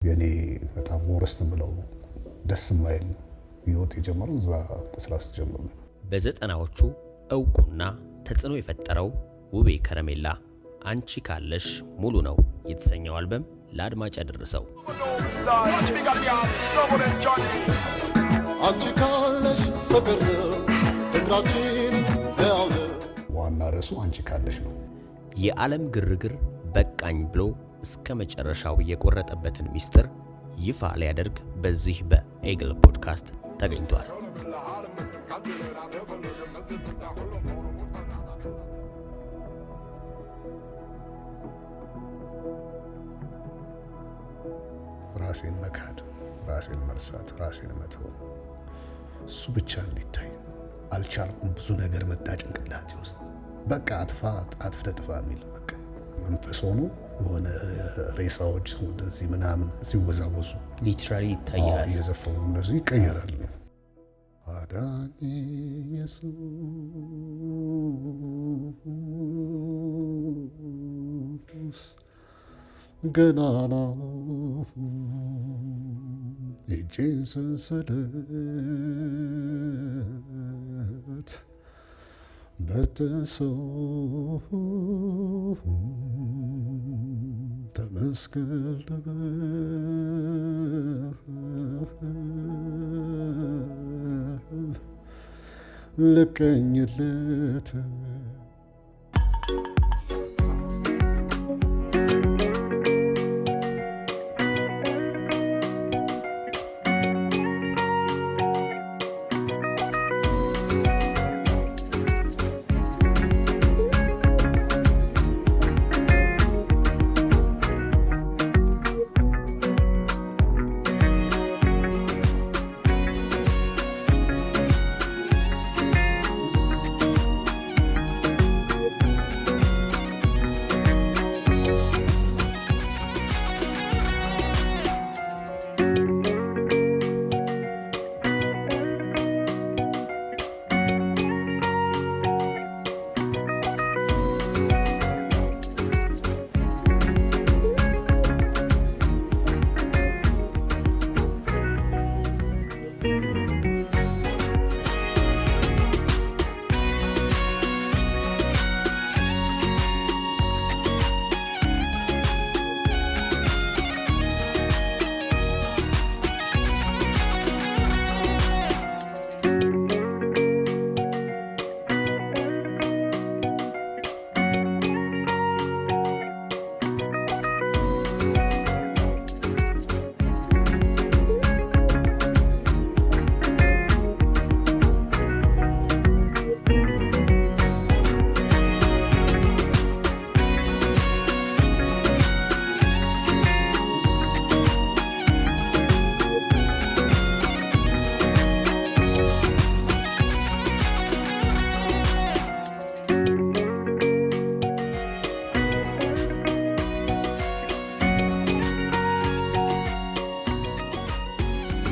የኔ በጣም ወረስት ብለው ደስ የማይል ህይወት የጀመረው እዛ በስራስ ጀምሮ በዘጠናዎቹ እውቁና ተጽዕኖ የፈጠረው ውቤ ከረሜላ አንቺ ካለሽ ሙሉ ነው የተሰኘው አልበም ለአድማጭ ያደረሰው አንቺ ካለሽ ፍቅር ፍቅራችን ያውለ ዋና ርዕሱ አንቺ ካለሽ ነው። የዓለም ግርግር በቃኝ ብሎ እስከ መጨረሻው የቆረጠበትን ሚስጥር ይፋ ሊያደርግ በዚህ በኤግል ፖድካስት ተገኝቷል። ራሴን መካድ፣ ራሴን መርሳት፣ ራሴን መተው እሱ ብቻ እንዲታይ አልቻልኩም። ብዙ ነገር መጣ ጭንቅላቴ ውስጥ። በቃ አጥፍተህ ጥፋ የሚል በቃ መንፈስ ሆኖ የሆነ ሬሳዎች ወደዚህ ምናምን ሲወዛወዙ ሊትራሊ ይታያል። እየዘፈኑ እንደዚህ ይቀየራል። አዳኝ ኢየሱስ ገናና እጄን ሰንሰለት በጥሰው ተመስገን ልበል ልቀኝለት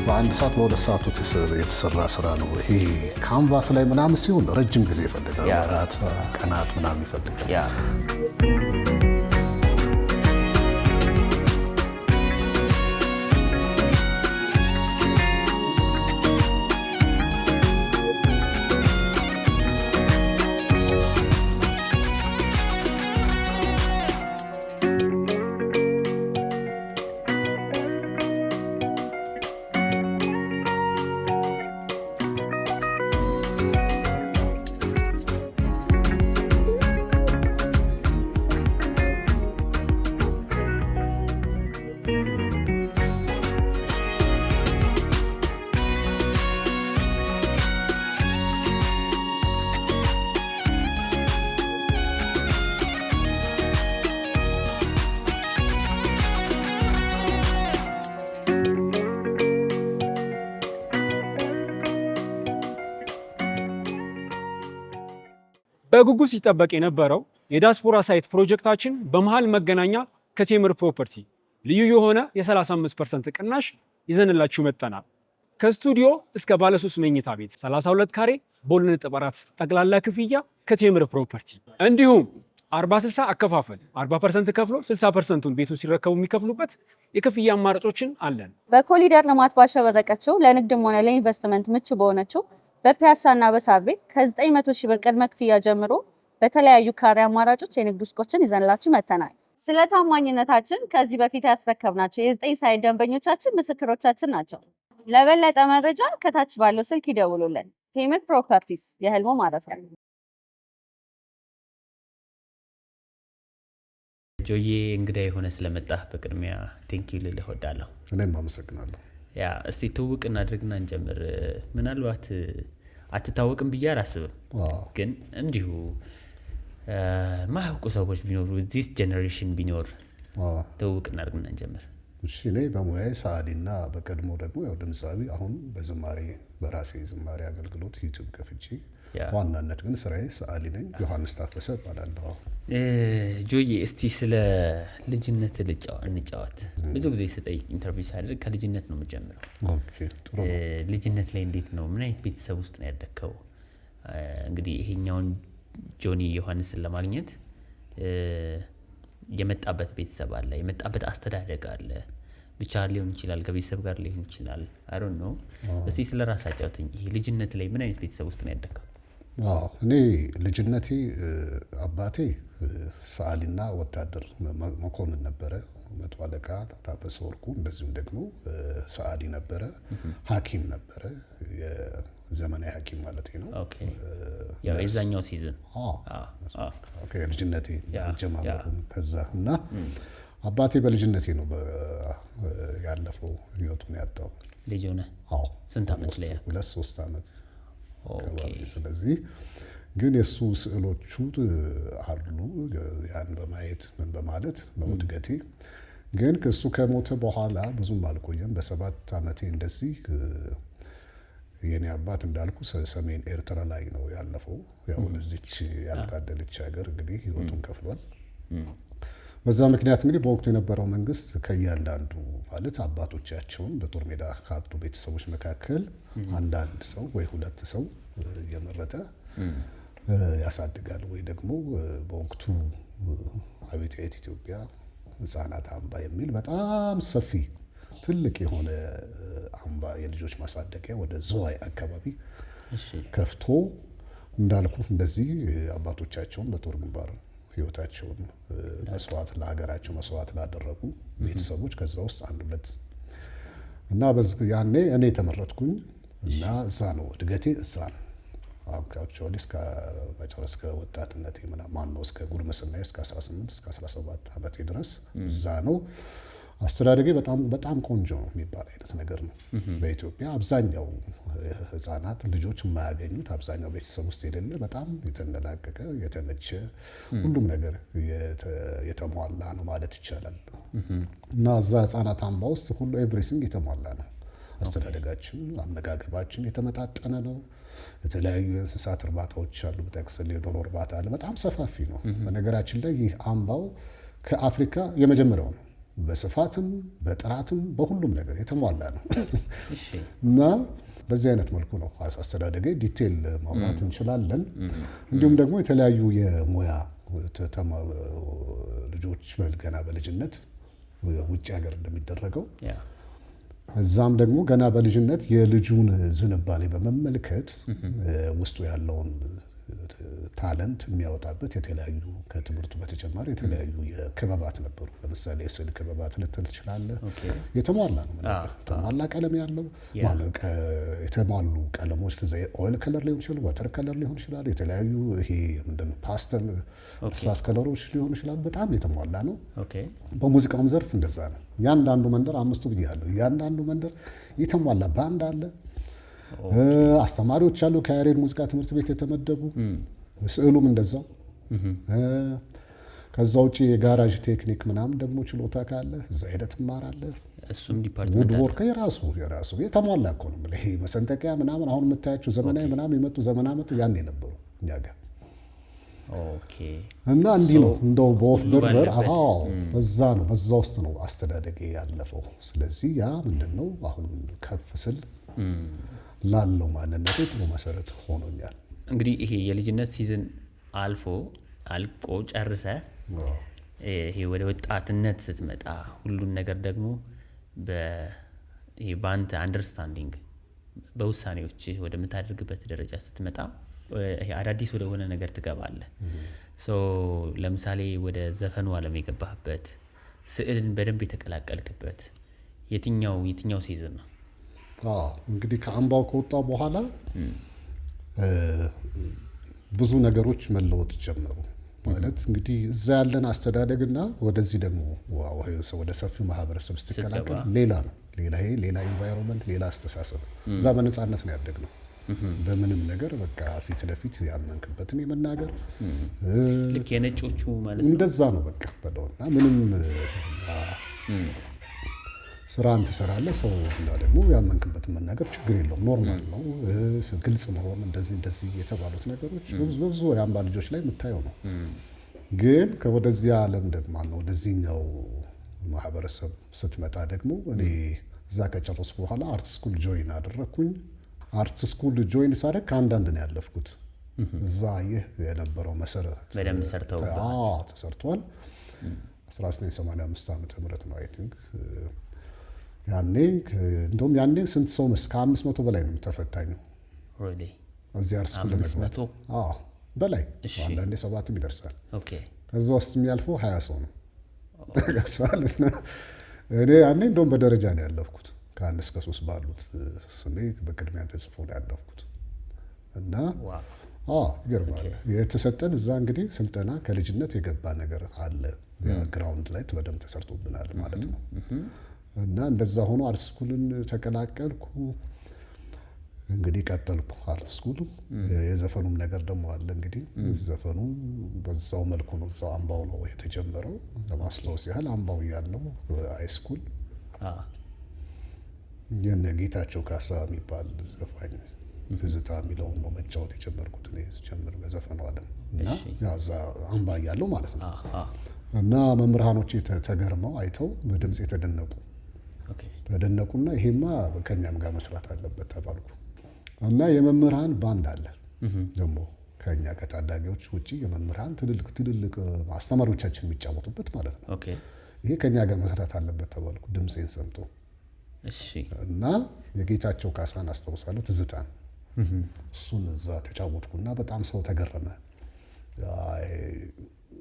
በአንድ ሰዓት በሁለት ሰዓት የተሰራ ስራ ነው። ይሄ ካንቫስ ላይ ምናምን ሲሆን ረጅም ጊዜ ይፈልጋል። አራት ቀናት ምናምን ይፈልጋል። በጉጉት ሲጠበቅ የነበረው የዲያስፖራ ሳይት ፕሮጀክታችን በመሃል መገናኛ ከቴምር ፕሮፐርቲ ልዩ የሆነ የ35% ቅናሽ ይዘንላችሁ መጥተናል። ከስቱዲዮ እስከ ባለ 3 መኝታ ቤት 32 ካሬ በ2.4 ጠቅላላ ክፍያ ከቴምር ፕሮፐርቲ እንዲሁም 40/60 አከፋፈል 40% ከፍሎ 60%ን ቤቱን ሲረከቡ የሚከፍሉበት የክፍያ አማራጮችን አለን። በኮሊደር ልማት ባሸበረቀችው ለንግድም ሆነ ለኢንቨስትመንት ምቹ በሆነችው በፒያሳና በሳር ቤት ከ900 ሺህ ብር ቅድመ ክፍያ ጀምሮ በተለያዩ ካሬ አማራጮች የንግድ ሱቆችን ይዘንላችሁ መጥተናል። ስለ ታማኝነታችን ከዚህ በፊት ያስረከብናቸው የ9 ሳይት ደንበኞቻችን ምስክሮቻችን ናቸው። ለበለጠ መረጃ ከታች ባለው ስልክ ይደውሉልን። ቴምር ፕሮፐርቲስ የህልሞ ማረፊያ። ጆዬ እንግዳ የሆነ ስለመጣህ በቅድሚያ ቴንኪው ልልህ እወዳለሁ። እኔም አመሰግናለሁ። ያ እስቲ ትውውቅ እናድርግና እንጀምር። ምናልባት አትታወቅም ብዬ አላስብም፣ ግን እንዲሁ ማያውቁ ሰዎች ቢኖሩ ዚስ ጀነሬሽን ቢኖር ትውውቅ እናድርግና እንጀምር። እሺ፣ እኔ በሙያዬ ሰዓሊና በቀድሞ ደግሞ ያው ድምፃዊ፣ አሁን በዝማሬ በራሴ ዝማሬ አገልግሎት ዩቲዩብ ከፍቼ ዋናነት ግን ስራዬ ሰዓሊ ነኝ። ዮሐንስ ታፈሰ እባላለሁ። ጆዬ እስቲ ስለ ልጅነት እንጫወት። ብዙ ጊዜ ስጠይቅ ኢንተርቪው ሳደርግ ከልጅነት ነው የምጀምረው። ኦኬ፣ ጥሩ ነው። ልጅነት ላይ እንዴት ነው? ምን አይነት ቤተሰብ ውስጥ ነው ያደግከው? እንግዲህ ይሄኛውን ጆኒ ዮሐንስን ለማግኘት የመጣበት ቤተሰብ አለ፣ የመጣበት አስተዳደግ አለ። ብቻ ሊሆን ይችላል፣ ከቤተሰብ ጋር ሊሆን ይችላል። አይ ዶንት ኖ። እስቲ ስለ ራስህ አጫውተኝ። ይሄ ልጅነት ላይ ምን አይነት ቤተሰብ ውስጥ ነው ያደግከው? እኔ ልጅነቴ አባቴ ሰዓሊና ወታደር መኮንን ነበረ፣ መቶ አለቃ ታፈሰ ወርቁ። እንደዚሁም ደግሞ ሰዓሊ ነበረ፣ ሐኪም ነበረ፣ የዘመናዊ ሐኪም ማለት ነው። ኦኬ፣ ያው የዛኛው ሲዝን ኦኬ፣ ልጅነቴ ጀማመሩ ከዛ እና አባቴ በልጅነቴ ነው ያለፈው፣ ህይወቱን ያጣው። ልጅ ሆነ? አዎ። ስንት ዓመት ላይ? 2-3 ዓመት። ስለዚህ ግን የእሱ ስዕሎቹ አሉ። ያን በማየት ምን በማለት ነው እድገቴ። ግን እሱ ከሞተ በኋላ ብዙም አልቆየም። በ7 ዓመቴ እንደዚህ የኔ አባት እንዳልኩ ሰሜን ኤርትራ ላይ ነው ያለፈው። ያው ለዚች ያልታደለች ሀገር እንግዲህ ህይወቱን ከፍሏል። በዛ ምክንያት እንግዲህ በወቅቱ የነበረው መንግስት ከእያንዳንዱ ማለት አባቶቻቸውን በጦር ሜዳ ካጡ ቤተሰቦች መካከል አንዳንድ ሰው ወይ 2 ሰው እየመረጠ ያሳድጋል። ወይ ደግሞ በወቅቱ አብዮታዊት ኢትዮጵያ ህፃናት አምባ የሚል በጣም ሰፊ ትልቅ የሆነ አምባ የልጆች ማሳደጊያ ወደ ዝዋይ አካባቢ ከፍቶ እንዳልኩ እንደዚህ አባቶቻቸውን በጦር ግንባር ህይወታቸውን መስዋዕት ለሀገራቸው መስዋዕት ላደረጉ ቤተሰቦች ከዛ ውስጥ አንድ 2 እና ያኔ እኔ ተመረጥኩኝ እና እዛ ነው እድገቴ። እዛ ነው አካባቢ እስከ መጨረስ ከወጣትነቴ ማን ነው እስከ ጉርምስና እስከ 18 እስከ 17 ዓመቴ ድረስ እዛ ነው። አስተዳደጌ በጣም ቆንጆ ነው የሚባል አይነት ነገር ነው። በኢትዮጵያ አብዛኛው ህፃናት ልጆች የማያገኙት አብዛኛው ቤተሰብ ውስጥ የሌለ በጣም የተንደላቀቀ የተመቸ ሁሉም ነገር የተሟላ ነው ማለት ይቻላል። እና እዛ ህፃናት አምባ ውስጥ ሁሉ ኤቭሪሲንግ የተሟላ ነው። አስተዳደጋችን፣ አመጋገባችን የተመጣጠነ ነው። የተለያዩ የእንስሳት እርባታዎች አሉ። በጠቅስል የዶሮ እርባታ አለ። በጣም ሰፋፊ ነው። በነገራችን ላይ ይህ አምባው ከአፍሪካ የመጀመሪያው ነው። በስፋትም በጥራትም በሁሉም ነገር የተሟላ ነው። እና በዚህ አይነት መልኩ ነው አስተዳደገ። ዲቴል ማውራት እንችላለን። እንዲሁም ደግሞ የተለያዩ የሙያ ልጆች ገና በልጅነት ውጭ ሀገር እንደሚደረገው እዛም ደግሞ ገና በልጅነት የልጁን ዝንባሌ በመመልከት ውስጡ ያለውን ታለንት የሚያወጣበት የተለያዩ ከትምህርቱ በተጨማሪ የተለያዩ የክበባት ነበሩ። ለምሳሌ የስዕል ክበባት ልትል ትችላለህ። የተሟላ ነው። የተሟላ ቀለም ያለው የተሟሉ ቀለሞች ኦይል ከለር ሊሆን ይችላል፣ ዋተር ከለር ሊሆን ይችላል፣ የተለያዩ ይሄ ምንድን ነው ፓስተል እርሳስ ከለሮች ሊሆን ይችላል። በጣም የተሟላ ነው። በሙዚቃውም ዘርፍ እንደዛ ነው። እያንዳንዱ መንደር 5ቱ ብያለሁ። እያንዳንዱ መንደር የተሟላ ባንድ አለ። አስተማሪዎች አሉ ከያሬድ ሙዚቃ ትምህርት ቤት የተመደቡ። ስዕሉም እንደዛው። ከዛ ውጪ የጋራዥ ቴክኒክ ምናምን ደግሞ ችሎታ ካለ እዛ ሄደህ ትማራለህ። እሱም ዲፓርትመንት ውድወርክ የራሱ የተሟላ እኮ ነው። ይሄ መሰንጠቂያ ምናምን አሁን የምታያቸው ዘመናዊ ምናምን የመጡ ዘመናት ያኔ ነበሩ እኛ ጋር። እና እንዲህ ነው እንደው በወፍ በርበር በዛ ነው በዛ ውስጥ ነው አስተዳደጌ ያለፈው። ስለዚህ ያ ምንድነው አሁን ከፍ ስል ላለው ማንነቴ ጥሩ መሰረት ሆኖኛል። እንግዲህ ይሄ የልጅነት ሲዝን አልቆ ጨርሰ ይሄ ወደ ወጣትነት ስትመጣ ሁሉን ነገር ደግሞ ይሄ በአንተ አንደርስታንዲንግ በውሳኔዎች ወደምታደርግበት ደረጃ ስትመጣ ይሄ አዳዲስ ወደሆነ ነገር ትገባለህ። ለምሳሌ ወደ ዘፈኑ ዓለም የገባህበት ስዕልን በደንብ የተቀላቀልክበት የትኛው ሲዝን ነው? እንግዲህ ከአምባው ከወጣ በኋላ ብዙ ነገሮች መለወጥ ጀመሩ። ማለት እንግዲህ እዛ ያለን አስተዳደግና ወደዚህ ደግሞ ወደ ሰፊው ማህበረሰብ ስትቀላቀል ሌላ ነው። ሌላ ኢንቫይሮንመንት፣ ሌላ አስተሳሰብ። እዛ በነፃነት ነው ያደግነው። በምንም ነገር በቃ ፊት ለፊት ያመንክበትን የመናገር ልክ የነጮቹ ማለት ነው። እንደዛ ነው በቃ በለውና ምንም ስራን ትሰራለህ። ሰው እና ደግሞ ያመንክበትን መናገር ችግር የለውም፣ ኖርማል ነው። ግልጽ መሆን እንደዚህ የተባሉት ነገሮች በብዙ የአምባ ልጆች ላይ የምታየው ነው። ግን ከወደዚያ ዓለም ደግሞ ወደዚህኛው ማህበረሰብ ስትመጣ ደግሞ እኔ እዛ ከጨረስኩ በኋላ አርት ስኩል ጆይን አደረግኩኝ። አርት ስኩል ጆይን ሳደርግ ከአንዳንድ ነው ያለፍኩት። እዛ ይህ የነበረው መሰረት በደንብ ተሰርቷል። 1985 ዓመተ ምህረት ነው አይ ቲንክ። ያኔ እንደውም ስንት ሰው ከ500 በላይ ነው ተፈታኙ እዚህ አርት ስኩል ለመግባት በላይ አንዳንዴ 7 ይደርሳል። ከዛ ውስጥ የሚያልፈው 20 ሰው ነው። እኔ ያኔ እንደውም በደረጃ ነው ያለፍኩት። ከ1 እስከ 3 ባሉት ስሜ በቅድሚያ ተጽፎ ነው ያለፍኩት እና ይገርማል። የተሰጠን እዛ እንግዲህ ስልጠና ከልጅነት የገባ ነገር አለ። ግራውንድ ላይ በደንብ ተሰርቶብናል ማለት ነው። እና እንደዛ ሆኖ አርት ስኩልን ተቀላቀልኩ። እንግዲህ ቀጠልኩ አርት ስኩል። የዘፈኑም ነገር ደግሞ አለ እንግዲህ ዘፈኑ በዛው መልኩ ነው፣ እዛው አምባው ነው የተጀመረው። ለማስታወስ ያህል አምባው ያለው ሃይ ስኩል የነ ጌታቸው ካሳ የሚባል ዘፋኝ ትዝታ የሚለውን ነው መጫወት የጀመርኩት እኔ ስጀምር በዘፈኑ ዓለም እና ያዛ አምባ ያለው ማለት ነው። እና መምህራኖቼ ተገርመው አይተው በድምጽ ተደነቁና ይሄማ ከኛም ጋር መስራት አለበት ተባልኩ። እና የመምህራን ባንድ አለ ደግሞ ከኛ ከታዳጊዎች ውጪ የመምህራን ትልልቅ አስተማሪዎቻችን የሚጫወቱበት ማለት ነው። ይሄ ከኛ ጋር መስራት አለበት ተባልኩ ድምጼን ሰምቶ። እና የጌታቸው ካሳን አስታውሳለሁ ትዝታን እሱን እዛ ተጫወትኩና በጣም ሰው ተገረመ።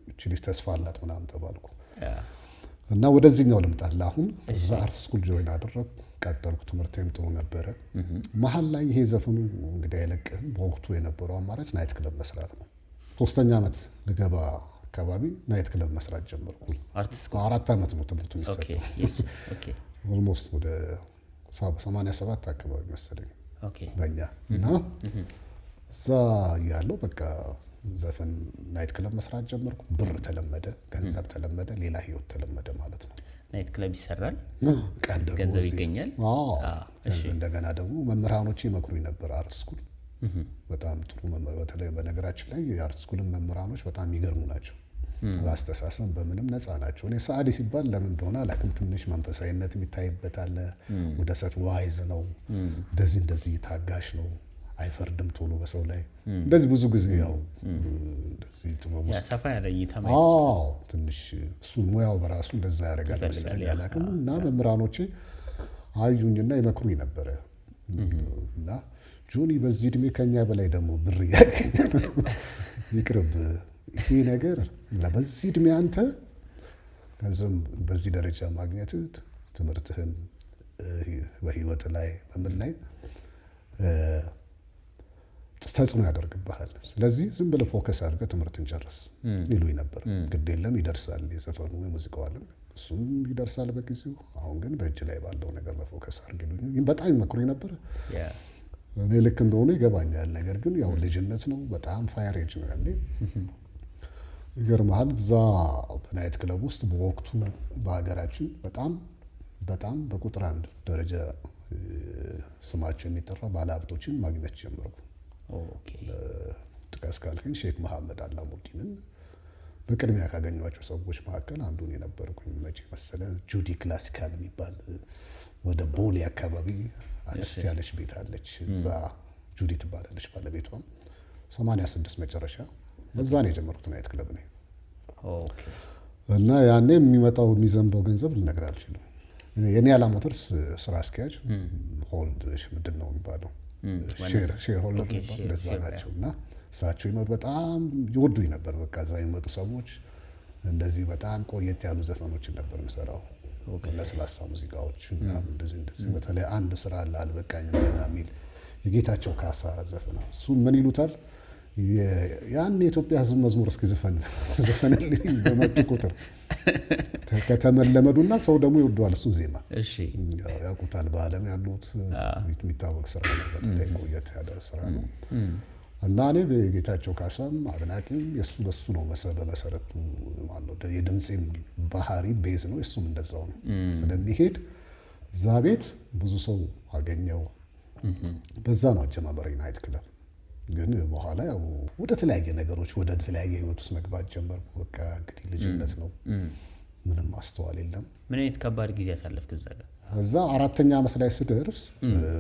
እቺ ልጅ ተስፋ አላት ምናምን ተባልኩ። እና ወደዚህኛው ልምጣልህ። አሁን እዛ አርት ስኩል ጆይን አደረግኩ፣ ቀጠልኩ። ትምህርቴም ጥሩ ነበረ። መሀል ላይ ይሄ ዘፈኑ እንግዲህ አይለቅህም። በወቅቱ የነበረው አማራጭ ናይት ክለብ መስራት ነው። 3ኛ ዓመት ልገባ አካባቢ ናይት ክለብ መስራት ጀመርኩ። 4 ዓመት ነው ትምህርቱ የሚሰጠው። ኦልሞስት ወደ 87 አካባቢ መሰለኝ በእኛ እና እዛ ያለው በቃ ዘፈን ናይት ክለብ መስራት ጀመርኩ። ብር ተለመደ፣ ገንዘብ ተለመደ፣ ሌላ ህይወት ተለመደ ማለት ነው። ናይት ክለብ ይሰራል፣ ገንዘብ ይገኛል። እንደገና ደግሞ መምህራኖች ይመክሩኝ ነበር። አርት ስኩል በጣም ጥሩ መምህር፣ በተለይ በነገራችን ላይ የአርት ስኩልን መምህራኖች በጣም የሚገርሙ ናቸው። በአስተሳሰብ በምንም ነፃ ናቸው። እኔ ሰዓሊ ሲባል ለምን እንደሆነ አላውቅም፣ ትንሽ መንፈሳዊነት የሚታይበት አለ። ወደ ሰፊ ዋይዝ ነው፣ እንደዚህ ታጋሽ ነው፣ አይፈርድም ቶሎ በሰው ላይ። እንደዚህ ብዙ ጊዜ ያው እንደዚህ ጥበብ ውስጥ ሰፋ ያለ እይታ ማለት ትንሽ እሱ ሙያው በራሱ እንደዛ ያደርጋል መሰለኝ አላውቅም። እና መምህራኖቼ አዩኝና ይመክሩኝ ነበረ። እና ጆኒ በዚህ እድሜ ከኛ በላይ ደግሞ ብር እያገኘ ይቅርብ ይሄ ነገር በዚህ እድሜ አንተ ገንዘብ በዚህ ደረጃ ማግኘት ትምህርትህን በህይወት ላይ በምን ላይ ተጽዕኖ ያደርግብሃል። ስለዚህ ዝም ብለህ ፎከስ አድርገህ ትምህርትን ጨርስ ይሉኝ ነበር። ግድ የለም ይደርሳል፣ የዘፈኑ የሙዚቃው ዓለም እሱም ይደርሳል በጊዜው። አሁን ግን በእጅ ላይ ባለው ነገር በፎከስ አድርግ ይሉኝ በጣም ይመክሩኝ ነበር። እኔ ልክ እንደሆነ ይገባኛል። ነገር ግን ያው ልጅነት ነው፣ በጣም ፋየር ኤጅ ነው ያኔ። ይገርምሃል እዛ በናይት ክለብ ውስጥ በወቅቱ በሀገራችን በጣም በቁጥር 1 ደረጃ ስማቸው የሚጠራ ባለሀብቶችን ማግኘት ጀመርኩ። ጥቀስ ካልከኝ ሼክ መሐመድ አላሙዲንን በቅድሚያ ካገኟቸው ሰዎች መካከል አንዱን የነበርኩኝ። መቼ መሰለ ጁዲ ክላሲካል የሚባል ወደ ቦሌ አካባቢ አነስ ያለች ቤት አለች። እዛ ጁዲ ትባላለች ባለቤቷም። 86 መጨረሻ እዛ ነው የጀመሩት ናይት ክለብ ነው። እና ያኔ የሚመጣው የሚዘንበው ገንዘብ ልነግር አልችልም። የኒያላ ሞተርስ ስራ አስኪያጅ ሆልድ ምንድን ነው የሚባለው ሼር ሆልደር እንደዛ ናቸው። እና እሳቸው ይመጡ በጣም ይወዱኝ ነበር። በቃ እዛ የሚመጡ ሰዎች እንደዚህ በጣም ቆየት ያሉ ዘፈኖችን ነበር የምሰራው፣ ለስላሳ ሙዚቃዎች እና እንደዚህ በተለይ አንድ ስራ አለ አልበቃኝም ገና የሚል የጌታቸው ካሳ ዘፈን እሱን ምን ይሉታል ያን የኢትዮጵያ ሕዝብ መዝሙር እስኪ ዘፈንልኝ በመጡ ቁጥር ከተመለመዱና ሰው ደግሞ ይወደዋል እሱ ዜማ ያውቁታል። በዓለም ያሉት የሚታወቅ ስራ ነው፣ በተለይ ቆየት ያለ ስራ ነው። እና እኔ በጌታቸው ካሳም አድናቂም የሱ ነው በመሰረቱ ማለት የድምጼም ባህሪ ቤዝ ነው፣ እሱም እንደዛው ነው። ስለሚሄድ እዛ ቤት ብዙ ሰው አገኘው። በዛ ነው አጀማመሪ ናይት ክለብ። ግን በኋላ ያው ወደ ተለያየ ነገሮች ወደ ተለያየ ህይወት ውስጥ መግባት ጀመርኩ። በቃ እንግዲህ ልጅነት ነው፣ ምንም ማስተዋል የለም። ምን አይነት ከባድ ጊዜ ያሳለፍክ እዛ ጋር? እዛ 4ኛ ዓመት ላይ ስደርስ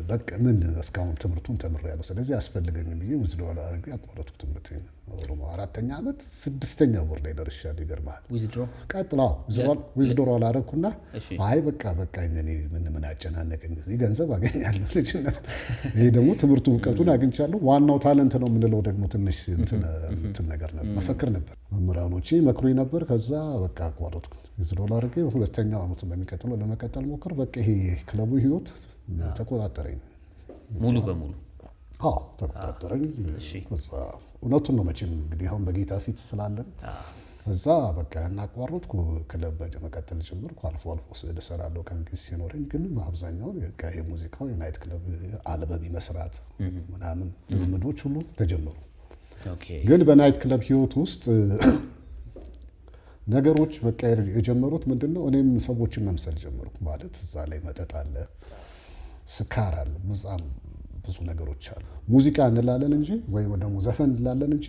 በቃ ምን እስካሁን ትምህርቱን ተምሬያለሁ፣ ስለዚህ አስፈልገኝ ብዬ ዊዝድሮ አላደረግ ያቋረጥኩ ትምህርት ነው። 4ኛ ዓመት 6ኛ ወር ላይ ደርሻለሁ። ይገርምሃል። ቀጥላ ዊዝድሮ አላደረግኩና አይ በቃ እኔ ምን አጨናነቀኝ፣ እዚህ ገንዘብ አገኛለሁ ልጅነት፣ ይሄ ደግሞ ትምህርቱ እውቀቱን አግኝቻለሁ። ዋናው ታለንት ነው የምንለው ደግሞ ትንሽ እንትን ነገር ነበር፣ መፈክር ነበር። መምህራኖቼ መክሩኝ ነበር። ከዛ በቃ አቋረጥኩ። ዊዝድሮ አላደረግ 2ኛው ዓመት በሚቀጥለው ለመቀጠል ሞክር። በቃ ይሄ ክለቡ ህይወት ተቆጣጠረኝ ሙሉ በሙሉ። አዎ ተቆጣጠረኝ። እዛ እውነቱን ነው መቼም እንግዲህ አሁን በጌታ ፊት ስላለን እዛ በቃ እናቋረጥኩ። ክለብ መቀጠል ጀመርኩ። አልፎ ስዕል እሰራለሁ ቀን ጊዜ ሲኖረኝ፣ ግን አብዛኛው የሙዚቃው የናይት ክለብ አልበም መስራት ምናምን ልምምዶች ሁሉ ተጀመሩ። ግን በናይት ክለብ ህይወት ውስጥ ነገሮች በቃ የጀመሩት ምንድነው፣ እኔም ሰዎችን መምሰል ጀመርኩ። ማለት እዛ ላይ መጠጥ አለ፣ ስካር አለ፣ በጣም ብዙ ነገሮች አሉ። ሙዚቃ እንላለን እንጂ ወይም ደግሞ ዘፈን እንላለን እንጂ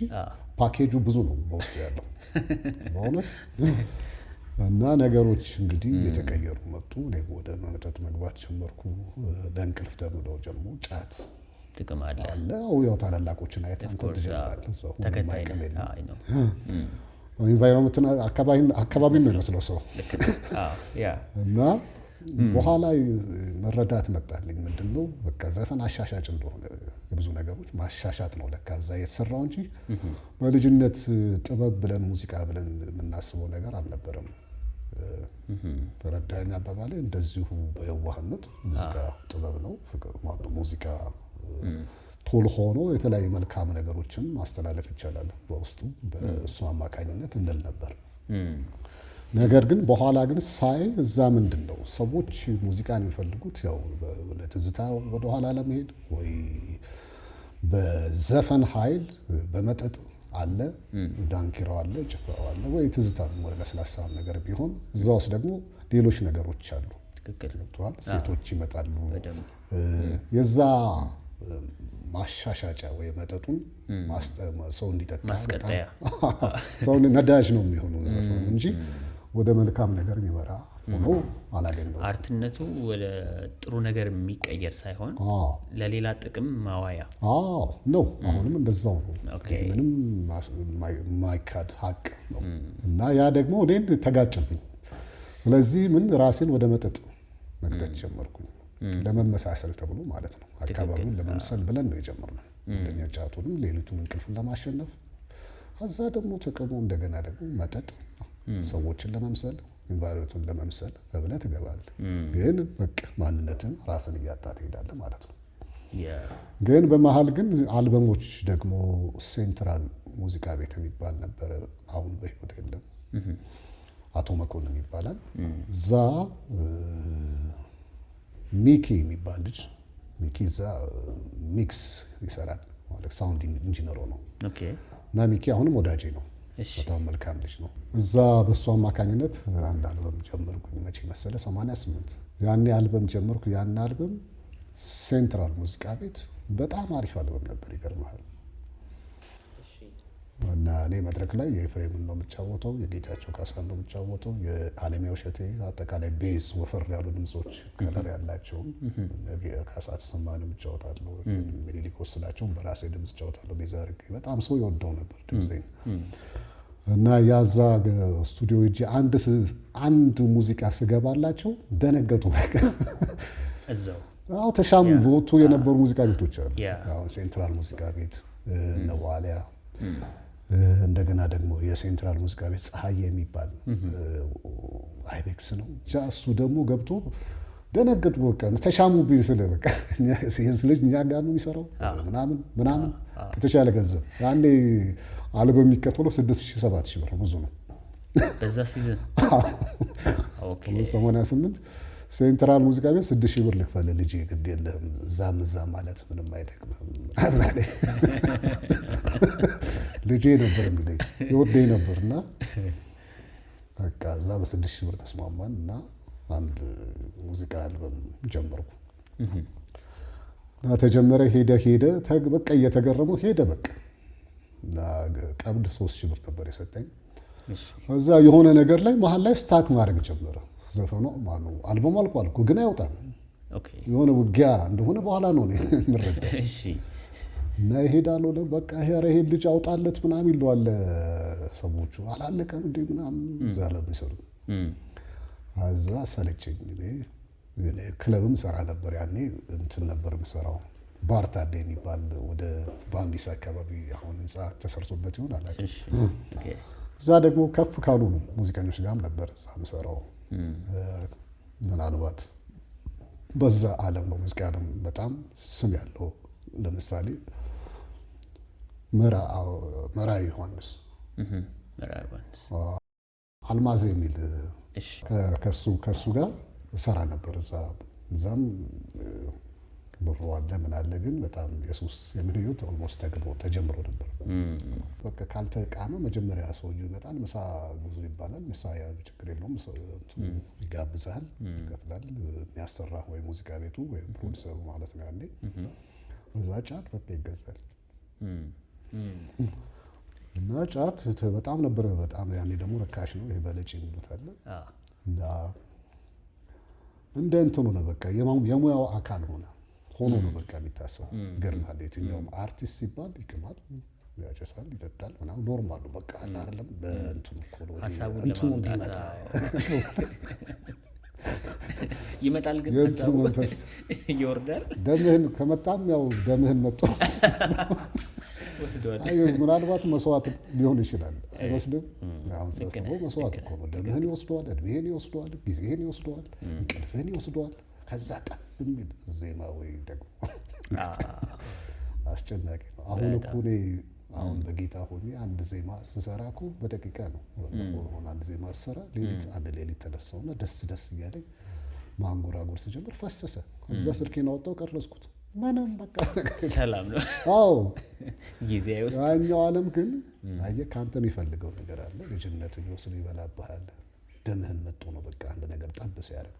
ፓኬጁ ብዙ ነው በውስጡ ያለው በእውነት። እና ነገሮች እንግዲህ የተቀየሩ መጡ። እኔም ወደ መጠጥ መግባት ጀመርኩ። ለእንቅልፍ ተብሎ ደግሞ ጫት ጥቅም አለ። ያው ታላላቆችን አይተን ትጀምራለህ። እዛው ተከታይ ነው ኢንቫይሮንመንትና አካባቢ ነው የሚመስለው ሰው እና በኋላ መረዳት መጣልኝ። ምንድነው በቃ ዘፈን አሻሻጭ እንደሆነ የብዙ ነገሮች ማሻሻጥ ነው ለካ እዛ የተሰራው እንጂ በልጅነት ጥበብ ብለን ሙዚቃ ብለን የምናስበው ነገር አልነበረም። ተረዳኝ አባባሌ። እንደዚሁ በየዋህነት ሙዚቃ ጥበብ ነው፣ ፍቅር ማለት ነው። ሙዚቃ ቶል ሆኖ የተለያዩ መልካም ነገሮችን ማስተላለፍ ይቻላል በውስጡ በእሱ አማካኝነት እንል ነበር። ነገር ግን በኋላ ግን ሳይ እዛ ምንድን ነው ሰዎች ሙዚቃን የሚፈልጉት ያው ለትዝታ ወደኋላ ለመሄድ ወይ በዘፈን ኃይል በመጠጥ አለ፣ ዳንኪራው አለ፣ ጭፈራው አለ፣ ወይ ትዝታ ለስላሳ ነገር ቢሆን እዛ ውስጥ ደግሞ ሌሎች ነገሮች አሉ። ትክክል ነው። ሴቶች ይመጣሉ። የዛ ማሻሻጫ ወይ መጠጡን ሰው እንዲጠጣ ማስቀጠያ ሰው ነዳጅ ነው የሚሆነው ዘፈኑ እንጂ ወደ መልካም ነገር የሚመራ ሆኖ አላገኘሁትም። አርትነቱ ወደ ጥሩ ነገር የሚቀየር ሳይሆን ለሌላ ጥቅም ማዋያ ነው። አሁንም እንደዛው ነው። ምንም የማይካድ ሀቅ ነው። እና ያ ደግሞ እኔን ተጋጨብኝ። ስለዚህ ራሴን ወደ መጠጥ መግደት ጀመርኩኝ። ለመመሳሰል ተብሎ ማለት ነው። አካባቢውን ለመምሰል ብለን ነው የጀመርነው። እንደኛ ጫቱንም ሌሊቱን እንቅልፍን ለማሸነፍ ከዛ ደግሞ ተቀሞ እንደገና ደግሞ መጠጥ ሰዎችን ለመምሰል ኢንቫይሮንመንቱን ለመምሰል በብለህ ትገባለህ። ግን በቃ ማንነትን ራስን እያጣ ትሄዳለህ ማለት ነው። ግን በመሀል ግን አልበሞች ደግሞ ሴንትራል ሙዚቃ ቤት የሚባል ነበረ። አሁን በህይወት የለም። አቶ መኮንን ይባላል። እዛ ሚኪ የሚባል ልጅ ሚኪ እዛ ሚክስ ይሰራል ማለት ሳውንድ ኢንጂነር ነው። እና ሚኪ አሁንም ወዳጄ ነው። በጣም መልካም ልጅ ነው። እዛ በእሱ አማካኝነት አንድ አልበም ጀመርኩኝ። መቼ መሰለ 88 ያኔ አልበም ጀመርኩ። ያን አልበም ሴንትራል ሙዚቃ ቤት በጣም አሪፍ አልበም ነበር። ይገርምሃል። እና እኔ መድረክ ላይ የኤፍሬምን ነው የምጫወተው፣ የጌታቸው ካሳን ነው የምጫወተው፣ የአለሚያው እሸቴ አጠቃላይ ቤዝ ወፈር ያሉ ድምጾች ከለር ያላቸውን ካሳ ተሰማንም እጫወታለሁ። ሚኒሊክ ወስላቸውን በራሴ ድምጽ እጫወታለሁ። ቤዛ አድርጌ በጣም ሰው ይወደው ነበር ድምጼን። እና ያዛ ስቱዲዮ ሂጄ አንድ ሙዚቃ ስገባላቸው ደነገጡ። በቃ እዛው አዎ ተሻሙ በወጡ የነበሩ ሙዚቃ ቤቶች አሉ። አሁን ሴንትራል ሙዚቃ ቤት እነ ዋሊያ እንደገና ደግሞ የሴንትራል ሙዚቃ ቤት ፀሐይ የሚባል አይቤክስ ነው። እሱ ደግሞ ገብቶ ደነገጡ። በቃ ተሻሙብኝ ስለ በቃ የዚህ ልጅ እኛ ጋር ነው የሚሰራው ምናምን ከተቻለ ገንዘብ ያኔ አልበም የሚከፈለው 6,000 7,000 ብር ብዙ ነው በዛ ሲዝን። ኦኬ 88 ሴንትራል ሙዚቃ ቤት 6,000 ብር ልክፈል ልጅ ግድ የለህም እዛም ማለት ምንም አይጠቅምም አብላኔ ልጄ ነበር የሚለኝ ይወደኝ ነበርና በቃ እዛ በ6,000 ብር ተስማማን እና አንድ ሙዚቃ አልበም ጀመርኩ እና ተጀመረ ሄደ በቃ እየተገረመው ሄደ በቃ እና ቀብድ 3,000 ብር ነበር የሰጠኝ። እዛ የሆነ ነገር ላይ መሀል ላይ ስታክ ማድረግ ጀመረ ዘፈኑ ማነው አልበሙ አልቋል እኮ ግን አይወጣም። የሆነ ውጊያ እንደሆነ በኋላ ነው የምረዳው። እና ይሄዳል ወደ በቃ ይሄ ልጅ አውጣለት ምናምን ይለዋል ሰዎቹ አላለቀም እንዴ ምናምን እዛ ለሚሰሩ አዛ ሰለቸኝ። እኔ ክለብም ሰራ ነበር ያኔ እንትን ነበር የምሰራው ባርታዴ የሚባል ወደ ባምቢስ አካባቢ አሁን ህንፃ ተሰርቶበት ይሆን አላውቅም። እዛ ደግሞ ከፍ ካሉ ሙዚቀኞች ጋርም ነበር እዛ የምሰራው። ምናልባት በዛ ዓለም ነው ሙዚቃ ዓለም በጣም ስም ያለው ለምሳሌ መራዊ ዮሐንስ አልማዝ የሚል ከሱ ጋር ሰራ ነበር እዛም ብሩ አለ ምን አለ ግን በጣም ኢየሱስ የሚሉት ኦልሞስት ተጀምሮ ነበር። በቃ ካልተቃመ መጀመሪያ ሰውዬው ይመጣል ምሳ ጉዞ ይባላል። ምሳ ያ ችግር የለውም ይጋብዛል ይከፍላል የሚያሰራ ወይ ሙዚቃ ቤቱ ወይ ፕሮዲሰሩ ማለት ነው ያኔ እዛ ጫት በቃ ይገዛል እና ጫት በጣም ነበር በጣም ያኔ ደግሞ ርካሽ ነው ይሄ በለጭ የሚሉት አለ እና እንደ እንትኑ ነው በቃ የሙያው አካል ሆኖ ነው በቃ የሚታሰበው። ገርማል የትኛውም አርቲስት ሲባል ይቅማል ያጨሳል ይጠጣል ምናምን ኖርማል ነው በቃ አይደለም በእንትኑ ኮሎ እንትኑ ቢመጣ ይመጣል ግን የእንትኑ መንፈስ ይወርዳል። ደምህን ከመጣም ያው ደምህን መጥቶ ወስዷል። ምናልባት መስዋዕት ሊሆን ይችላል አይመስልም? አሁን ሳስበው መስዋዕት እኮ ነው። ደምህን ይወስደዋል፣ እድሜህን ይወስደዋል፣ ጊዜህን ይወስደዋል፣ እንቅልፍህን ይወስደዋል። ከዛ ጠብ የሚል ዜማ ወይ ደግሞ አስጨናቂ ነው። አሁን እኮ እኔ አሁን በጌታ ሆኜ አንድ ዜማ ስሰራ እኮ በደቂቃ ነው አንድ ዜማ ስሰራ ሌሊት ተነሳውና ደስ እያለኝ ማንጎራጎር ስጀምር ፈሰሰ። እዛ ስልኬን አወጣው ቀረስኩት። ምንም በቃ ሰላም ነው። አዎ ጊዜ አይወስድ። ያኛው ዓለም ግን አየህ ከአንተ የሚፈልገው ነገር አለ። ልጅነትን ይወስድ ይበላብሃል። ደምህን መጥቶ ነው በቃ አንድ ነገር ጠብ ሲያደርግ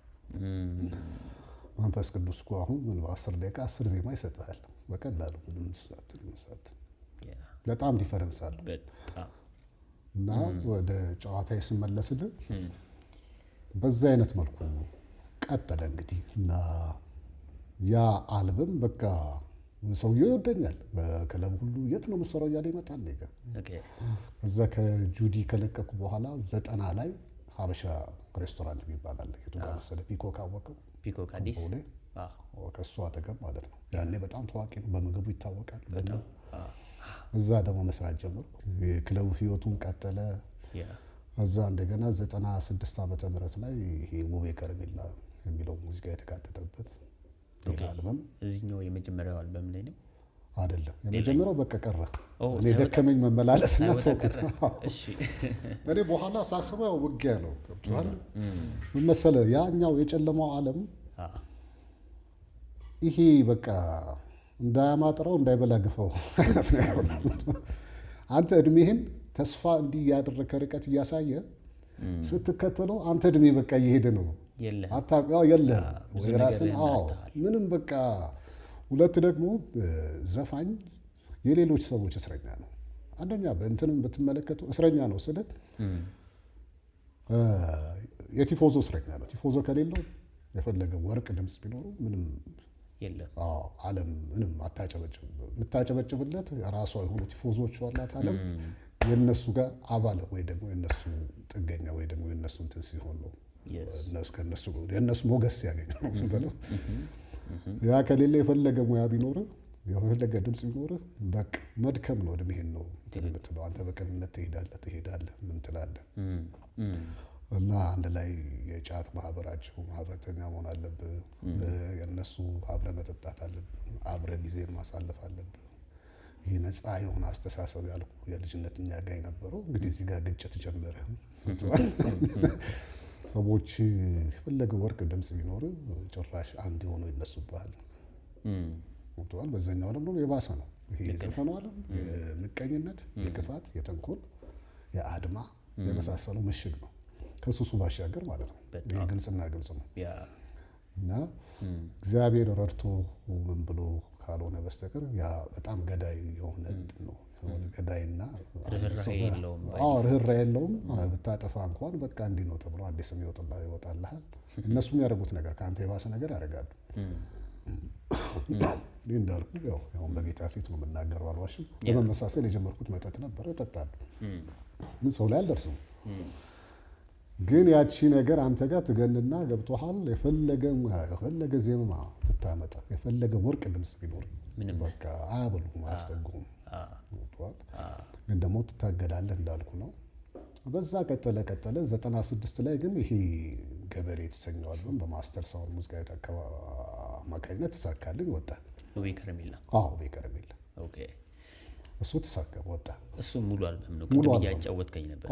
መንፈስ ቅዱስ እኮ አሁን ምን 10 ደቂቃ 10 ዜማ ይሰጥሃል በቀላሉ ምንም ሰዓት በጣም ዲፈረንስ አለው። እና ወደ ጨዋታዬ ስመለስልህ በዛ አይነት መልኩ ቀጠለ እንግዲህ እና ያ አልበም በቃ ሰውየው ይወደኛል በክለብ ሁሉ የት ነው የምትሰራው እያለ ይመጣል። እዛ ከጁዲ ከለቀኩ በኋላ 90 ላይ ሀበሻ ሬስቶራንት የሚባል አለ። የቱ ጋር መሰለህ? ፒኮክ አወቀው? ፒኮክ አዲስ ከእሱ አጠገብ ማለት ነው። ያኔ በጣም ታዋቂ ነው፣ በምግቡ ይታወቃል በጣም። እዛ ደግሞ መስራት ጀመርኩ። የክለቡ ህይወቱን ቀጠለ። እዛ እንደገና 96 ዓመተ ምህረት ላይ ይሄ ውቤ ከረሜላ የሚለው ሙዚቃ የተካተተበት ሌላ አልበም። እዚህኛው የመጀመሪያው አልበም ላይ ነው አይደለም? የመጀመሪያው በቃ ቀረ። እኔ ደከመኝ መመላለስ እና ተውኩት። እኔ በኋላ ሳስበው ያው ውጊያ ነው ገብቶሃል። ምን መሰለህ ያኛው የጨለማው ዓለም ይሄ በቃ እንዳያማጥረው እንዳይበላግፈው አንተ እድሜህን ተስፋ እንዲህ ያደረከ ርቀት እያሳየ ስትከተለው አንተ እድሜ በቃ እየሄደ ነው የለህም ወይ ራስን ምንም በቃ። ሁለት ደግሞ ዘፋኝ የሌሎች ሰዎች እስረኛ ነው። አንደኛ በእንትንም ብትመለከተው እስረኛ ነው ስለ የቲፎዞ እስረኛ ነው። ቲፎዞ ከሌለው የፈለገ ወርቅ ድምፅ ቢኖረው ምንም የለም። ዓለም ምንም አታጨበጭብ። የምታጨበጭብለት ራሷ የሆኑ ቲፎዞች አላት ዓለም የነሱ ጋር አባል ወይ ደግሞ የነሱ ጥገኛ ወይ ደግሞ የነሱ እንትን ሲሆን ነው የነሱ ሞገስ ሲያገኝ ነው ብለው ያ ከሌለ የፈለገ ሙያ ቢኖርህ የፈለገ ድምፅ ቢኖርህ በቃ መድከም ነው እድሜህን ነው የምትለው። አንተ በቅንነት ትሄዳለህ ምን ትላለህ እና አንድ ላይ የጫት ማህበራቸው ማህበረተኛ መሆን አለብህ። የነሱ አብረህ መጠጣት አለብህ። አብረህ ጊዜን ማሳለፍ አለብህ። ይህ ነፃ የሆነ አስተሳሰብ ያልኩ የልጅነት እኛ ጋር የነበረው እንግዲህ እዚህ ጋር ግጭት ጀመረ። ሰዎች የፈለገ ወርቅ ድምፅ ቢኖር ጭራሽ አንድ የሆኑ ይነሱብሃል። ሞቷል። በዛኛው ዓለም ደግሞ የባሰ ነው። ይሄ የዘፈኑ ዓለም የምቀኝነት፣ የክፋት፣ የተንኮል፣ የአድማ የመሳሰለው ምሽግ ነው። ከሱሱ ባሻገር ማለት ነው። ይሄ ግልጽና ግልጽ ነው እና እግዚአብሔር ረድቶ ምን ብሎ ካልሆነ በስተቀር ያ በጣም ገዳይ የሆነ እንትን ነው። ገዳይና ርህራሄ የለውም። ብታጠፋ እንኳን በቃ እንዲህ ነው ተብሎ አዲስ ስም ይወጣልሃል። እነሱ የሚያደርጉት ነገር ከአንተ የባሰ ነገር ያደርጋሉ። እኔ እንዳልኩ ያው በጌታ ፊት ነው የምናገረው፣ አልዋሽም። በመመሳሰል የጀመርኩት መጠጥ ነበረ፣ እጠጣለሁ፣ ግን ሰው ላይ አልደርስም። ግን ያቺ ነገር አንተ ጋር ትገንና ገብቶሃል። የፈለገ ዜማ ብታመጣ የፈለገ ወርቅ ድምፅ ቢኖር በቃ አያበሉም፣ አያስጠጉም። ግን ደግሞ ትታገላለህ እንዳልኩ ነው። በዛ ቀጠለ 96 ላይ ግን ይሄ ገበሬ የተሰኘው አልበም በማስተር ሳውንድ ሙዚቃ አማካኝነት ተሳካልኝ፣ ወጣ። ውቤ ከረሜላ ውቤ ከረሜላ እሱ ተሳካ፣ ወጣ። እሱ ሙሉ አልበም ነው። ቅድም እያጫወትከኝ ነበር።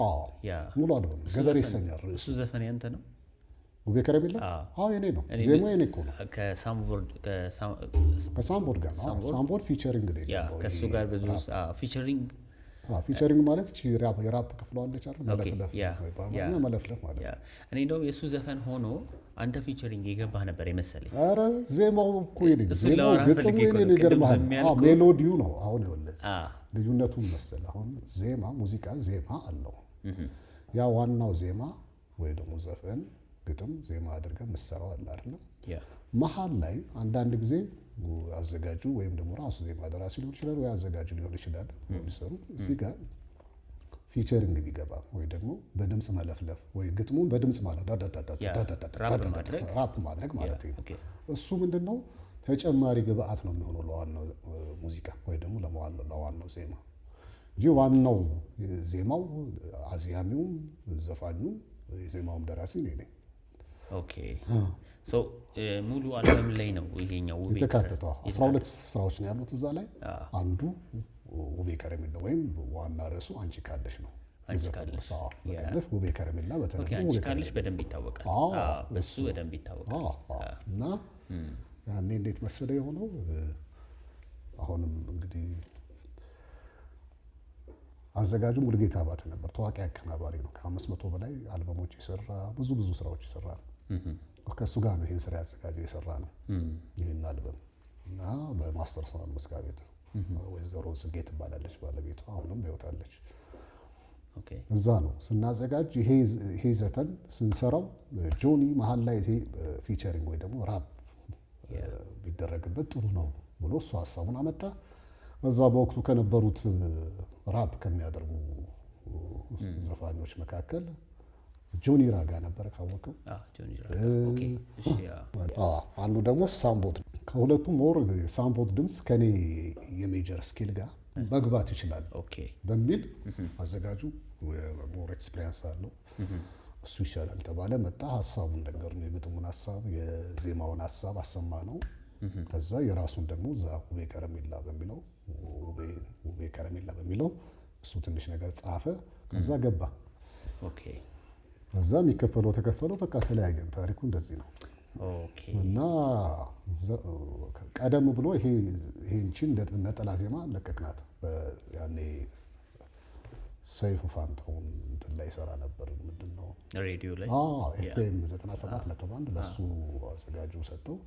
ሙሉ አልበም ገበሬ ይሰኛል። እሱ ዘፈን ያንተ ነው? ውቤ ከረሜላ የኔ ነው። ዜማው የኔ እኮ ነው። ከሳምቦርድ ጋር ነው። ሳምቦርድ ፊቸሪንግ ነው። ከእሱ ጋር ብዙ ፊቸሪንግ ፊቸሪንግ ማለት የራፕ ክፍሏ አለች አይደል? መለፍለፍ ማለት ነው። እኔ እንደውም የእሱ ዘፈን ሆኖ አንተ ፊቸሪንግ የገባህ ነበር የመሰለኝ። ኧረ ዜማው እኮ ዜማው ግጥሙ የኔ ይገርምሃል። ሜሎዲው ነው። አሁን ይኸውልህ ልዩነቱን መሰለህ። አሁን ዜማ ሙዚቃ ዜማ አለው። ያ ዋናው ዜማ ወይ ደግሞ ዘፈን ግጥም ዜማ አድርገህ የምትሰራው አለ አይደለም? መሀል ላይ አንዳንድ ጊዜ አዘጋጁ ወይም ደግሞ ራሱ ዜማ ደራሲ ሊሆን ይችላል ወይ አዘጋጁ ሊሆን ይችላል የሚሰሩ እዚህ ጋር ፊቸሪንግ ቢገባ ወይ ደግሞ በድምፅ መለፍለፍ ወይ ግጥሙን በድምፅ ማለት ራፕ ማድረግ ማለት ነው። እሱ ምንድነው ተጨማሪ ግብአት ነው የሚሆነው ለዋናው ሙዚቃ ወይ ደግሞ ለዋናው ዜማ እንጂ ዋናው ዜማው አዝያሚውም ዘፋኙም የዜማውም ደራሲ እኔ ነኝ። ኦኬ ሶ ሙሉ አልበም ላይ ነው ይሄኛው ውቤ የተካተተው 12 ስራዎች ነው ያሉት እዛ ላይ። አንዱ ውቤ ከረሜላ ወይም ዋና ርዕሱ አንቺ ካለሽ ነው። አንቺ ካለሽ ውቤ ከረሜላ በተለይ አንቺ ካለሽ በደንብ ይታወቃል። በሱ በደንብ ይታወቃል። እና ያኔ እንዴት መሰለ የሆነው አሁንም እንግዲህ አዘጋጁ ሙሉጌታ አባተ ነበር። ታዋቂ አቀናባሪ ነው። ከ500 በላይ አልበሞች የሰራ ብዙ ስራዎች የሰራ ነው። ከእሱ ጋር ነው ይህን ስራ ያዘጋጀው የሰራ ነው ይህን አልበም እና በማስተር ሳውንድ ሙዚቃ ቤት ወይዘሮ ጽጌ ትባላለች ባለቤቷ፣ አሁንም በሕይወት አለች። እዛ ነው ስናዘጋጅ ይሄ ዘፈን ስንሰራው ጆኒ መሀል ላይ ይሄ ፊቸሪንግ ወይ ደግሞ ራፕ ቢደረግበት ጥሩ ነው ብሎ እሱ ሀሳቡን አመጣ። እዛ በወቅቱ ከነበሩት ራፕ ከሚያደርጉ ዘፋኞች መካከል ጆኒ ራጋ ነበር ካወቀው። አንዱ ደግሞ ሳምቦት። ከሁለቱም ሞር ሳምቦት ድምፅ ከኔ የሜጀር ስኪል ጋር መግባት ይችላል በሚል አዘጋጁ ሞር ኤክስፒሪየንስ አለው እሱ ይሻላል ተባለ። መጣ፣ ሀሳቡን ነገሩን፣ የግጥሙን ሀሳብ የዜማውን ሀሳብ አሰማ ነው። ከዛ የራሱን ደግሞ እዛ ውቤ ከረሜላ በሚለው እሱ ትንሽ ነገር ጻፈ። ከዛ ገባ። ከዛ የሚከፈለው ተከፈለው፣ በቃ ተለያየን። ታሪኩ እንደዚህ ነው። እና ቀደም ብሎ ይሄንቺን ነጠላ ዜማ ለቀቅናት። ያኔ ሰይፉ ፋንታውን እንትን ላይ ይሰራ ነበር። ምንድነው ሬዲዮ ላይ ኤፍኤም 97.1 ለሱ አዘጋጁ ሰጠው፣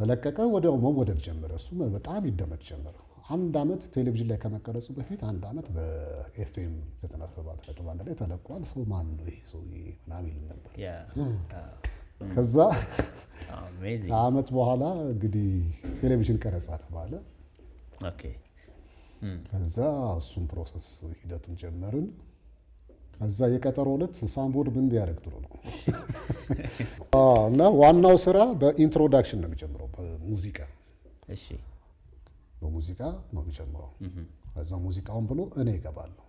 ለቀቀ። ወዲያው መወደድ ጀመረ። እሱ በጣም ይደመጥ ጀመረ። አንድ አመት ቴሌቪዥን ላይ ከመቀረጹ በፊት አንድ አመት በኤፍኤም 97.1 ላይ ተለቋል። ሰው ማን ነው ይሄ ሰውዬ ምናምን ይል ነበር። ከዛ ከአመት በኋላ እንግዲህ ቴሌቪዥን ቀረጻ ተባለ። ከዛ እሱም ፕሮሰስ ሂደቱን ጀመርን። ከዛ የቀጠሮ ዕለት ሳምቦድ ምን ቢያደርግ ጥሩ ነው እና ዋናው ስራ በኢንትሮዳክሽን ነው የሚጀምረው፣ በሙዚቃ እሺ በሙዚቃ ነው የሚጀምረው። ከዛ ሙዚቃውን ብሎ እኔ እገባለሁ።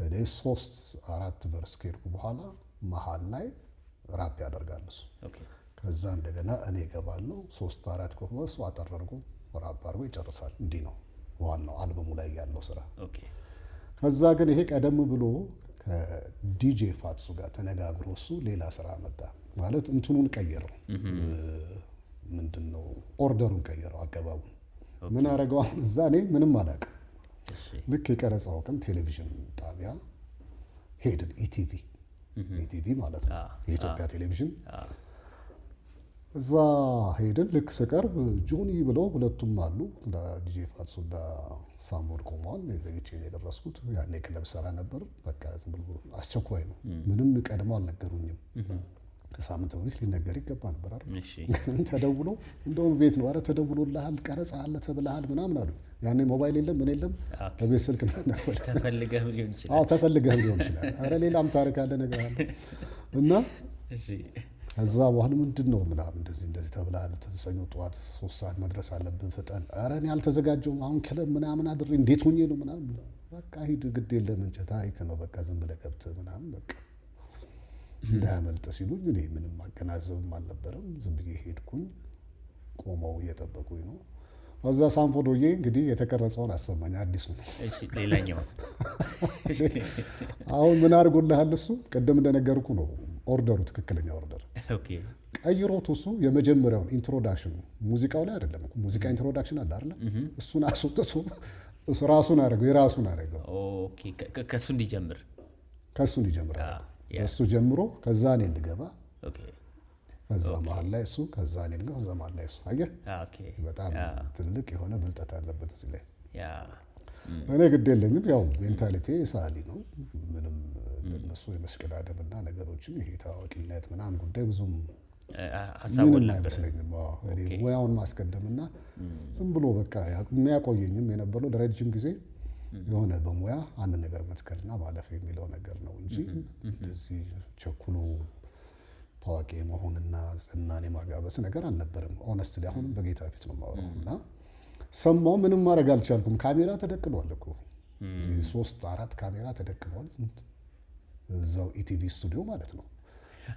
እኔ 3-4 ቨርስ ከሄድኩ በኋላ መሀል ላይ ራፕ ያደርጋል እሱ። ከዛ እንደገና እኔ እገባለሁ። 3-4 ከሆነ እሱ አጠር አድርጎ ራፕ አድርጎ ይጨርሳል። እንዲህ ነው ዋናው አልበሙ ላይ ያለው ስራ። ከዛ ግን ይሄ ቀደም ብሎ ከዲጄ ፋትሱ ጋር ተነጋግሮ እሱ ሌላ ስራ መጣ ማለት እንትኑን ቀየረው። ምንድነው ኦርደሩን ቀየረው፣ አገባቡን ምን አረገው? እዛ እኔ ምንም አላውቅም። ልክ የቀረጻው ቀን ቴሌቪዥን ጣቢያ ሄድን። ኢቲቪ ማለት ነው የኢትዮጵያ ቴሌቪዥን። እዛ ሄድን። ልክ ስቀርብ ጆኒ ብለው ሁለቱም አሉ፣ ዲጄ ፋትሱ እና ሳምቦድ ቆመዋል። ዘግቼ ነው የደረስኩት። ያኔ ክለብ ሰራ ነበር። በቃ ዝም ብሎ አስቸኳይ ነው። ምንም ቀድሞ አልነገሩኝም። ከሳምንት በፊት ሊነገር ይገባ ነበር አይደል? ተደውሎ እንደውም ቤት ነው፣ ኧረ ተደውሎልሃል፣ ቀረጻ አለ ተብለሃል ምናምን አሉ። ያኔ ሞባይል የለም ምን የለም፣ በቤት ስልክ ነበር። ተፈልገህም ሊሆን ይችላል። አዎ ተፈልገህም ሊሆን ይችላል። ኧረ ሌላም ታሪክ አለ ነገር አለ እና ከዛ በኋላ ምንድን ነው ምናምን እንደዚህ ተብለሃል፣ ሰኞ ጠዋት 3 ሰዓት መድረስ አለብን ፍጠን። ኧረ እኔ አልተዘጋጀሁም፣ አሁን ክለብ ምናምን አድሬ እንዴት ሆኜ ነው ምናምን። በቃ ሂድ ግድ የለም እንጂ ታሪክ ነው በቃ ዝም ብለህ ገብተህ ምናምን በቃ እንዳያመልጥ ሲሉኝ እኔ ምንም ማገናዘብም አልነበረም። ዝም ብዬ ሄድኩኝ። ቆመው እየጠበቁኝ ነው። እዛ ሳምቦዶዬ እንግዲህ የተቀረጸውን አሰማኝ፣ አዲሱ ነው። እሺ ሌላኛው አሁን ምን አድርጎልሃል እሱ? ቅድም እንደነገርኩ ነው ኦርደሩ፣ ትክክለኛ ኦርደር ቀይሮት እሱ የመጀመሪያውን ኢንትሮዳክሽኑ ሙዚቃው ላይ አይደለም እኮ ሙዚቃ ኢንትሮዳክሽን አለ አይደል? እሱን አስወጥቶ ራሱን አደረገው፣ የራሱን አደረገው። ኦኬ ከሱ እንዲጀምር እሱ ጀምሮ ከዛ እኔ እንድገባ ከዛ መሀል ላይ እሱ ከዛ እኔ እንድገባ ከዛ መሀል ላይ እሱ። አየህ በጣም ትልቅ የሆነ ብልጠት አለበት እዚህ ላይ። እኔ ግድ የለኝም፣ ያው ሜንታሊቲ ሳሊ ነው። ምንም ለነሱ የመሽቀዳደምና ነገሮችን ይሄ ታዋቂነት ምናምን ጉዳይ ብዙም ምንም አይመስለኝም። እኔ ሙያውን ማስቀደምና ዝም ብሎ በቃ የሚያቆየኝም የነበረው ለረጅም ጊዜ የሆነ በሙያ አንድ ነገር መትከልና ማለፍ የሚለው ነገር ነው እንጂ እንደዚህ ቸኩሎ ታዋቂ መሆንና ዝናን የማጋበስ ነገር አልነበረም። ኦነስትሊ አሁንም በጌታ ፊት ነው የማወራው። እና ሰማሁ፣ ምንም ማድረግ አልቻልኩም። ካሜራ ተደቅኗል እኮ 3-4 ካሜራ ተደቅኗል እዛው ኢቲቪ ስቱዲዮ ማለት ነው።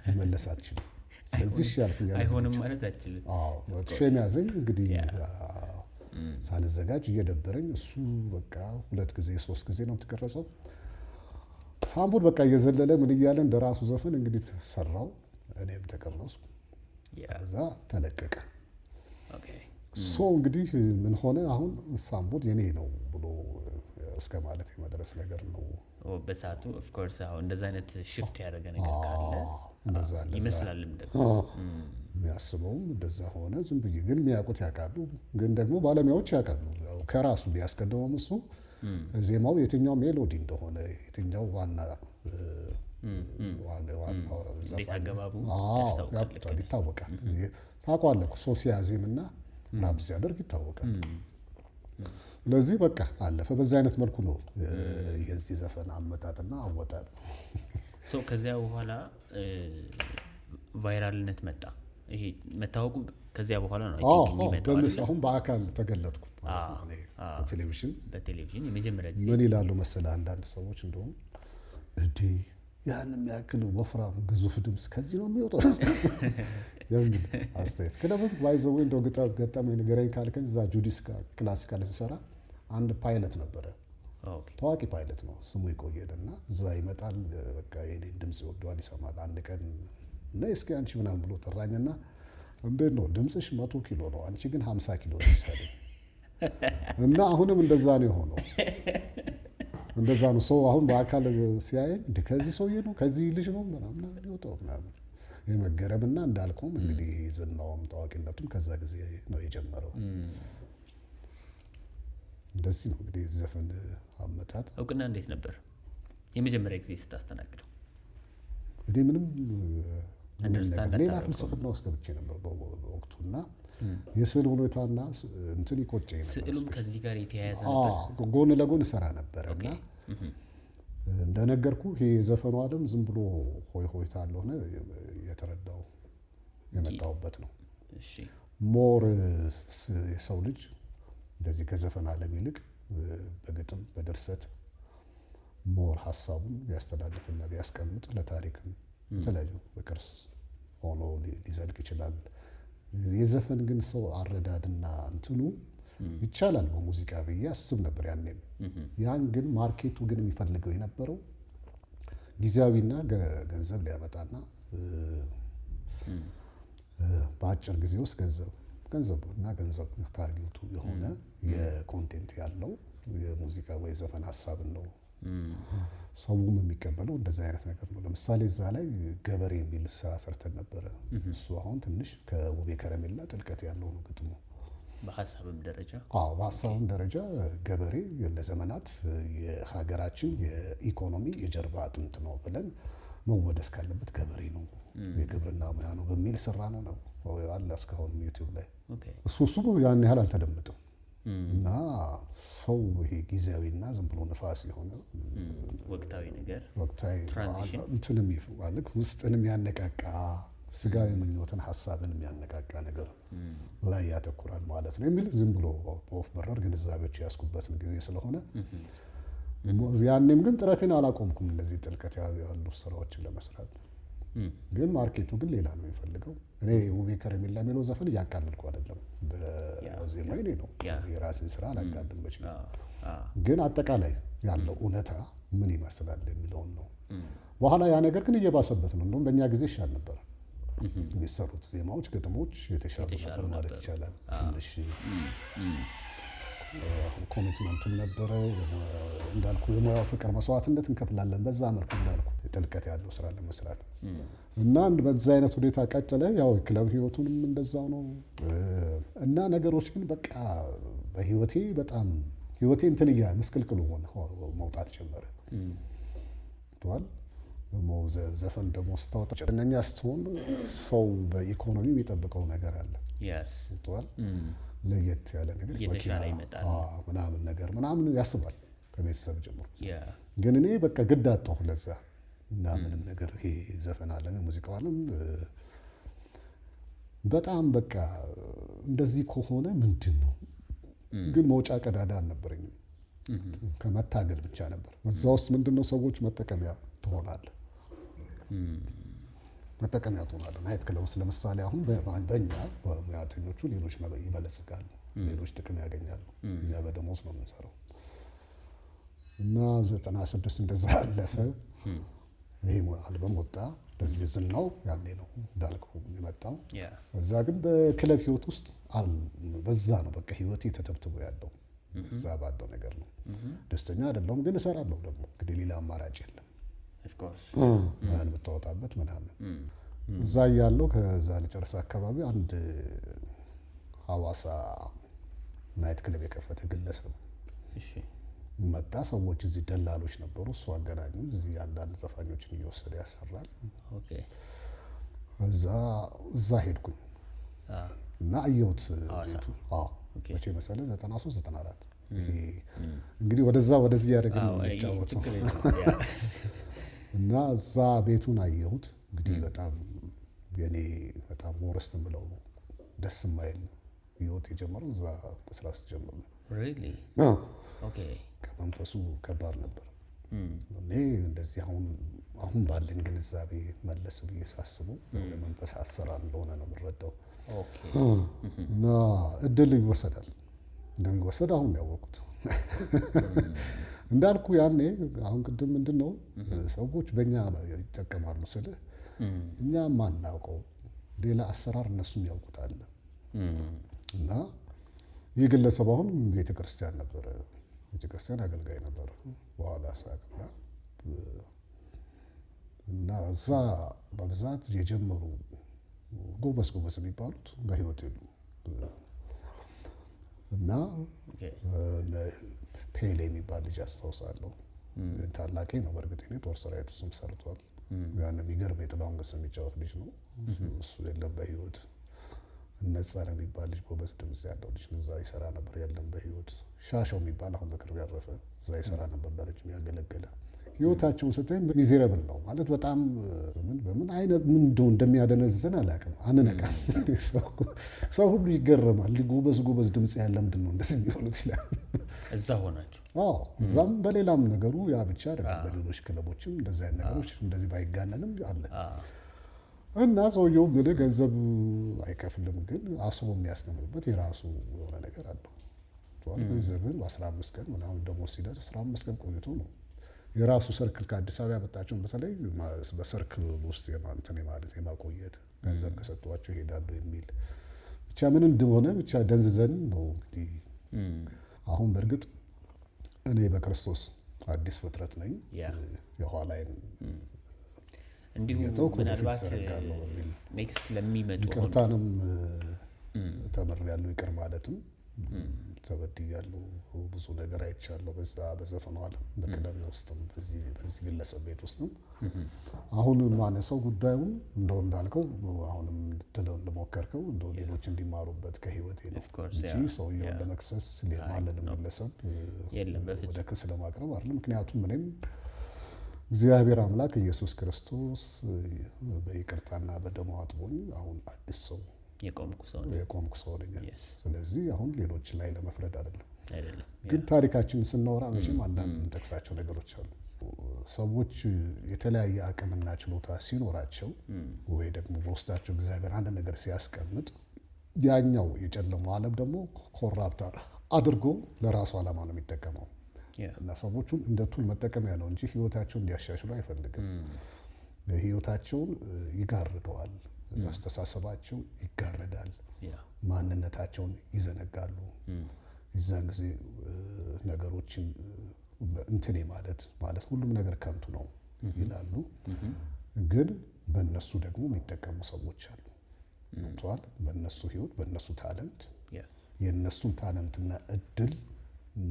መመለስ አልችልም። ስለዚህ እሺ ያልኩኝ አይሆንም ማለት አልችልም። አዎ ሼም ያዘኝ እንግዲህ ሳልዘጋጅ እየደበረኝ እሱ በቃ 2 ጊዜ 3 ጊዜ ነው የተቀረጸው። ሳምቦድ በቃ እየዘለለ ምን እያለ እንደራሱ ዘፈን እንግዲህ ሰራው። እኔም ተቀረጽኩ። ከዛ ተለቀቀ። ሶ እንግዲህ ምን ሆነ አሁን ሳምቦድ የኔ ነው ብሎ እስከ ማለት የመድረስ ነገር ነው በሰዓቱ። ኦፍ ኮርስ አሁን እንደዛ አይነት ሽፍት ያደረገ ነገር ካለ ይመስላልም ደግሞ የሚያስበውም እንደዛ ሆነ። ዝም ብዬ ግን የሚያውቁት ያውቃሉ፣ ግን ደግሞ ባለሙያዎች ያውቃሉ። ከራሱ ቢያስቀድመውም እሱ ዜማው የትኛው ሜሎዲ እንደሆነ የትኛው ዋና አገባቡ ይታወቃል። ታውቀዋለህ እኮ ሰው ሲያዜምና ራፕ ሲያደርግ ይታወቃል። ስለዚህ በቃ አለፈ። በዛ አይነት መልኩ ነው የዚህ ዘፈን አመጣጥና አወጣጥ። ከዚያ በኋላ ቫይራልነት መጣ። ይሄ መታወቁ ከዚያ በኋላ ነው የሚመጣው። አሁን በአካል ተገለጥኩ በቴሌቪዥን የመጀመሪያ ጊዜ። ምን ይላሉ መሰለህ አንዳንድ ሰዎች እንደውም እንዴ ያን የሚያክል ወፍራም ግዙፍ ድምፅ ከዚህ ነው የሚወጣው የሚል አስተያየት። ክለብም ባይዘው እንደው ገጠመኝ ንገረኝ ካልከኝ እዛ ጁዲስ ክላሲካል ሲሰራ አንድ ፓይለት ነበረ፣ ታዋቂ ፓይለት ነው ስሙ ይቆየልና እዛ ይመጣል። በቃ የኔን ድምፅ ይወደዋል፣ ይሰማል። አንድ ቀን ነይ እስኪ አንቺ ምናምን ብሎ ጠራኝና እንዴት ነው ድምፅሽ 100 ኪሎ ነው፣ አንቺ ግን 50 ኪሎ ነው ይሳለኝ። እና አሁንም እንደዛ ነው የሆነው። እንደዛ ነው ሰው አሁን በአካል ሲያየኝ እንደ ከዚህ ሰውዬ ነው ከዚህ ልጅ ነው ምናምን ይወጣው ምናምን የመገረምና እንዳልከውም እንግዲህ ዝናውም ታዋቂነቱም ከዛ ጊዜ ነው የጀመረው። እንደዚህ ነው እንግዲህ ዘፈን አመጣጥ። እውቅና እንዴት ነበር የመጀመሪያ ጊዜ ስታስተናግደው? እንግዲህ ምንም ሌላ ፍልስፍና ውስጥ ገብቼ ነበር በወቅቱና የስዕል ሁኔታና እንትን ይቆጨኝ ነበር። ስዕሉም ከዚህ ጋር የተያያዘ ነበር። ጎን ለጎን እሰራ ነበር እና እንደነገርኩ ይሄ የዘፈኑ ዓለም ዝም ብሎ ሆይ ሆይታ እንደሆነ የተረዳው የመጣሁበት ነው። ሞር የሰው ልጅ እንደዚህ ከዘፈን ዓለም ይልቅ በግጥም በድርሰት ሞር ሀሳቡን ቢያስተላልፍና ቢያስቀምጥ ለታሪክም የተለያዩ በቅርስ ሆኖ ሊዘልቅ ይችላል። የዘፈን ግን ሰው አረዳድና እንትኑ ይቻላል በሙዚቃ ብዬ አስብ ነበር ያኔም። ያን ግን ማርኬቱ ግን የሚፈልገው የነበረው ጊዜያዊና ገንዘብ ሊያመጣና በአጭር ጊዜ ውስጥ ገንዘብ ታርጌቱ የሆነ የኮንቴንት ያለው የሙዚቃ ወይ ዘፈን ሀሳብን ነው ሰውም የሚቀበለው እንደዚህ አይነት ነገር ነው። ለምሳሌ እዛ ላይ ገበሬ የሚል ስራ ሰርተን ነበረ። እሱ አሁን ትንሽ ከውቤ ከረሜላ ጥልቀት ያለው ነው ግጥሙ። በሀሳብም ደረጃ በሀሳብም ደረጃ ገበሬ ለዘመናት የሀገራችን የኢኮኖሚ የጀርባ አጥንት ነው ብለን መወደስ ካለበት ገበሬ ነው፣ የግብርና ሙያ ነው በሚል ስራ ነው አለ እስካሁን ዩቲዩብ ላይ። እሱ ያን ያህል አልተደመጠም እና ሰው ይሄ ጊዜያዊና ዝም ብሎ ነፋስ የሆነ ወቅታዊ ነገር ትራንዚሽን እንትንም ይፈልግ ውስጥንም ያነቃቃ ስጋዊ ምኞትን ሀሳብን የሚያነቃቃ ነገር ላይ ያተኩራል ማለት ነው የሚል ዝም ብሎ በወፍ በረር ግንዛቤዎች ያስኩበትን ጊዜ ስለሆነ ያኔም ግን ጥረቴን አላቆምኩም እንደዚህ ጥልቀት ያሉ ስራዎችን ለመስራት። ግን ማርኬቱ ግን ሌላ ነው የሚፈልገው። እኔ ውቤ ከረሜላ የሚለው ዘፈን እያቃለልኩ አይደለም፣ በዜማ እኔ ነው የራሴን ስራ አላቃልም በችል። ግን አጠቃላይ ያለው እውነታ ምን ይመስላል የሚለውን ነው። በኋላ ያ ነገር ግን እየባሰበት ነው። እንደውም በእኛ ጊዜ ይሻል ነበር የሚሰሩት ዜማዎች፣ ግጥሞች የተሻሉ ነበር ማለት ይቻላል። ትንሽ ኮሚትመንቱም ነበረ እንዳልኩ የሙያው ፍቅር መስዋዕትነት እንከፍላለን በዛ መልኩ እንዳልኩ ጥልቀት ያለው ስራ ለመስራት እና በዛ አይነት ሁኔታ ቀጠለ። ያው የክለብ ህይወቱንም እንደዛው ነው እና ነገሮች ግን በቃ በህይወቴ በጣም ህይወቴ እንትን ምስቅልቅሉ ሆነ መውጣት ጀመረ። ተዋል ዘፈን ደግሞ ስታወጣ ጨነኛ ስትሆን ሰው በኢኮኖሚ የሚጠብቀው ነገር አለ። ተዋል ለየት ያለ ነገር እየተሻለ ይመጣል ምናምን ያስባል ከቤተሰብ ጀምሮ። ግን እኔ በቃ ግድ አጣሁ ለዛ እና ምንም ነገር ይሄ ዘፈን ዓለም የሙዚቃው ዓለም በጣም በቃ እንደዚህ ከሆነ ምንድን ነው ግን መውጫ ቀዳዳ አልነበረኝም። ከመታገል ብቻ ነበር። በዛ ውስጥ ምንድን ነው ሰዎች መጠቀሚያ ትሆናለህ። ናይት ክለብ ውስጥ ለምሳሌ አሁን በእኛ በሙያተኞቹ ሌሎች ይበለጽጋሉ፣ ሌሎች ጥቅም ያገኛሉ። እኛ በደሞዝ ነው የምንሰራው እና 96 እንደዛ አለፈ። ይሄ አልበም ወጣ። እንደዚህ ዝናው ያኔ ነው እንዳልከው የመጣው። እዛ ግን በክለብ ህይወት ውስጥ በዛ ነው በቃ ህይወቴ ተተብትቦ ያለው እዛ ባለው ነገር ነው። ደስተኛ አይደለሁም ግን እሰራለሁ። ደግሞ እንግዲህ ሌላ አማራጭ የለም ያን የምታወጣበት ምናምን። እዛ እያለሁ ከዛ ልጨርስ አካባቢ አንድ ሐዋሳ ናይት ክለብ የከፈተ ግለሰብ መጣ። ሰዎች እዚህ ደላሎች ነበሩ፣ እሱ አገናኙ። እዚህ አንዳንድ ዘፋኞችን እየወሰደ ያሰራል። እዛ ሄድኩኝ እና አየሁት። መቼ መሰለህ 93 94 እንግዲህ ወደዚህ ያደረግን ነው የሚጫወተው እና እዛ ቤቱን አየሁት። እንግዲህ በጣም የኔ በጣም ወረስት ብለው ደስ የማይል ህይወት የጀመረው እዛ መስራት ጀመሩ። ከመንፈሱ ከባድ ነበር። እኔ እንደዚህ አሁን ባለኝ ግንዛቤ መለስ ብዬ ሳስበው ለመንፈስ አሰራር እንደሆነ ነው የምረዳው። እና እድል ይወሰዳል እንደሚወሰድ አሁን ያወቁት እንዳልኩ ያኔ አሁን ቅድም ምንድን ነው ሰዎች በእኛ ይጠቀማሉ ስልህ እኛ ማናውቀው ሌላ አሰራር እነሱም ያውቁታል። እና ይህ ግለሰብ አሁን ቤተክርስቲያን ነበረ፣ ቤተክርስቲያን አገልጋይ ነበረ። በኋላ ሳቅና እና እዛ በብዛት የጀመሩ ጎበዝ የሚባሉት በህይወት የሉ እና ፔሌ የሚባል ልጅ አስታውሳለሁ። ታላቄ ነው በእርግጥ እኔ ጦር ሰራዊት ውስጥም ሰርቷል። ያን የሚገርም የጥላሁን ገሰሰ የሚጫወት ልጅ ነው። እሱ የለም በህይወት ነጸረ የሚባል ልጅ ጎበዝ ድምጽ ያለው ልጅ እዛ ይሰራ ነበር። ያለም በህይወት ሻሻው የሚባል አሁን በቅርብ ያረፈ እዛ ይሰራ ነበር ለረጅም ያገለገለ። ህይወታቸውን ስታይ ሚዜረብል ነው ማለት በጣም በምን አይነት ምን እንደሚያደነዝዘን አላውቅም። አንነቃም። ሰው ሁሉ ይገረማል። ጎበዝ ድምጽ ያለ ምንድን ነው እንደዚህ የሚሆኑት ይላል። እዛ ሆናችሁ? አዎ እዛም በሌላም ነገሩ ያ ብቻ አይደለም። በሌሎች ክለቦችም እንደዚህ አይነት ነገሮች እንደዚህ ባይጋነንም አለ እና ሰውየው ግን ገንዘብ አይከፍልም፣ ግን አስቦ የሚያስቀምጥበት የራሱ የሆነ ነገር አለው። ገንዘብን በ15 ቀን ምናምን ደግሞ ሲደርስ 15 ቀን ቆይቶ ነው የራሱ ሰርክል ከአዲስ አበባ ያመጣቸውን በተለይ በሰርክል ውስጥ የማንተን ማለት የማቆየት ገንዘብ ከሰጧቸው ይሄዳሉ የሚል ብቻ ምን እንደሆነ ብቻ ደንዝዘን ነው እንግዲህ። አሁን በእርግጥ እኔ በክርስቶስ አዲስ ፍጥረት ነኝ። የኋላዬን እንዲሁ ምናልባት ኔክስት ለሚመጡ ይቅርታንም ተምሬያለሁ። ይቅር ማለትም ተበድያለሁ። ብዙ ነገር አይቻለሁ በዛ በዘፈኑ ዓለም በክለብ ውስጥም በዚህ ግለሰብ ቤት ውስጥም። አሁን ማነሳው ጉዳዩን እንደው እንዳልከው አሁንም እንድትለው እንደሞከርከው እንደው ሌሎች እንዲማሩበት ከህይወቴ ነው እንጂ ሰውየውን ለመክሰስ ማንንም ግለሰብ ወደ ክስ ለማቅረብ አይደለም። ምክንያቱም እኔም እግዚአብሔር አምላክ ኢየሱስ ክርስቶስ በይቅርታና በደሙ አጥቦኝ አሁን አዲስ ሰው የቆምኩ ሰው ነኝ። ስለዚህ አሁን ሌሎች ላይ ለመፍረድ አይደለም። ግን ታሪካችንን ስናወራ መቼም አንዳንድ የምንጠቅሳቸው ነገሮች አሉ። ሰዎች የተለያየ አቅምና ችሎታ ሲኖራቸው ወይ ደግሞ በውስጣቸው እግዚአብሔር አንድ ነገር ሲያስቀምጥ ያኛው የጨለመው ዓለም ደግሞ ኮራፕት አድርጎ ለራሱ ዓላማ ነው የሚጠቀመው እና ሰዎቹን እንደ ቱል መጠቀሚያ ነው እንጂ ህይወታቸውን እንዲያሻሽሉ አይፈልግም። ህይወታቸውን ይጋርደዋል። አስተሳሰባቸው ይጋረዳል። ማንነታቸውን ይዘነጋሉ። የዛን ጊዜ ነገሮችን እንትኔ ማለት ሁሉም ነገር ከንቱ ነው ይላሉ። ግን በእነሱ ደግሞ የሚጠቀሙ ሰዎች አሉ። ቷል በእነሱ ህይወት በእነሱ ታለንት የእነሱን ታለንትና እድል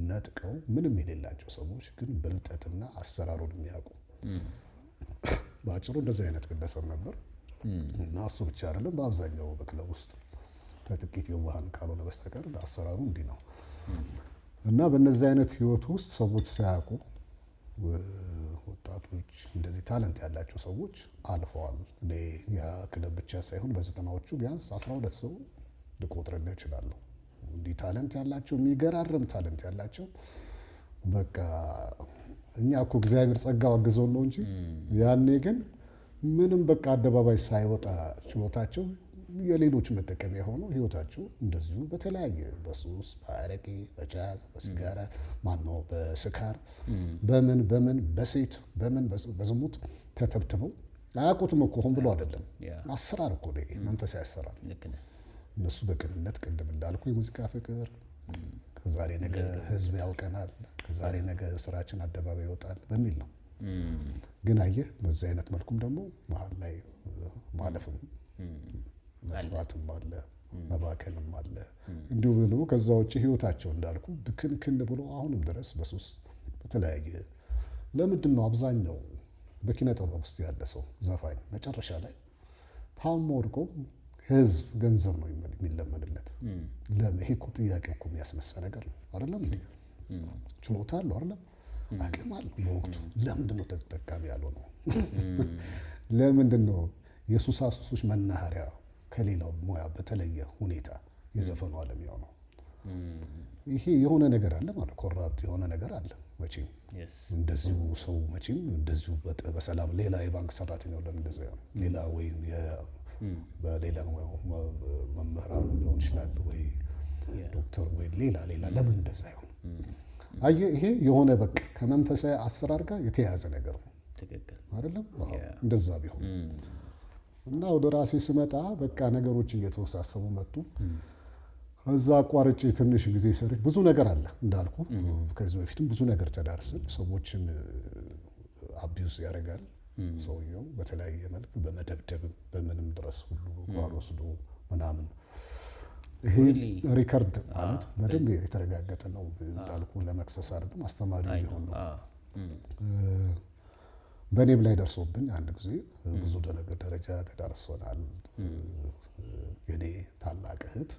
ነጥቀው ምንም የሌላቸው ሰዎች ግን ብልጠትና አሰራሩን የሚያውቁ በአጭሩ እንደዚህ አይነት ግለሰብ ነበር። እና እሱ ብቻ አይደለም፣ በአብዛኛው በክለብ ውስጥ ከጥቂት የዋሃን ካልሆነ በስተቀር አሰራሩ እንዲህ ነው። እና በእነዚህ አይነት ህይወት ውስጥ ሰዎች ሳያውቁ ወጣቶች እንደዚህ ታለንት ያላቸው ሰዎች አልፈዋል። እኔ ያ ክለብ ብቻ ሳይሆን በዘጠናዎቹ ቢያንስ 12 ሰው ልቆጥርልህ እችላለሁ። እንዲህ ታለንት ያላቸው የሚገራርም ታለንት ያላቸው በቃ እኛ እኮ እግዚአብሔር ጸጋው አግዞን ነው እንጂ ያኔ ግን ምንም በቃ አደባባይ ሳይወጣ ችሎታቸው የሌሎች መጠቀሚያ ሆኖ ህይወታቸው እንደዚሁ በተለያየ በሱስ፣ በአረቄ፣ በጫት፣ በሲጋራ ማነው በስካር በምን በሴት በዝሙት ተተብትበው አያውቁትም እኮ ሆን ብሎ አይደለም። አሰራር እኮ ነው፣ መንፈሳዊ አሰራር። እነሱ በቅንነት ቅድም እንዳልኩ የሙዚቃ ፍቅር ከዛሬ ነገ ህዝብ ያውቀናል፣ ከዛሬ ነገ ስራችን አደባባይ ይወጣል በሚል ነው። ግን አየህ በዚህ አይነት መልኩም ደግሞ መሀል ላይ ማለፍም መጥፋትም አለ፣ መባከንም አለ። እንዲሁ ብሎ ከዛ ውጭ ህይወታቸው እንዳልኩ ብክንክን ብሎ አሁንም ድረስ በሱስ በተለያየ ለምንድን ነው አብዛኛው በኪነ ጥበብ ውስጥ ያለ ሰው ዘፋኝ መጨረሻ ላይ ታሞ ወድቆ ህዝብ ገንዘብ ነው የሚለመንለት? ለምን? ይሄ እኮ ጥያቄ እኮ የሚያስነሳ ነገር ነው አይደለም እንዴ? ችሎታ አለው አይደለም? አቅም አለው በወቅቱ። ለምንድን ነው ተጠቃሚ ያልሆነው? ለምንድን ነው የሱሳሱሶች መናኸሪያ ከሌላው ሙያ በተለየ ሁኔታ የዘፈኑ ዓለም የሆነው? ይሄ የሆነ ነገር አለ ማለት ኮራፕት የሆነ ነገር አለ መቼም። እንደዚሁ ሰው መቼም እንደዚሁ በሰላም ሌላ የባንክ ሰራተኛው ለምን እንደዛ ነው? ሌላ ወይም በሌላ መምህራኑ ሊሆን ይችላል ወይ ዶክተር ወይ ሌላ ለምን እንደዛ ይሆን? አየህ ይሄ የሆነ በቃ ከመንፈሳዊ አሰራር ጋር የተያያዘ ነገር ነው። ትክክል አይደለም? እንደዛ ቢሆን እና ወደ ራሴ ስመጣ በቃ ነገሮች እየተወሳሰቡ መጡ። እዛ አቋርጬ ትንሽ ጊዜ ሰርች ብዙ ነገር አለ እንዳልኩ ከዚህ በፊትም ብዙ ነገር ተዳርስን። ሰዎችን አቢዩዝ ያደርጋል ሰውየው በተለያየ መልክ በመደብደብ በምንም ድረስ ሁሉ ጓሮ ወስዶ ምናምን። ይሄ ሪከርድ ማለት በደንብ የተረጋገጠ ነው እንዳልኩ፣ ለመክሰስ አይደለም አስተማሪ ሊሆን ነው። በእኔም ላይ ደርሶብኝ አንድ ጊዜ ብዙ ደረጃ ተዳርሶናል። የኔ ታላቅ እህት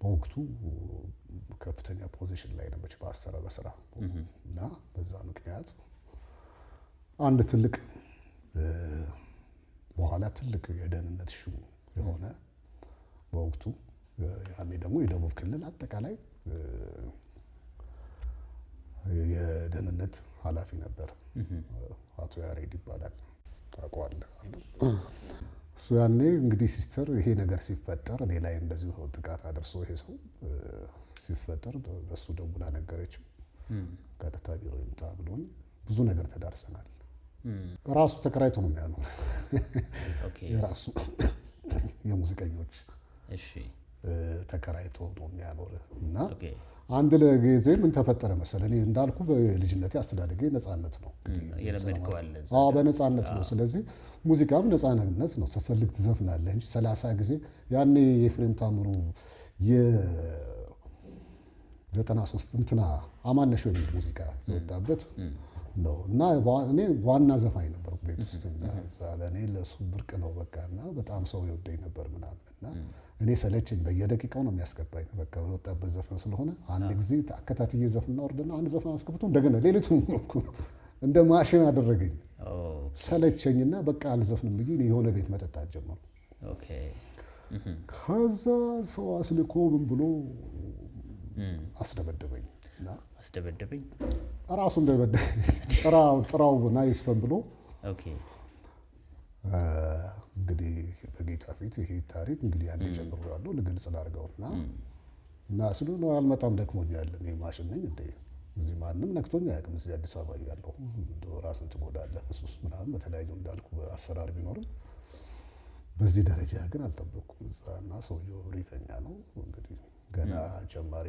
በወቅቱ ከፍተኛ ፖዚሽን ላይ ነበረች በስራ እና በዛ ምክንያት አንድ ትልቅ በኋላ ትልቅ የደህንነት ሹም የሆነ በወቅቱ ያኔ ደግሞ የደቡብ ክልል አጠቃላይ የደህንነት ኃላፊ ነበር። አቶ ያሬድ ይባላል፣ ታውቀዋለህ? እሱ ያኔ እንግዲህ ሲስተር ይሄ ነገር ሲፈጠር እኔ ላይ እንደዚሁ ጥቃት አደርሶ ይሄ ሰው ሲፈጠር በሱ ደውላ ነገረችው። ቀጥታ ቢሮ ይምጣ ብሎኝ ብዙ ነገር ተዳርሰናል። ራሱ ተከራይቶ ነው የሚያኖር የራሱ የሙዚቀኞች ተከራይቶ ነው የሚያኖር እና አንድ ጊዜ ምን ተፈጠረ መሰለህ? እኔ እንዳልኩ በልጅነቴ አስተዳደጌ ነፃነት ነው በነፃነት ነው። ስለዚህ ሙዚቃም ነፃነት ነው። ስትፈልግ ትዘፍናለህ እንጂ 30 ጊዜ ያኔ የኤፍሬም ታምሩ የ93 እንትና አማነሽ የሚል ሙዚቃ የወጣበት ነው እና እኔ ዋና ዘፋኝ ነበርኩ ቤት ውስጥ። ለእኔ ለእሱ ብርቅ ነው በቃ እና በጣም ሰው ይወደኝ ነበር ምናምን እና እኔ ሰለቸኝ። በየደቂቃው ነው የሚያስገባኝ በቃ የወጣበት ዘፈን ስለሆነ አንድ ጊዜ አከታትዬ ዘፍንና ወርደና አንድ ዘፈን አስገብቶ እንደገና ሌሊቱን እንደ ማሽን አደረገኝ። ሰለቸኝና በቃ አልዘፍንም ብዬ የሆነ ቤት መጠጣት ጀመርኩ። ከዛ ሰው አስልኮ ምን ብሎ አስደበደበኝ ራሱ እንደበደበኝ ጥራው ና ይስፈን ብሎ እንግዲህ በጌታ ፊት ይሄ ታሪክ እንግዲህ ያኔ ጀምሬዋለሁ ልግልጽ ላድርገውና እና ስሉ ነው አልመጣም ደክሞኛል። እኔ ማሽን ነኝ እንዴ እዚህ ማንም ነክቶኝ አያውቅም። እዚህ አዲስ አበባ እያለሁ ራስን ትጎዳለህ እሱስ ምናምን በተለያዩ እንዳልኩ አሰራር ቢኖርም በዚህ ደረጃ ግን አልጠበቅኩም። እዛና ሰውየው እብሪተኛ ነው እንግዲህ ገና ጀማሪ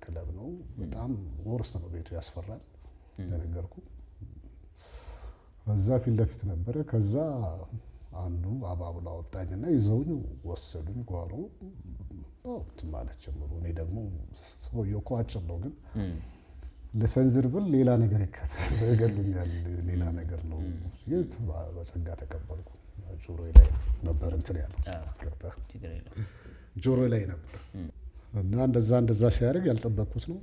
ክለብ ነው። በጣም ወርስ ነው ቤቱ ያስፈራል። ተነገርኩ እዛ ፊት ለፊት ነበረ። ከዛ አንዱ አባብላ አወጣኝና ይዘውኝ ወሰዱኝ ጓሮ ማለት ጀመሩ። እኔ ደግሞ ሰውየው እኮ አጭር ነው ግን ለሰንዝር ብል ሌላ ነገር ይገሉኛል ሌላ ነገር ነው። በጸጋ ተቀበልኩ። ጆሮዬ ላይ ነበር እንትን ያለው ጆሮዬ ላይ ነበር እና እንደዛ ሲያደርግ ያልጠበቅኩት ነው።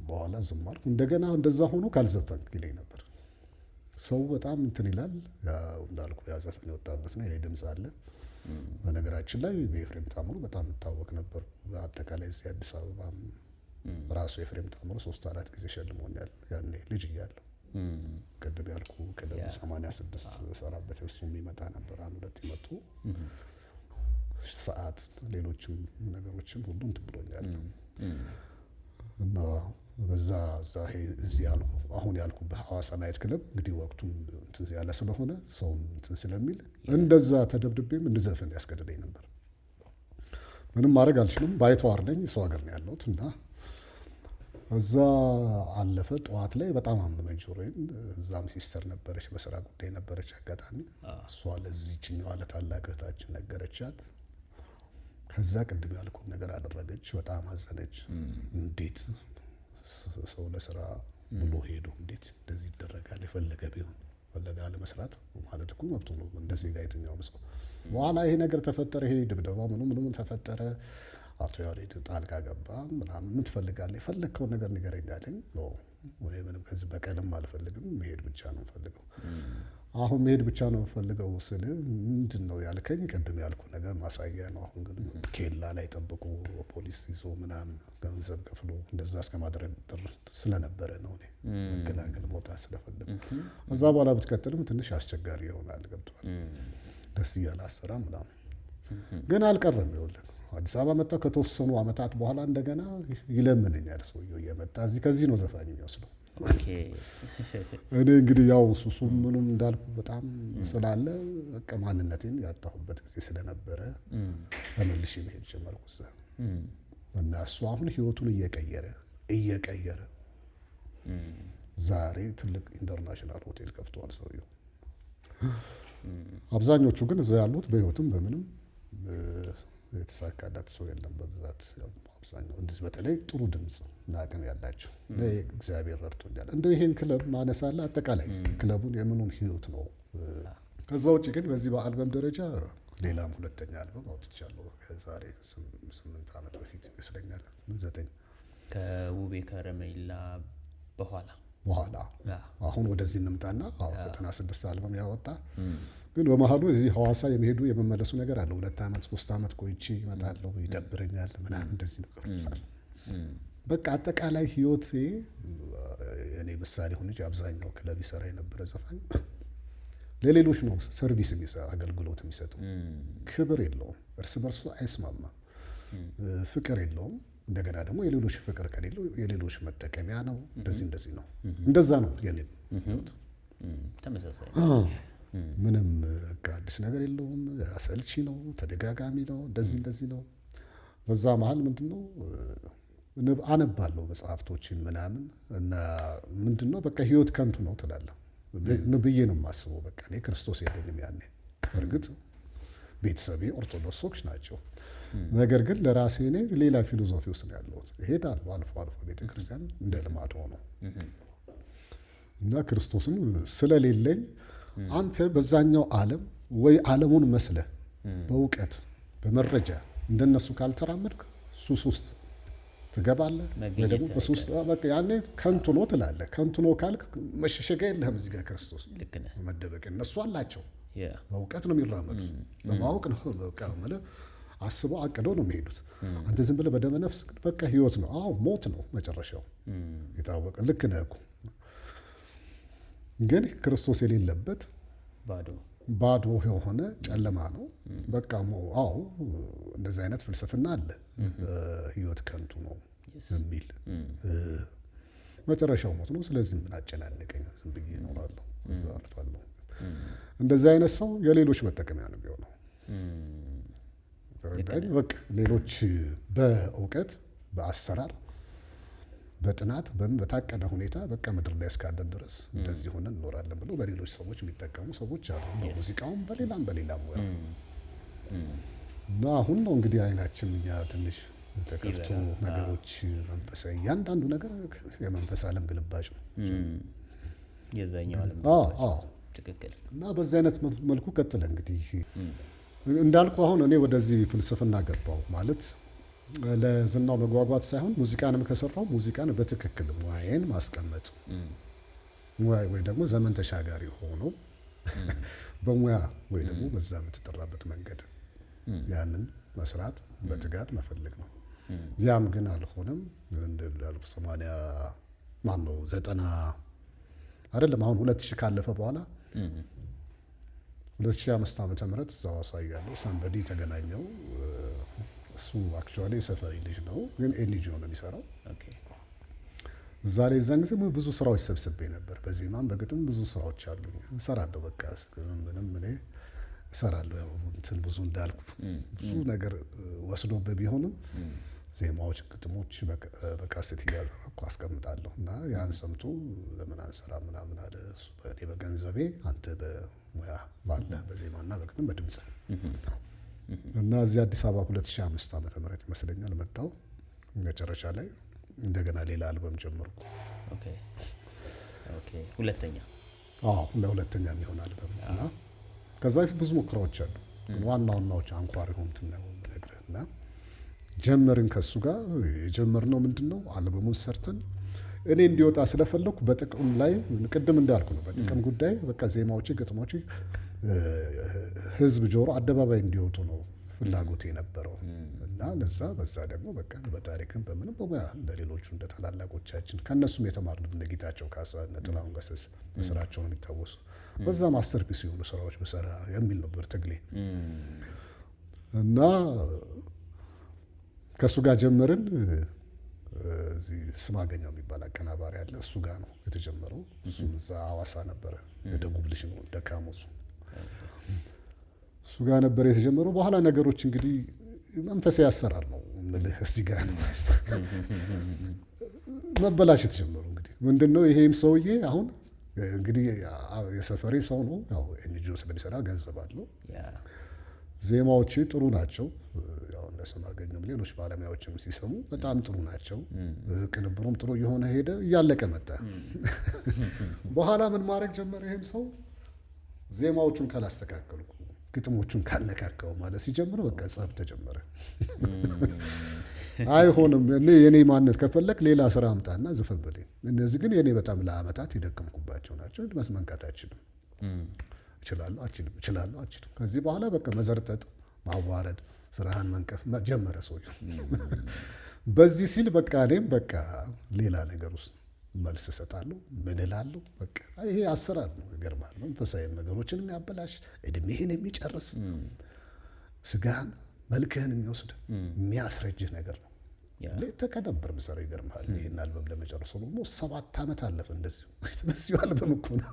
በኋላ ዝም አልኩ። እንደገና እንደዛ ሆኖ ካልዘፈንክ ይለኝ ነበር። ሰው በጣም እንትን ይላል። እንዳልኩ ያ ዘፈን የወጣበት ነው። የኔ ድምፅ አለ። በነገራችን ላይ በኤፍሬም ታምሩ በጣም ይታወቅ ነበር። በአጠቃላይ እዚህ አዲስ አበባ ራሱ ኤፍሬም ታምሩ 3-4 ጊዜ ሸልሞኛል ያኔ ልጅ እያለሁ። ቅድም ያልኩ ክለብ 86 ሰራበት እሱ የሚመጣ ነበር። 1-2 ይመጡ ሰዓት ሌሎችም ነገሮችም ሁሉ እንትን ብሎኛል እና በዛ እዚህ ያልኩ አሁን ያልኩ በሐዋሳ ናይት ክለብ እንግዲህ ወቅቱም እንትን ያለ ስለሆነ ሰው እንትን ስለሚል እንደዛ ተደብድቤም እንድዘፍን ያስገድደኝ ነበር። ምንም ማድረግ አልችልም። ባይተዋር ነኝ። ሰው ሀገር ነው ያለሁት እና እዛ አለፈ። ጠዋት ላይ በጣም አመመኝ ጆሮዬን። እዛም ሲስተር ነበረች በስራ ጉዳይ ነበረች አጋጣሚ። እሷ ለዚህችኛዋ ለታላቅ እህታችን ነገረቻት። ከዛ ቅድም ያልኩት ነገር አደረገች። በጣም አዘነች። እንዴት ሰው ለስራ ብሎ ሄዶ እንዴት እንደዚህ ይደረጋል? የፈለገ ቢሆን ፈለገ አለመስራት ማለት እኮ መብቱ ነው እንደ ዜጋ የትኛውም ሰው። በኋላ ይሄ ነገር ተፈጠረ። ይሄ ድብደባ ምንም ተፈጠረ። አቶ ያሬድ ጣልቃ ገባ። ምናምን ምን ትፈልጋለህ? የፈለግከውን ነገር ንገረኝ አለኝ። ወይ ምንም ከዚህ በቀልም አልፈልግም፣ መሄድ ብቻ ነው የምፈልገው። አሁን መሄድ ብቻ ነው የምፈልገው ስል ምንድን ነው ያልከኝ? ቅድም ያልኩ ነገር ማሳያ ነው። አሁን ግን ኬላ ላይ ጠብቆ ፖሊስ ይዞ ምናምን ገንዘብ ከፍሎ እንደዛ እስከማድረግ ስለነበረ ነው እኔ መገላገል መውጣት ስለፈለግ። እዛ በኋላ ብትቀጥልም ትንሽ አስቸጋሪ ይሆናል። ገብቶሃል? ደስ እያለ አሰራ ምናምን ግን አልቀረም። ይኸውልህ አዲስ አበባ መጣሁ። ከተወሰኑ አመታት በኋላ እንደገና ይለምነኛል ሰውየው እየመጣ ከዚህ ነው ዘፋኝ የሚወስደው። እኔ እንግዲህ ያው ሱሱ ምኑም እንዳልኩ በጣም ስላለ በቃ ማንነቴን ያጣሁበት ጊዜ ስለነበረ ተመልሼ መሄድ ጀመርኩ እዛ እና እሱ አሁን ህይወቱን እየቀየረ ዛሬ ትልቅ ኢንተርናሽናል ሆቴል ከፍተዋል ሰውየው። አብዛኞቹ ግን እዛ ያሉት በህይወትም በምንም የተሳካለት ሰው የለም በብዛት አብዛኛው እንደዚህ በተለይ ጥሩ ድምፅ እና አቅም ያላቸው እግዚአብሔር ረድቶኛል። እንደው ይሄን ክለብ ማነሳለ አጠቃላይ ክለቡን የምኑን ህይወት ነው። ከዛ ውጭ ግን በዚህ በአልበም ደረጃ ሌላም ሁለተኛ አልበም አውጥቻለሁ ከዛሬ 8 ዓመት በፊት ይመስለኛል 9 ከውቤ ከረሜላ በኋላ አሁን ወደዚህ እንምጣና 96 አልበም ያወጣ ግን በመሀሉ እዚህ ሐዋሳ የሚሄዱ የመመለሱ ነገር አለ። 2 ዓመት 3 ዓመት ቆይቼ እመጣለሁ ይደብረኛል ምናምን እንደዚህ ነገር በቃ አጠቃላይ ህይወቴ እኔ ምሳሌ ሆነች። አብዛኛው ክለብ ይሰራ የነበረ ዘፋኝ ለሌሎች ነው ሰርቪስ የሚሰራ አገልግሎት የሚሰጠው። ክብር የለውም፣ እርስ በርሱ አይስማማም፣ ፍቅር የለውም። እንደገና ደግሞ የሌሎች ፍቅር ከሌለው የሌሎች መጠቀሚያ ነው። እንደዚህ ነው። እንደዛ ነው የኔ ተመሳሳይ ምንም አዲስ ነገር የለውም። አሰልቺ ነው፣ ተደጋጋሚ ነው፣ እንደዚህ ነው። በዛ መሀል ምንድነው አነባለሁ መጽሐፍቶችን ምናምን እና ምንድነው በቃ ህይወት ከንቱ ነው ትላለህ ብዬ ነው የማስበው። በቃ እኔ ክርስቶስ የለኝም ያኔ። እርግጥ ቤተሰቤ ኦርቶዶክሶች ናቸው። ነገር ግን ለራሴ እኔ ሌላ ፊሎሶፊ ውስጥ ነው ያለሁት። እሄዳለሁ አልፎ ቤተክርስቲያን እንደ ልማድ ሆኖ እና ክርስቶስን ስለሌለኝ አንተ በዛኛው ዓለም ወይ ዓለሙን መስለህ በእውቀት በመረጃ እንደነሱ ካልተራመድክ ሱስ ውስጥ ትገባለህ። ወይ ደግሞ በሱስ በቃ ያኔ ከንቱ ነው ትላለህ። ከንቱ ነው ካልክ መሸሸጊያ የለህም እዚህ ጋር ክርስቶስ መደበቂያ። እነሱ አላቸው በእውቀት ነው የሚራመዱት፣ በማወቅ ነው በቃ ማለት አስበው አቅደው ነው የሚሄዱት። አንተ ዝም ብለህ በደመ ነፍስ በቃ ህይወት ነው። አዎ ሞት ነው መጨረሻው የታወቀ። ልክ ነህ እኮ ግን ክርስቶስ የሌለበት ባዶ የሆነ ጨለማ ነው። በቃ አዎ እንደዚህ አይነት ፍልስፍና አለ። ህይወት ከንቱ ነው የሚል መጨረሻው ሞት ነው። ስለዚህ ምን አጨናነቀኝ ዝም ብዬ እኖራለሁ፣ እዛ አልፋለሁ። እንደዚህ አይነት ሰው የሌሎች መጠቀሚያ ነው የሚሆነው። በቃ ሌሎች በእውቀት በአሰራር በጥናት በታቀደ ሁኔታ በቃ ምድር ላይ እስካለን ድረስ እንደዚህ ሆነን እንኖራለን ብለው በሌሎች ሰዎች የሚጠቀሙ ሰዎች አሉ። በሙዚቃውም በሌላም ሙያ እና አሁን ነው እንግዲህ አይናችን እኛ ትንሽ ተከፍቶ ነገሮች መንፈሳዊ እያንዳንዱ ነገር የመንፈስ ዓለም ግልባጭ ነው የዛኛው ዓለም ትክክል። እና በዚህ አይነት መልኩ ቀጥለ እንግዲህ እንዳልኩ አሁን እኔ ወደዚህ ፍልስፍና ገባው ማለት ለዝናው መጓጓት ሳይሆን ሙዚቃንም ከሰራው ሙዚቃን በትክክል ሙያዬን ማስቀመጥ ወይ ደግሞ ዘመን ተሻጋሪ ሆኖ በሙያ ወይ ደግሞ በዛ የምትጠራበት መንገድ ያንን መስራት በትጋት መፈለግ ነው። ያም ግን አልሆነም። እንዳልኩ 90 አይደለም አሁን 2000 ካለፈ በኋላ 2005 ዓመተ ምህረት እዛው አሳያለሁ ሳምበዲ ተገናኘው። እሱ አክቹዋሊ የሰፈሪ ልጅ ነው ግን ኤንጂኦ ነው የሚሰራው። ዛሬ እዛን ጊዜ ብዙ ስራዎች ሰብስቤ ነበር። በዜማም በግጥም ብዙ ስራዎች አሉኝ እሰራለሁ። በቃ ምንም እኔ እሰራለሁ። ያው እንትን ብዙ እንዳልኩ ብዙ ነገር ወስዶብህ ቢሆንም ዜማዎች፣ ግጥሞች በካሴት እያዘረኩ አስቀምጣለሁ እና ያን ሰምቶ ለምን አንሰራ ምናምን አለ። እሱ እኔ በገንዘቤ አንተ በሙያ ባለህ በዜማና በግጥም በድምጽ እና እዚህ አዲስ አበባ 2005 ዓመተ ምህረት ይመስለኛል መጣው። መጨረሻ ላይ እንደገና ሌላ አልበም ጀመርኩ። ሁለተኛ ለሁለተኛ የሚሆን አልበም እና ከዛ በፊት ብዙ ሙከራዎች አሉ። ዋናዎች አንኳር የሆኑትን ነው የምነግርህ። እና ጀመርን ከሱ ጋር የጀመርነው ምንድነው አልበሙን ሰርተን እኔ እንዲወጣ ስለፈለኩ በጥቅም ላይ ቅድም እንዳልኩ ነው። በጥቅም ጉዳይ በቃ ዜማዎቼ፣ ግጥሞቼ ህዝብ ጆሮ አደባባይ እንዲወጡ ነው ፍላጎት የነበረው እና በዛ ደግሞ በቃ በታሪክም በምንም በሙያ እንደሌሎቹ እንደ ታላላቆቻችን ከነሱም የተማርነው እንደ ጌታቸው ካሳ፣ እነ ጥላሁን ገሰሰ በስራቸው ነው የሚታወሱ። በዛ ማስተርፒስ የሆኑ ስራዎች በሰራ የሚል ነበር ትግሌ እና ከሱ ጋር ጀመርን። እዚህ ስማገኛው የሚባል አቀናባሪ አለ። እሱ ጋር ነው የተጀመረው። እሱ እዛ ሐዋሳ ነበረ። የደቡብ ልጅ ነው ደካሞሱ። እሱ ጋር ነበር የተጀመረው። በኋላ ነገሮች እንግዲህ መንፈሳዊ ያሰራር ነው የምልህ እዚህ ጋር ነው መበላሸት ጀመሩ። እንግዲህ ምንድነው ይሄም ሰውዬ አሁን እንግዲህ የሰፈሬ ሰው ነው። ያው ኤንጂኦ ስለሚሰራ ገንዘብ አለው። ዜማዎቼ ጥሩ ናቸው። ያው እንደሰማገኝም ሌሎች ባለሙያዎችም ሲሰሙ በጣም ጥሩ ናቸው። ቅንብሩም ጥሩ የሆነ ሄደ፣ እያለቀ መጣ። በኋላ ምን ማድረግ ጀመረ ይሄም ሰው ዜማዎቹን ካላስተካከልኩ ግጥሞቹን ካልነካካው ማለት ሲጀምር በቃ ጸብ ተጀመረ። አይሆንም፣ እኔ የኔ ማንነት ከፈለክ ሌላ ስራ አምጣና ዝፈን በለኝ። እነዚህ ግን የኔ በጣም ለአመታት የደከምኩባቸው ናቸው። መንካት አልችልም። እችላለሁ አልችልም። ከዚህ በኋላ በቃ መዘርጠጥ፣ ማዋረድ፣ ስራህን መንቀፍ ጀመረ ሰውዬው። በዚህ ሲል በቃ እኔም በቃ ሌላ ነገር ውስጥ መልስ እሰጣለሁ። ምን እላለሁ? በቃ ይሄ አሰራር ነው። ይገርማል። መንፈሳዊ ነገሮችን የሚያበላሽ እድሜህን የሚጨርስ ስጋህን መልክህን የሚወስድ የሚያስረጅህ ነገር ነው። ሌት ተቀን ነበር የምሰራው። ይገርምሃል። ይሄን አልበም ለመጨረሱ ደግሞ 7 ዓመት አለፈ። በዚሁ አልበም እኮ ነው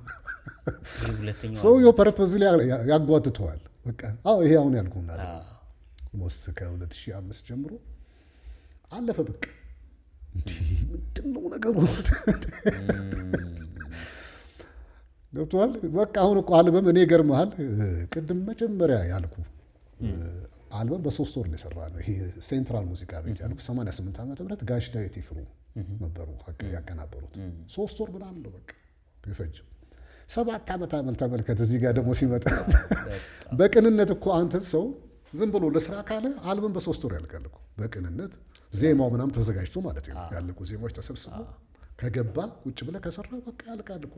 ሰውዬው ፐርፐዝ ላይ ያጓትተዋል። በቃ ይሄ አሁን ያልኩህን አለ ሞስት ከ2005 ጀምሮ አለፈ። በቃ ምንድን ነው ነገሩ? ገብቶሃል? በቃ አሁን እኮ አልበም እኔ ይገርምሃል፣ ቅድም መጀመሪያ ያልኩ አልበም በ3 ወር ነው የሰራነው። ይሄ ሴንትራል ሙዚቃ ቤት ያልኩ 88 ዓመተ ምህረት ጋሽ ዳዊት ይፍሩ ነበሩ ያቀናበሩት። 3 ወር ምናምን ነው በቃ የፈጀው። 7 ዓመት ተመልከት። እዚህ ጋር ደግሞ ሲመጣ በቅንነት እኮ አንተ ሰው ዝም ብሎ ለስራ ካለ አልበም በ3 ወር ያልቃል እኮ በቅንነት ዜማው ምናምን ተዘጋጅቶ ማለት ነው። ያለቁ ዜማዎች ተሰብስበው ከገባ ቁጭ ብለህ ከሰራ በቃ ያልቃል እኮ።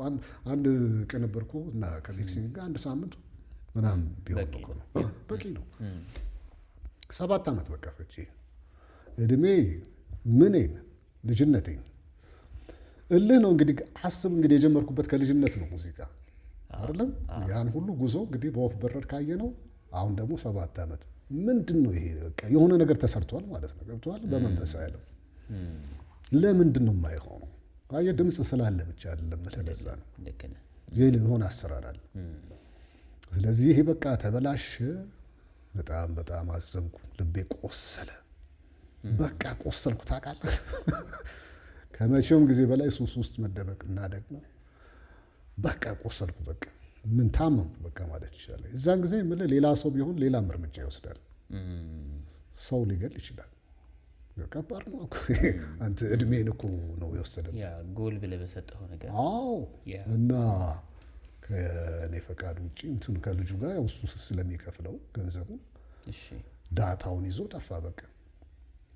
አንድ ቅንብር እኮ እና ከሚክሲንግ ጋር 1 ሳምንት ምናምን ቢሆን እኮ ነው በቂ ነው። 7 ዓመት በቃ ፈጅ። እድሜ ምኔን ልጅነቴን እልህ ነው እንግዲህ። አስብ እንግዲህ የጀመርኩበት ከልጅነት ነው ሙዚቃ አይደለም። ያን ሁሉ ጉዞ እንግዲህ በወፍ በረር ካየ ነው። አሁን ደግሞ 7 ዓመት ምንድን ነው ይሄ? በቃ የሆነ ነገር ተሰርቷል ማለት ነው። ገብቶሃል? በመንፈሳዊ ዓለም ለምንድን ነው የማይሆነው? አየህ፣ ድምፅ ስላለ ብቻ አይደለም። ለዛ ነው የሆነ አሰራር አለ። ስለዚህ ይሄ በቃ ተበላሽ። በጣም በጣም አዘንኩ። ልቤ ቆሰለ። በቃ ቆሰልኩ። ታውቃለህ፣ ከመቼውም ጊዜ በላይ ሱስ ውስጥ መደበቅ እና ደግሞ በቃ ቆሰልኩ። በቃ ምን ታመምኩ በቃ ማለት ይቻላል። እዛን ጊዜ የምልህ ሌላ ሰው ቢሆን ሌላም እርምጃ ይወስዳል። ሰው ሊገል ይችላል። ከባድ ነው እኮ አንተ እድሜን እኮ ነው የወሰደው። ያ ጎል ብለህ በሰጠኸው ነገር። አዎ። እና ከእኔ ፈቃድ ውጭ እንትን ከልጁ ጋር እሱ ስለሚከፍለው ገንዘቡ ዳታውን ይዞ ጠፋ። በቃ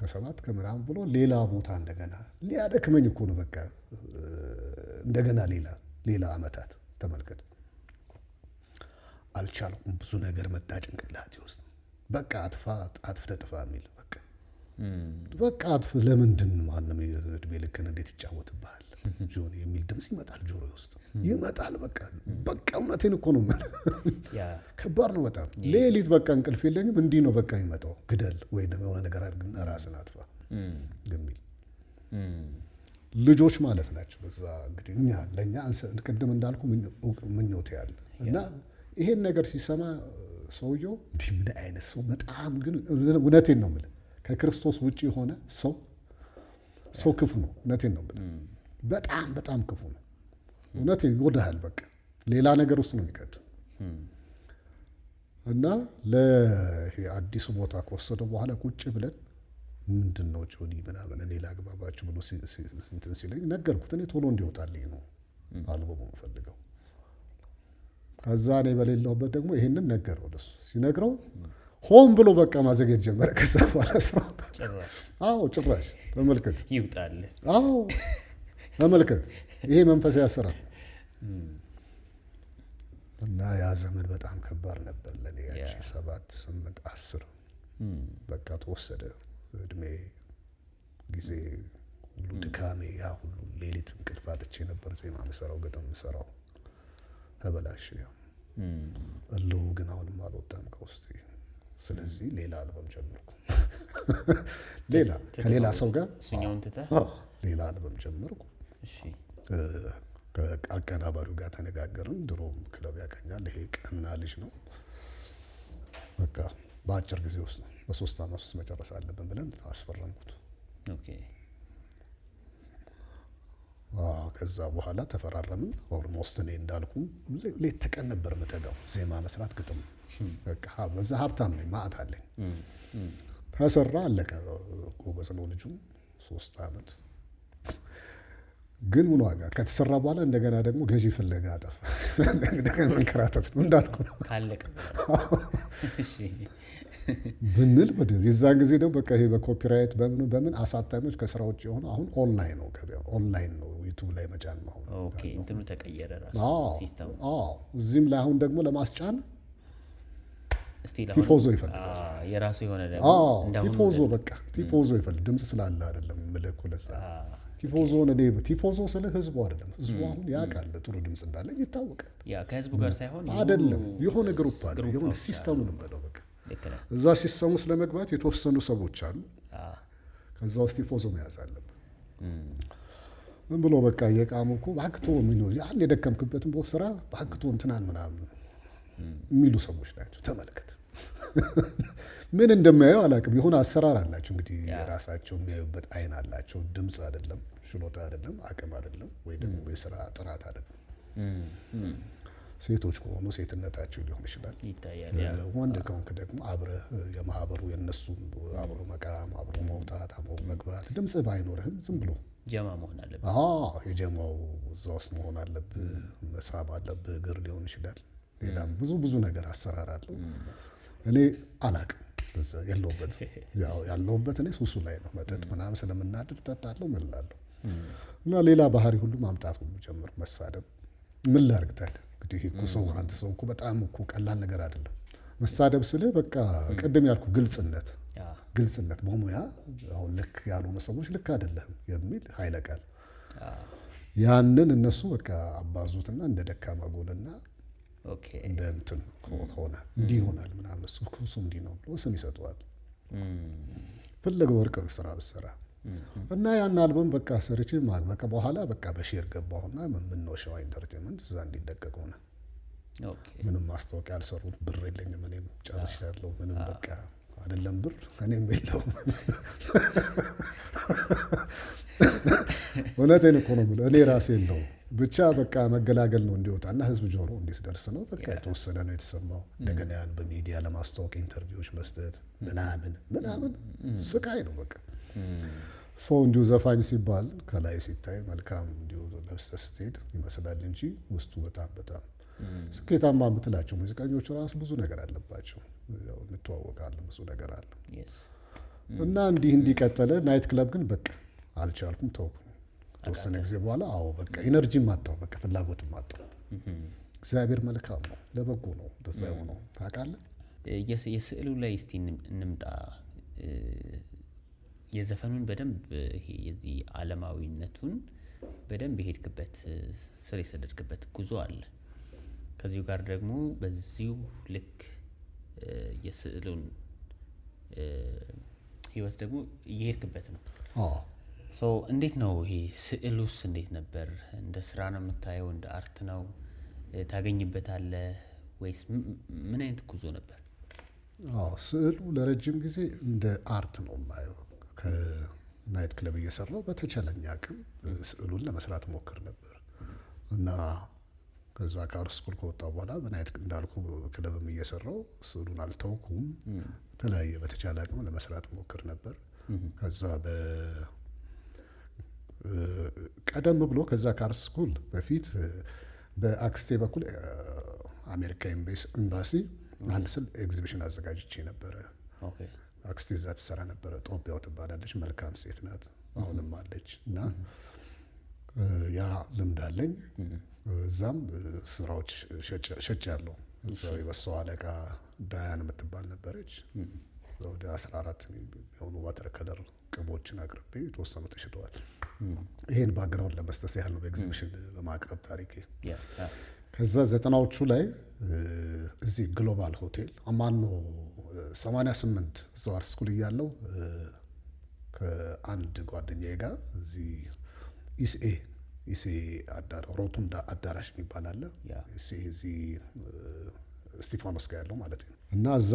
ከ7 ከምናምን ብሎ ሌላ ቦታ እንደገና ሊያደክመኝ እኮ ነው በቃ እንደገና ሌላ አመታት ተመልከት። አልቻልኩም። ብዙ ነገር መጣ ጭንቅላቴ ውስጥ። በቃ አጥፍተህ ጥፋ የሚል በቃ አጥፍ። ለምንድን ማንም እድሜ ልክን እንዴት ይጫወትብሃል ጆኒ የሚል ድምፅ ይመጣል ጆሮ ውስጥ ይመጣል። በቃ እውነቴን እኮ ነው። ከባድ ነው በጣም። ሌሊት በቃ እንቅልፍ የለኝም። እንዲህ ነው በቃ የሚመጣው። ግደል ወይ ደግሞ የሆነ ነገር አድርግና ራስን አጥፋ የሚል ልጆች ማለት ናቸው። በዛ እንግዲህ ለእኛ ቅድም እንዳልኩ ምኞቴ ያለ እና ይሄን ነገር ሲሰማ ሰውየው እንዲህ ምን አይነት ሰው በጣም ግን እውነቴን ነው የምልህ ከክርስቶስ ውጭ የሆነ ሰው ክፉ ነው። እውነቴን ነው የምልህ በጣም በጣም ክፉ ነው። እውነቴን ይጎዳሃል። በቃ ሌላ ነገር ውስጥ ነው የሚቀጥ እና ለአዲሱ ቦታ ከወሰደው በኋላ ቁጭ ብለን ምንድን ነው ጆኒ ምናምን እኔ ላግባባችሁ ብሎ እንትን ሲለኝ ነገርኩት። እኔ ቶሎ እንዲወጣልኝ ነው አልበሙ የምፈልገው። ከዛ እኔ በሌለሁበት ደግሞ ይሄንን ነገረው። ለሱ ሲነግረው ሆን ብሎ በቃ ማዘግየት ጀመረ። ከዛ በኋላ ስራው ጭራሽ ተመልከት ይውጣል። ተመልከት ይሄ መንፈሳዊ አሰራር እና ያ ዘመን በጣም ከባድ ነበር ለኔ። ያቺ 7 8 10 በቃ ተወሰደ። እድሜ ጊዜ ሁሉ ድካሜ፣ ያ ሁሉ ሌሊት እንቅልፍ አጥቼ ነበር ዜማ የምሰራው ግጥም የምሰራው ተበላሽ። እልሁ ግን አሁንም አልወጣም ከውስጤ። ስለዚህ ሌላ አልበም ጀመርኩ። ከሌላ ሰው ጋር እሱኛውን ትተህ ሌላ አልበም ጀመርኩ። ከአቀናባሪው ጋር ተነጋገርን። ድሮም ክለብ ያቀኛል። ይሄ ቀና ልጅ ነው። በቃ በአጭር ጊዜ ውስጥ በ3 ዓመት ውስጥ መጨረስ አለብን ብለን አስፈረምኩት። ከዛ በኋላ ተፈራረምን። ኦልሞስት እኔ እንዳልኩ ሌት ተቀን ነበር የምተጋው ዜማ መስራት፣ ግጥም በቃ በዛ ሀብታም ነኝ፣ ማዕት አለኝ። ተሰራ አለቀ። ጎበዝ ነው ልጁ 3 ዓመት ግን ምን ዋጋ ከተሰራ በኋላ እንደገና ደግሞ ገዢ ፍለጋ አጠፋ። እንደገና መንከራተት ነው እንዳልኩ ነው ካለቀ ብንል የዛን ጊዜ ደግሞ በቃ ይሄ በኮፒራይት በምን አሳታሚዎች ከስራ ውጭ የሆኑ አሁን ኦንላይን ነው ገበያው፣ ኦንላይን ነው ዩቲዩብ ላይ መጫን ነው። ኦኬ እንትኑ ተቀየረ ራሱ ሲስተሙ። እዚህም ላይ አሁን ደግሞ ለማስጫን ስቲል ቲፎዞ ይፈልጋል። የራሱ የሆነ ደግሞ ቲፎዞ በቃ ቲፎዞ ይፈልጋል። ድምጽ ስላለ አይደለም ምልኩ ለዛ ቲፎዞን እኔ ቲፎዞ ስለ ህዝቡ አይደለም። ህዝቡ አሁን ያውቃል ጥሩ ድምጽ እንዳለ ይታወቃል። ያ ከህዝቡ ጋር ሳይሆን አይደለም የሆነ ግሩፕ አለ፣ የሆነ ሲስተሙን በለው በቃ እዛ ሲስተሙ ውስጥ ለመግባት የተወሰኑ ሰዎች አሉ። ከዛ ውስጥ ቲፎዞ መያዝ አለብህ። ምን ብሎ በቃ የቃሙ እኮ ባክቶ ምን ነው ያን የደከምክበትን ቦታ ስራ ባክቶ እንትናን ምናምን የሚሉ ሰዎች ናቸው። ተመልከት ምን እንደሚያየው አላውቅም። የሆነ አሰራር አላቸው እንግዲህ የራሳቸው የሚያዩበት አይን አላቸው። ድምጽ አይደለም፣ ችሎታ አይደለም፣ አቅም አይደለም፣ ወይ ደግሞ የስራ ጥራት አይደለም። ሴቶች ከሆኑ ሴትነታቸው ሊሆን ይችላል። ወንድ ከሆንክ ደግሞ አብረህ የማህበሩ የነሱ አብሮ መቃም፣ አብሮ መውጣት፣ አብሮ መግባት። ድምጽ ባይኖርህም ዝም ብሎ ጀማ መሆን አለብህ። የጀማው እዛ ውስጥ መሆን አለብህ። መሳም አለብህ። እግር ሊሆን ይችላል። ሌላም ብዙ ነገር አሰራር አለው። እኔ አላቅም የለውበት ያለውበት እኔ ሱሱ ላይ ነው። መጠጥ ምናምን ስለምናድር ጠጣለሁ፣ ምን እላለሁ እና ሌላ ባህሪ ሁሉ ማምጣት ሁሉ ጀምር። መሳደብ ምን ላድርግ ታዲያ እንግዲህ እኮ ሰው አንተ ሰው እኮ በጣም እኮ ቀላል ነገር አይደለም መሳደብ ስልህ በቃ ቅድም ያልኩ ግልጽነት በሙያ አሁን ልክ ያልሆኑ ሰዎች ልክ አይደለም የሚል ኃይለ ቃል ያንን እነሱ በቃ አባዙትና እንደ ደካማ ጎልና እንደ እንትን ሆነ እንዲህ ይሆናል ምናምን እሱ እንዲህ ነው ብሎ ስም ይሰጠዋል። ፈለገ ወርቅ ስራ ብሰራ እና ያን አልበም በቃ ሰርቼ ማግበቀ በኋላ በቃ በሼር ገባሁና ምን ነው ሸዋ ኢንተርቴይንመንት እዛ እንዲደቀቅ ሆነ። ምንም ማስታወቂያ አልሰሩት፣ ብር የለኝም እኔም ጨርሻለሁ። ምንም በቃ አይደለም ብር እኔም የለውም። እውነቴን እኮ ነው የምልህ እኔ ራሴ የለውም። ብቻ በቃ መገላገል ነው እንዲወጣና ህዝብ ጆሮ እንዲደርስ ነው። በቃ የተወሰነ ነው የተሰማው። እንደገና ያን በሚዲያ ለማስታወቅ ኢንተርቪዎች መስጠት ምናምን ስቃይ ነው በቃ። ሰው እንዲሁ ዘፋኝ ሲባል ከላይ ሲታይ መልካም እንዲሁ ለብሰህ ስትሄድ ይመስላል እንጂ ውስጡ በጣም ስኬታማ የምትላቸው ሙዚቀኞች ራሱ ብዙ ነገር አለባቸው። ያው እንተዋወቃለን፣ ብዙ ነገር አለ እና እንዲቀጠለ ናይት ክለብ ግን በቃ አልቻልኩም፣ ተውኩ። ተወሰነ ጊዜ በኋላ በቃ ኢነርጂም አጣሁ፣ በቃ ፍላጎትም አጣሁ። እግዚአብሔር መልካም ነው፣ ለበጎ ነው እንደዛ የሆነው ታውቃለህ። የስዕሉ ላይ እስቲ እንምጣ። የዘፈኑን በደንብ ይሄ የዚህ ዓለማዊነቱን በደንብ የሄድክበት ስር የሰደድክበት ጉዞ አለ። ከዚሁ ጋር ደግሞ በዚሁ ልክ የስዕሉን ህይወት ደግሞ እየሄድክበት ነው። እንዴት ነው ይሄ ስዕሉስ እንዴት ነበር? እንደ ስራ ነው የምታየው? እንደ አርት ነው ታገኝበታለህ ወይስ ምን አይነት ጉዞ ነበር? ስዕሉ ለረጅም ጊዜ እንደ አርት ነው የማየው። ከናይት ክለብ እየሰራው በተቻለኝ አቅም ስዕሉን ለመስራት ሞክር ነበር እና ከዛ ከአርት ስኩል ከወጣ በኋላ በናይት እንዳልኩ ክለብም እየሰራው ስዕሉን አልተውኩም። የተለያየ በተቻለ አቅም ለመስራት ሞክር ነበር። ከዛ ቀደም ብሎ ከዛ ከአርት ስኩል በፊት በአክስቴ በኩል አሜሪካ ኤምባሲ አንድ ስል ኤግዚቢሽን አዘጋጅቼ ነበረ። አክስቴ እዛ ትሰራ ነበረ። ጦቢያው ትባላለች። መልካም ሴት ናት፣ አሁንም አለች እና ያ ልምድ አለኝ። እዛም ስራዎች ሸጫለሁ። እዛው የበሰው አለቃ ዳያን የምትባል ነበረች። ወደ 14 የሆኑ ዋተር ከለር ቅቦችን አቅርቤ የተወሰኑ ተሽጠዋል። ይሄን ባክግራውንድ ለመስጠት ያህል ነው በኤግዚቢሽን በማቅረብ ታሪኬ። ከዛ 90ዎቹ ላይ እዚህ ግሎባል ሆቴል አማኖ 88 እዛው አርት ስኩል እያለሁ ከአንድ ጓደኛዬ ጋር እዚህ ኢሴ ሮቱንዳ አዳራሽ የሚባል አለ። እዚህ እስጢፋኖስ ጋር ያለው ማለት ነው። እና እዛ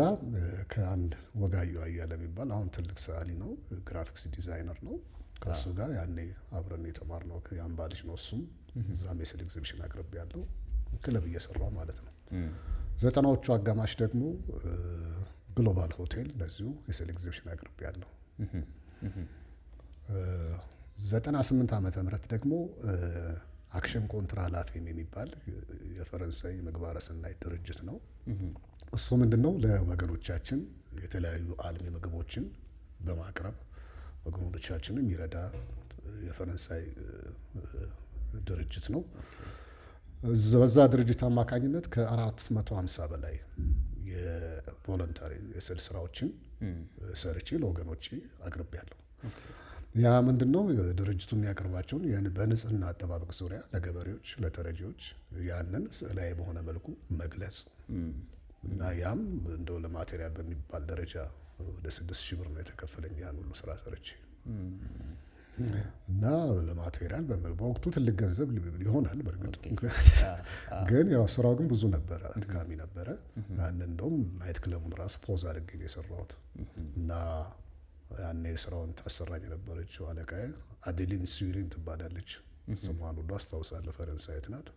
ከአንድ ወጋዩ አያለ የሚባል አሁን ትልቅ ሰዓሊ ነው፣ ግራፊክስ ዲዛይነር ነው። ከእሱ ጋር ያኔ አብረን የተማርነው የአምባ ልጅ ነው። እሱም እዛም የስዕል ኤግዚቢሽን አቅርቤ ያለው ክለብ እየሰራው ማለት ነው። ዘጠናዎቹ አጋማሽ ደግሞ ግሎባል ሆቴል እንደዚሁ የስዕል ኤግዚቢሽን አቅርቤያለሁ። 98 ዓመተ ምህረት ደግሞ አክሽን ኮንትራ ላፌም የሚባል የፈረንሳይ ምግባረ ሰናይ ድርጅት ነው። እሱ ምንድነው ለወገኖቻችን የተለያዩ አልሚ ምግቦችን በማቅረብ ወገኖቻችንን የሚረዳ የፈረንሳይ ድርጅት ነው። በዛ ድርጅት አማካኝነት ከ450 በላይ የቮለንታሪ የስዕል ስራዎችን ሰርቼ ለወገኖቼ አቅርቤያለሁ። ያ ምንድነው ድርጅቱ የሚያቀርባቸውን በንጽህና አጠባበቅ ዙሪያ ለገበሬዎች፣ ለተረጂዎች ያንን ስዕላዊ በሆነ መልኩ መግለጽ እና ያም እንደው ለማቴሪያል በሚባል ደረጃ ወደ 6,000 ብር ነው የተከፈለኝ ያን ሁሉ ስራ ሰርቼ እና ለማቴሪያል በወቅቱ ትልቅ ገንዘብ ይሆናል በእርግጥ ግን ያው ስራው ግን ብዙ ነበረ፣ አድካሚ ነበረ። ያንን እንደውም ናይት ክለቡን ራሱ ፖዝ አድርጌ ነው የሰራሁት እና ያኔ ስራውን ታሰራኝ የነበረችው አለቃዬ አዴሊን ስዊሪን ትባላለች። ስሟን ሁሉ አስታውሳለሁ። ፈረንሳዊት ናት።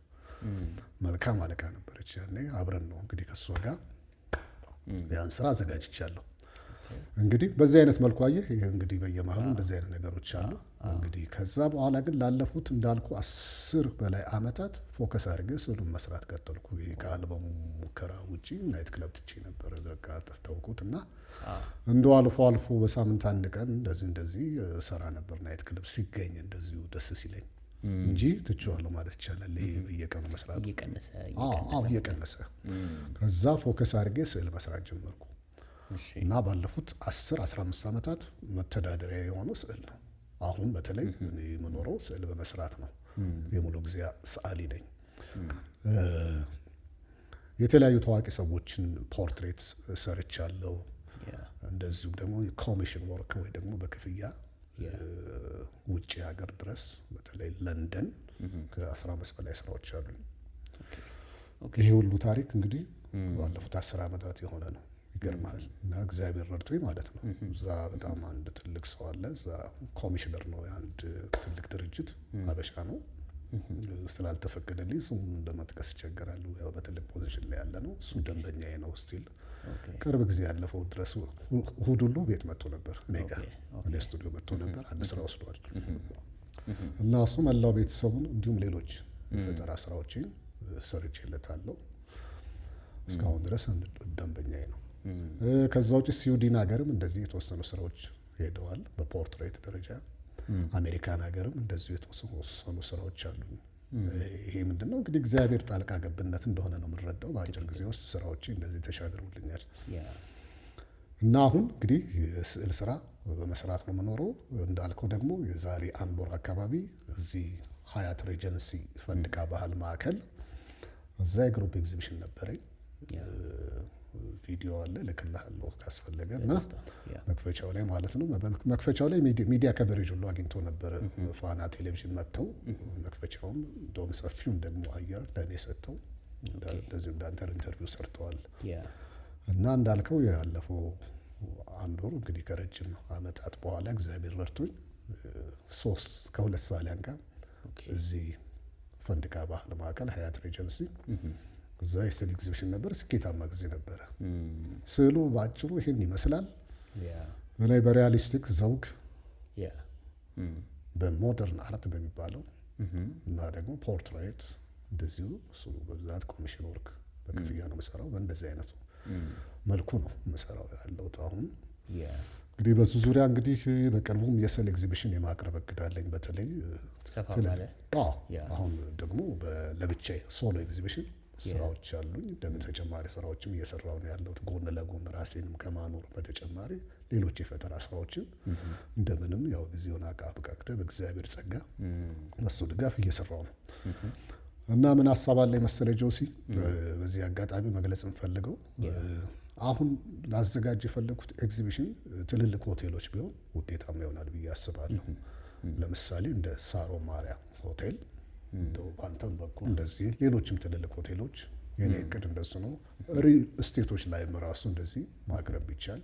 መልካም አለቃ ነበረች። ያኔ አብረን ነው እንግዲህ ከሷ ጋር ያን ስራ አዘጋጅቻለሁ። እንግዲህ በዚህ አይነት መልኩ አየህ። ይሄ እንግዲህ በየመሃሉ እንደዚህ አይነት ነገሮች አሉ። እንግዲህ ከዛ በኋላ ግን ላለፉት እንዳልኩ 10 በላይ አመታት ፎከስ አድርጌ ስዕሉን መስራት ቀጠልኩ። ይሄ ከአልበሙ ሙከራ ውጪ ናይት ክለብ ትቼ ነበር። በቃ ተውኩት እና እንደው አልፎ አልፎ በሳምንት አንድ ቀን እንደዚህ ሰራ ነበር ናይት ክለብ ሲገኝ እንደዚሁ ደስ ሲለኝ እንጂ ትቼዋለሁ ማለት ይቻላል። ይሄ በየቀኑ መስራት እየቀነሰ ከዛ ፎከስ አድርጌ ስዕል መስራት ጀመርኩ እና ባለፉት 10-15 አመታት መተዳደሪያ የሆነው ስዕል ነው። አሁን በተለይ እኔ የምኖረው ስዕል በመስራት ነው። የሙሉ ጊዜ ሰዓሊ ነኝ። የተለያዩ ታዋቂ ሰዎችን ፖርትሬት ሰርቻለሁ። እንደዚሁም ደግሞ ኮሚሽን ወርክ ወይ ደግሞ በክፍያ ውጭ ሀገር ድረስ በተለይ ለንደን ከ15 በላይ ስራዎች አሉ። ይሄ ሁሉ ታሪክ እንግዲህ ባለፉት 10 አመታት የሆነ ነው። ይገርማል። እና እግዚአብሔር ረድቶኝ ማለት ነው። እዛ በጣም አንድ ትልቅ ሰው አለ። እዛ ኮሚሽነር ነው የአንድ ትልቅ ድርጅት ሀበሻ ነው። ስላልተፈቀደልኝ ስሙን እንደመጥቀስ ይቸገራሉ። ያው በትልቅ ፖዚሽን ላይ ያለ ነው። እሱ ደንበኛዬ ነው። ስቲል ቅርብ ጊዜ ያለፈው ድረስ እሑድ ሁሉ ቤት መጥቶ ነበር እኔ ጋር እኔ ስቱዲዮ መጥቶ ነበር። አንድ ስራ ወስዷል እና እሱ መላው ቤተሰቡን እንዲሁም ሌሎች የፈጠራ ስራዎችን ሰርቼለታለሁ። እስካሁን ድረስ ደንበኛዬ ነው። ከዛ ውጭ ስዊድን ሀገርም እንደዚህ የተወሰኑ ስራዎች ሄደዋል በፖርትሬት ደረጃ። አሜሪካን ሀገርም እንደዚህ የተወሰኑ ስራዎች አሉ። ይሄ ምንድነው እንግዲህ እግዚአብሔር ጣልቃ ገብነት እንደሆነ ነው የምንረዳው። በአጭር ጊዜ ውስጥ ስራዎች እንደዚህ ተሻግረውልኛል እና አሁን እንግዲህ የስዕል ስራ በመስራት ነው የምኖረው። እንዳልከው ደግሞ የዛሬ 1 ወር አካባቢ እዚህ ሀያት ሬጀንሲ ፈንድቃ ባህል ማዕከል እዛ የግሩፕ ኤግዚቢሽን ነበረኝ። ቪዲዮ አለ ልክልሃለሁ ካስፈለገ እና መክፈቻው ላይ ማለት ነው። መክፈቻው ላይ ሚዲያ ከቨሬጅ ሁሉ አግኝቶ ነበረ። ፋና ቴሌቪዥን መጥተው መክፈቻውም እንደውም ሰፊውን ደግሞ አየር ለእኔ ሰጥተው እንደዚሁ እንዳንተ ኢንተርቪው ሰርተዋል እና እንዳልከው ያለፈው 1 ወር እንግዲህ ከረጅም አመታት በኋላ እግዚአብሔር ረድቶኝ 2 ሳሊያን ጋር እዚህ ፈንድቃ ባህል ማዕከል ሀያት ሬጀንሲ እዛ የስዕል ኤግዚቢሽን ነበር። ስኬታማ ጊዜ ነበረ። ስዕሉ በአጭሩ ይሄን ይመስላል። በላይ በሪያሊስቲክ ዘውግ በሞደርን አርት በሚባለው እና ደግሞ ፖርትሬት እንደዚሁ እሱ በብዛት ኮሚሽን ወርክ በክፍያ ነው የምሰራው። በእንደዚህ አይነቱ መልኩ ነው የምሰራው ያለው አሁን። እንግዲህ በሱ ዙሪያ እንግዲህ በቅርቡም የስዕል ኤግዚቢሽን የማቅረብ እቅድ አለኝ። በተለይ አሁን ደግሞ ለብቻዬ ሶሎ ኤግዚቢሽን ስራዎች አሉኝ። ደግሞ ተጨማሪ ስራዎችም እየሰራው ነው ያለሁት ጎን ለጎን ራሴንም ከማኖር በተጨማሪ ሌሎች የፈጠራ ስራዎችን እንደምንም ያው ጊዜውን አብቃቅተ በእግዚአብሔር ጸጋ በሱ ድጋፍ እየሰራው ነው እና ምን ሀሳብ አለ መሰለ ጆሲ፣ በዚህ አጋጣሚ መግለጽ እንፈልገው አሁን ላዘጋጅ የፈለኩት ኤግዚቢሽን ትልልቅ ሆቴሎች ቢሆን ውጤታማ ይሆናል ብዬ አስባለሁ። ለምሳሌ እንደ ሳሮ ማሪያ ሆቴል እንደው ባንተም በኩል እንደዚህ ሌሎችም ትልልቅ ሆቴሎች የኔ እቅድ እንደሱ ነው። ሪል ስቴቶች ላይም ራሱ እንደዚህ ማቅረብ ቢቻል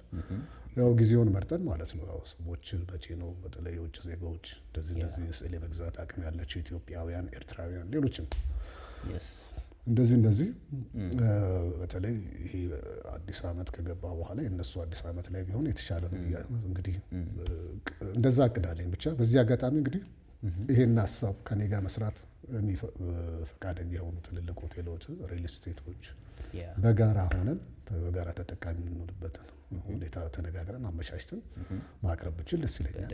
ያው ጊዜውን መርጠን ማለት ነው። ያው ሰዎች መቼ ነው በተለይ የውጭ ዜጋዎች እንደዚህ ስዕል የመግዛት አቅም ያላቸው ኢትዮጵያውያን፣ ኤርትራውያን፣ ሌሎችም እንደዚህ በተለይ ይሄ አዲስ ዓመት ከገባ በኋላ የእነሱ አዲስ ዓመት ላይ ቢሆን የተሻለ ነው። እንግዲህ እንደዛ አቅዳለኝ። ብቻ በዚህ አጋጣሚ እንግዲህ ይሄን ሀሳብ ከኔ ጋር መስራት ፈቃደኛ የሆኑ ትልልቅ ሆቴሎች፣ ሪል ስቴቶች በጋራ ሆነን በጋራ ተጠቃሚ የምንሆንበትን ሁኔታ ተነጋግረን አመቻችተን ማቅረብ ብችል ደስ ይለኛል።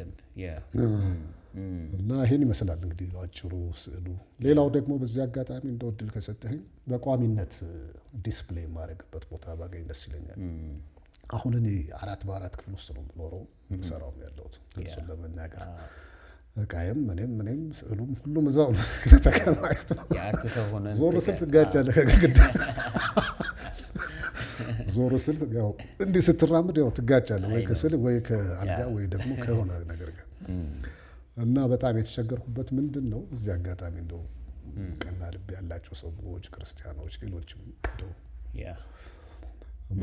እና ይሄን ይመስላል እንግዲህ ባጭሩ ስዕሉ። ሌላው ደግሞ በዚህ አጋጣሚ እንደው እድል ከሰጠኸኝ በቋሚነት ዲስፕሌይ የማደርግበት ቦታ ባገኝ ደስ ይለኛል። አሁን እኔ 4 በ4 ክፍል ውስጥ ነው የምኖረው ሰራው ያለሁት። እሱን ለመናገር እቃዬም እኔም ስዕሉም ሁሉም እዛው ነው ተከማችቶ የአርት ሰው ሆነ ዞር ስል ትጋጫለህ ከግድግዳ ዞር ስል ያው እንዲህ ስትራምድ ያው ትጋጫለህ ወይ ከስል ወይ ከአልጋ ወይ ደግሞ ከሆነ ነገር ጋር እና በጣም የተቸገርኩበት ምንድን ነው እዚህ አጋጣሚ እንደው ቀና ልብ ያላቸው ሰዎች ክርስቲያኖች፣ ሌሎችም እንደው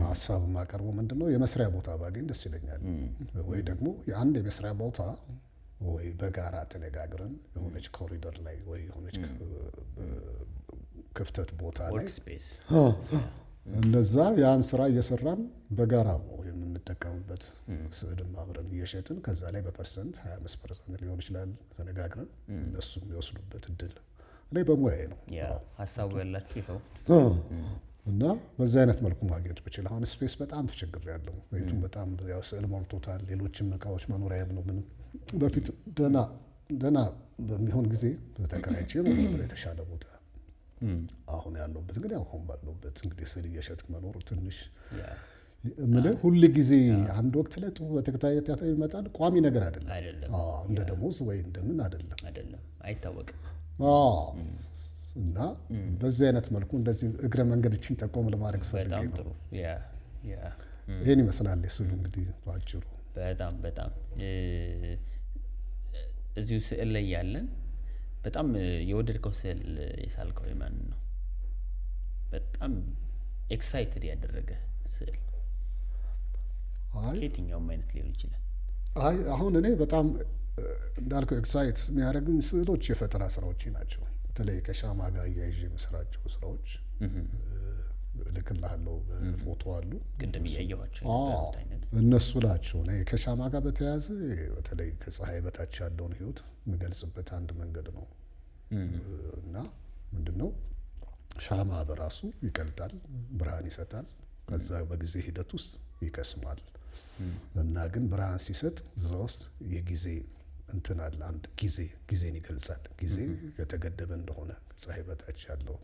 ሀሳብ የማቀርበው ምንድን ነው የመስሪያ ቦታ ባገኝ ደስ ይለኛል። ወይ ደግሞ የአንድ የመስሪያ ቦታ ወይ በጋራ ተነጋግረን የሆነች ኮሪደር ላይ ወይ የሆነች ክፍተት ቦታ ላይ እነዛ ያን ስራ እየሰራን በጋራ የምንጠቀምበት ስዕልም አብረን እየሸጥን ከዛ ላይ በፐርሰንት 25% ሊሆን ይችላል ተነጋግረን እነሱም የሚወስዱበት እድል እኔ በሙያዬ ነው ሀሳቡ ያላችሁ ይኸው እና በዚህ አይነት መልኩ ማግኘት ብችል። አሁን ስፔስ በጣም ተቸግሬያለሁ። ቤቱም በጣም ያው ስዕል ሞልቶታል። ሌሎችም እቃዎች መኖሪያም ነው ምንም በፊት ደህና በሚሆን ጊዜ ተከራይቼ ነበር የተሻለ ቦታ። አሁን ያለሁበት ግን አሁን ባለሁበት እንግዲህ ስዕል እየሸጥክ መኖር ትንሽ ምን ሁሉ ጊዜ አንድ ወቅት ላይ ጥሩ በተከታታይ ይመጣል። ቋሚ ነገር አይደለም። እንደ ደሞዝ ወይ እንደምን አይደለም አይታወቅም። እና በዚህ አይነት መልኩ እንደዚህ እግረ መንገዶችን ጠቆም ለማድረግ ፈልጌ ነው። ይሄን ይመስላል ስዕሉ እንግዲህ ባጭሩ። በጣም እዚሁ ስዕል ላይ ያለን በጣም የወደድከው ስዕል የሳልከው የማን ነው? በጣም ኤክሳይትድ ያደረገ ስዕል ከየትኛውም አይነት ሊሆን ይችላል። አሁን እኔ በጣም እንዳልከው ኤክሳይት የሚያደርጉኝ ስዕሎች የፈጠራ ስራዎች ናቸው። በተለይ ከሻማ ጋር እያይዤ የምሰራቸው ስራዎች እልክልሃለሁ። ፎቶ አሉ ቅድም እያየኋቸው አይነት እነሱ ናቸው። እኔ ከሻማ ጋር በተያያዘ በተለይ ከፀሐይ በታች ያለውን ህይወት የምገልጽበት አንድ መንገድ ነው እና ምንድነው ሻማ በራሱ ይቀልጣል፣ ብርሃን ይሰጣል። ከዛ በጊዜ ሂደት ውስጥ ይከስማል እና ግን ብርሃን ሲሰጥ እዛ ውስጥ የጊዜ እንትን አለ። አንድ ጊዜን ይገልጻል። ጊዜ የተገደበ እንደሆነ ፀሐይ በታች ያለው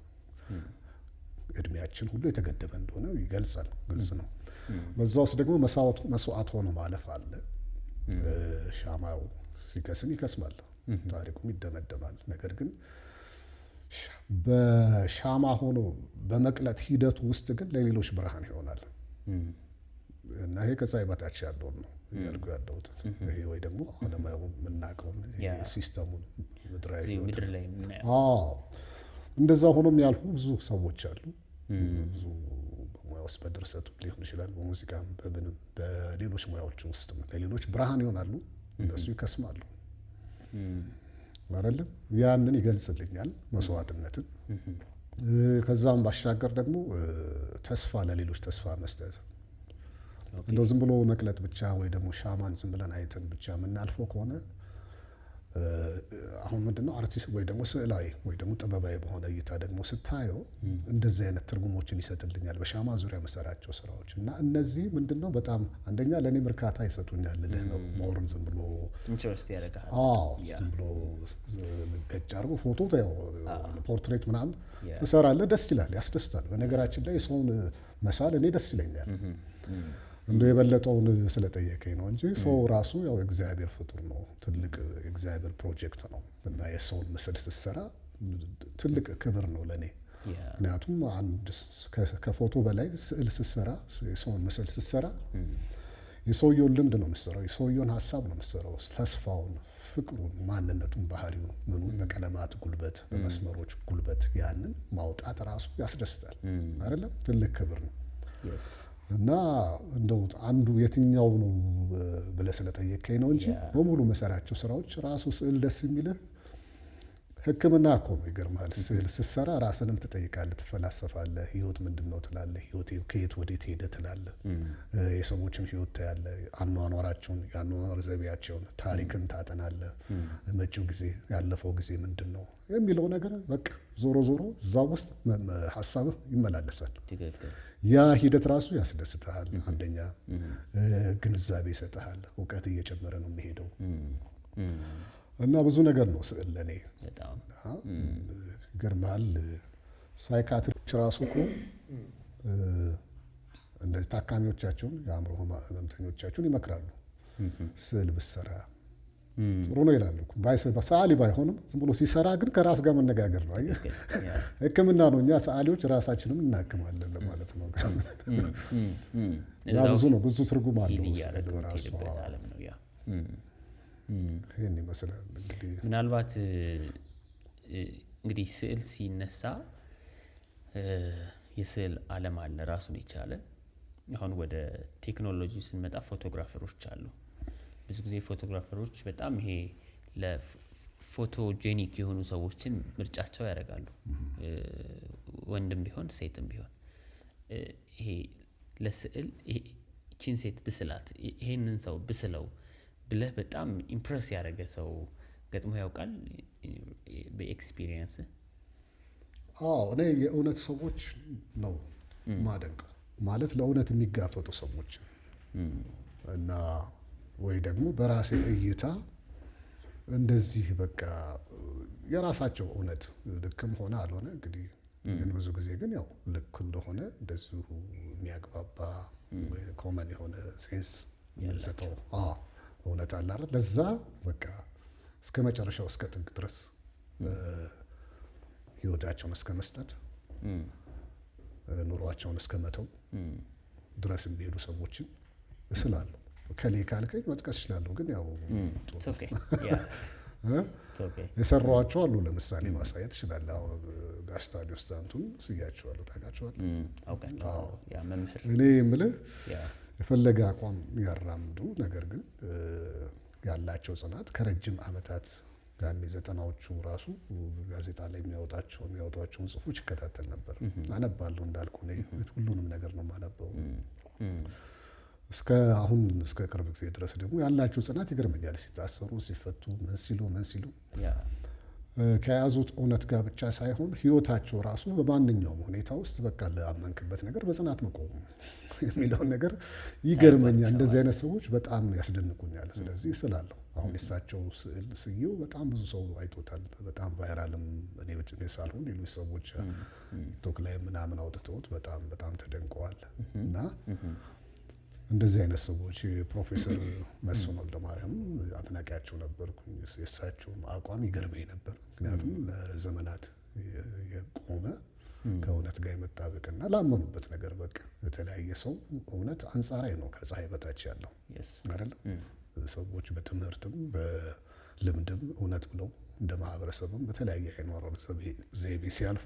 እድሜያችን ሁሉ የተገደበ እንደሆነ ይገልጻል። ግልጽ ነው። በዛ ውስጥ ደግሞ መስዋዕት ሆኖ ማለፍ አለ። ሻማው ሲከስም ይከስማል፣ ታሪኩም ይደመደማል። ነገር ግን በሻማ ሆኖ በመቅለጥ ሂደቱ ውስጥ ግን ለሌሎች ብርሃን ይሆናል እና ይሄ ከፀሐይ በታች ያለውን ነው ያልኩ ያለሁት። ይሄ ወይ ደግሞ ዓለማዊ የምናውቀውን ሲስተሙን ምድር ላይ እንደዛ ሆኖ የሚያልፉ ብዙ ሰዎች አሉ። ብዙ በሙያ ውስጥ በድርሰቱ ሊሆን ይችላል፣ በሙዚቃም፣ በምንም በሌሎች ሙያዎች ውስጥ ለሌሎች ብርሃን ይሆናሉ። እነሱ ይከስማሉ አይደለም? ያንን ይገልጽልኛል መስዋዕትነትን። ከዛም ባሻገር ደግሞ ተስፋ ለሌሎች ተስፋ መስጠት። እንደው ዝም ብሎ መቅለጥ ብቻ ወይ ደግሞ ሻማን ዝም ብለን አይተን ብቻ የምናልፈው ከሆነ አሁን ምንድነው አርቲስት ወይ ደግሞ ስዕላዊ ወይ ደግሞ ጥበባዊ በሆነ እይታ ደግሞ ስታየው እንደዚህ አይነት ትርጉሞችን ይሰጥልኛል በሻማ ዙሪያ መሰራቸው ስራዎች እና እነዚህ ምንድነው በጣም አንደኛ ለኔም እርካታ ይሰጡኛል ልልህ ነው። ሞርን ዝም ብሎ ኢንትረስት ያደርጋል። ዝም ብሎ ገጭ አድርጎ ፎቶ ያው ፖርትሬት ምናምን ትሰራለህ፣ ደስ ይላል፣ ያስደስታል። በነገራችን ላይ የሰውን መሳል እኔ ደስ ይለኛል እንደ የበለጠውን ስለጠየቀኝ ነው እንጂ ሰው ራሱ ያው እግዚአብሔር ፍጡር ነው፣ ትልቅ እግዚአብሔር ፕሮጀክት ነው እና የሰውን ምስል ስትሰራ ትልቅ ክብር ነው ለኔ። ምክንያቱም አንድ ከፎቶ በላይ ስዕል ስትሰራ፣ የሰውን ምስል ስትሰራ የሰውየውን ልምድ ነው የምትሰራው፣ የሰውየውን ሀሳብ ነው የምትሰራው፣ ተስፋውን፣ ፍቅሩን፣ ማንነቱን፣ ባህሪውን፣ ምኑን በቀለማት ጉልበት፣ በመስመሮች ጉልበት ያንን ማውጣት ራሱ ያስደስታል አይደለም? ትልቅ ክብር ነው። እና እንደው አንዱ የትኛው ነው ብለህ ስለጠየቀኝ ነው እንጂ በሙሉ መሰራቸው ስራዎች ራሱ ስዕል ደስ የሚልህ ሕክምና እኮ ነው። ይገርማል። ስዕል ስትሰራ ራስንም ትጠይቃለህ፣ ትፈላሰፋለህ። ህይወት ምንድን ነው ትላለህ። ህይወት ከየት ወዴት ሄደ ትላለህ። የሰዎችን ህይወት ታያለህ፣ አኗኗራቸውን፣ የአኗኗር ዘይቤያቸውን፣ ታሪክን ታጠናለህ። መጪው ጊዜ ያለፈው ጊዜ ምንድን ነው የሚለው ነገር በቃ ዞሮ ዞሮ እዛ ውስጥ ሀሳብህ ይመላለሳል። ያ ሂደት ራሱ ያስደስትሃል። አንደኛ ግንዛቤ ይሰጥሃል። እውቀት እየጨመረ ነው የሚሄደው እና ብዙ ነገር ነው ስዕል ለእኔ። ይገርምሃል። ሳይካትሪዎች ራሱ እኮ እንደዚህ ታካሚዎቻቸውን የአእምሮ ህመምተኞቻቸውን ይመክራሉ። ስዕል ብሰራ ጥሩ ነው ይላሉ። ሰዓሊ ባይሆንም ዝም ብሎ ሲሰራ ግን ከራስ ጋር መነጋገር ነው። አየህ፣ ሕክምና ነው። እኛ ሰዓሊዎች ራሳችንም እናክማለን ለማለት ነው። ብዙ ነው፣ ብዙ ትርጉም አለው ስዕል በራሱ። ይህን ይመስላል እንግዲህ። ምናልባት እንግዲህ ስዕል ሲነሳ የስዕል ዓለም አለ ራሱን የቻለ። አሁን ወደ ቴክኖሎጂ ስንመጣ ፎቶግራፈሮች አሉ። ብዙ ጊዜ ፎቶግራፈሮች በጣም ይሄ ለፎቶጄኒክ የሆኑ ሰዎችን ምርጫቸው ያደርጋሉ። ወንድም ቢሆን ሴትም ቢሆን ይሄ ለስዕል ይህችን ሴት ብስላት፣ ይሄንን ሰው ብስለው ብለህ በጣም ኢምፕረስ ያደረገ ሰው ገጥሞ ያውቃል በኤክስፒሪየንስ? እኔ የእውነት ሰዎች ነው ማደንቀው። ማለት ለእውነት የሚጋፈጡ ሰዎች እና ወይ ደግሞ በራሴ እይታ እንደዚህ በቃ የራሳቸው እውነት ልክም ሆነ አልሆነ እንግዲህ ግን ብዙ ጊዜ ግን ያው ልክ እንደሆነ እንደዚሁ የሚያግባባ ኮመን የሆነ ሴንስ የሚሰጠው እውነት አለ አይደል? ለዛ በቃ እስከ መጨረሻው እስከ ጥግ ድረስ ህይወታቸውን እስከ መስጠት ኑሯቸውን እስከ መተው ድረስ የሚሄዱ ሰዎችን እስላለሁ። ከሌ ካልከኝ መጥቀስ እችላለሁ፣ ግን ያው የሰሯቸው አሉ። ለምሳሌ ማሳየት እችላለሁ። አሁን ጋሽ ታዲዮስ ዳንቱን ስያቸዋለሁ። ታውቃቸዋለህ? እኔ የምልህ የፈለገ አቋም ያራምዱ፣ ነገር ግን ያላቸው ጽናት ከረጅም ዓመታት ያኔ ዘጠናዎቹ ራሱ ጋዜጣ ላይ የሚያወጧቸውን ጽሑፎች ይከታተል ነበር። አነባለሁ እንዳልኩ ሁሉንም ነገር ነው የማነበው። እስከ ቅርብ ጊዜ ድረስ ደግሞ ያላቸው ጽናት ይገርመኛል። ሲታሰሩ፣ ሲፈቱ፣ ምን ሲሉ ከያዙት እውነት ጋር ብቻ ሳይሆን ህይወታቸው ራሱ በማንኛውም ሁኔታ ውስጥ በቃ ለአመንክበት ነገር በጽናት መቆሙ የሚለውን ነገር ይገርመኛል። እንደዚህ አይነት ሰዎች በጣም ያስደንቁኛል። ስለዚህ ስላለሁ አሁን የሳቸው ስዕል ስየው በጣም ብዙ ሰው አይቶታል። በጣም ቫይራልም እኔ ሳልሆን ሌሎች ሰዎች ቲክቶክ ላይ ምናምን አውጥተውት በጣም ተደንቀዋል። እና እንደዚህ አይነት ሰዎች ፕሮፌሰር መስፍን ወልደማርያም አጥናቂያቸው ነበርኩኝ። የእሳቸውም አቋም ይገርመኝ ነበር። ምክንያቱም ለዘመናት የቆመ ከእውነት ጋር የመጣበቅና ላመኑበት ነገር በቃ የተለያየ ሰው እውነት አንጻራዊ ነው ከፀሐይ በታች ያለው አይደለም። ሰዎች በትምህርትም በልምድም እውነት ብለው እንደ ማህበረሰብም በተለያየ የአኗኗር ዘይቤ ሲያልፉ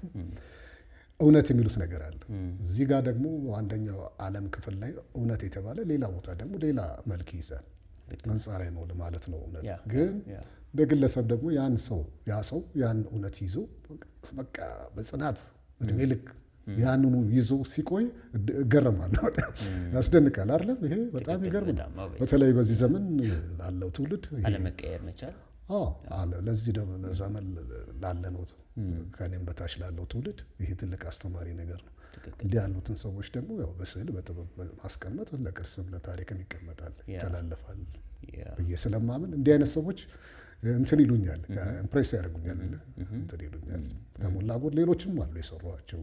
እውነት የሚሉት ነገር አለ። እዚህ ጋር ደግሞ አንደኛው ዓለም ክፍል ላይ እውነት የተባለ ሌላ ቦታ ደግሞ ሌላ መልክ ይይዛል። አንጻራዊ ነው ለማለት ነው እውነት። ግን በግለሰብ ደግሞ ያ ሰው ያን እውነት ይዞ በቃ በጽናት እድሜ ልክ ያንኑ ይዞ ሲቆይ እገረማለሁ። ያስደንቃል አይደለም? ይሄ በጣም ይገርማል። በተለይ በዚህ ዘመን ላለው ትውልድ አለመቀየር መቻል ለዚህ ደግሞ ዘመን ላለ ነው ከኔም በታች ላለው ትውልድ ይሄ ትልቅ አስተማሪ ነገር ነው። እንዲህ ያሉትን ሰዎች ደግሞ ያው በስዕል በጥበብ ማስቀመጥ ለቅርስም ለታሪክም ይቀመጣል፣ ይተላለፋል ብዬ ስለማምን እንዲህ አይነት ሰዎች እንትን ይሉኛል፣ ኢምፕሬስ ያደርጉኛል፣ እንትን ይሉኛል። ከሞላ ጎደል ሌሎችም አሉ የሰሯቸው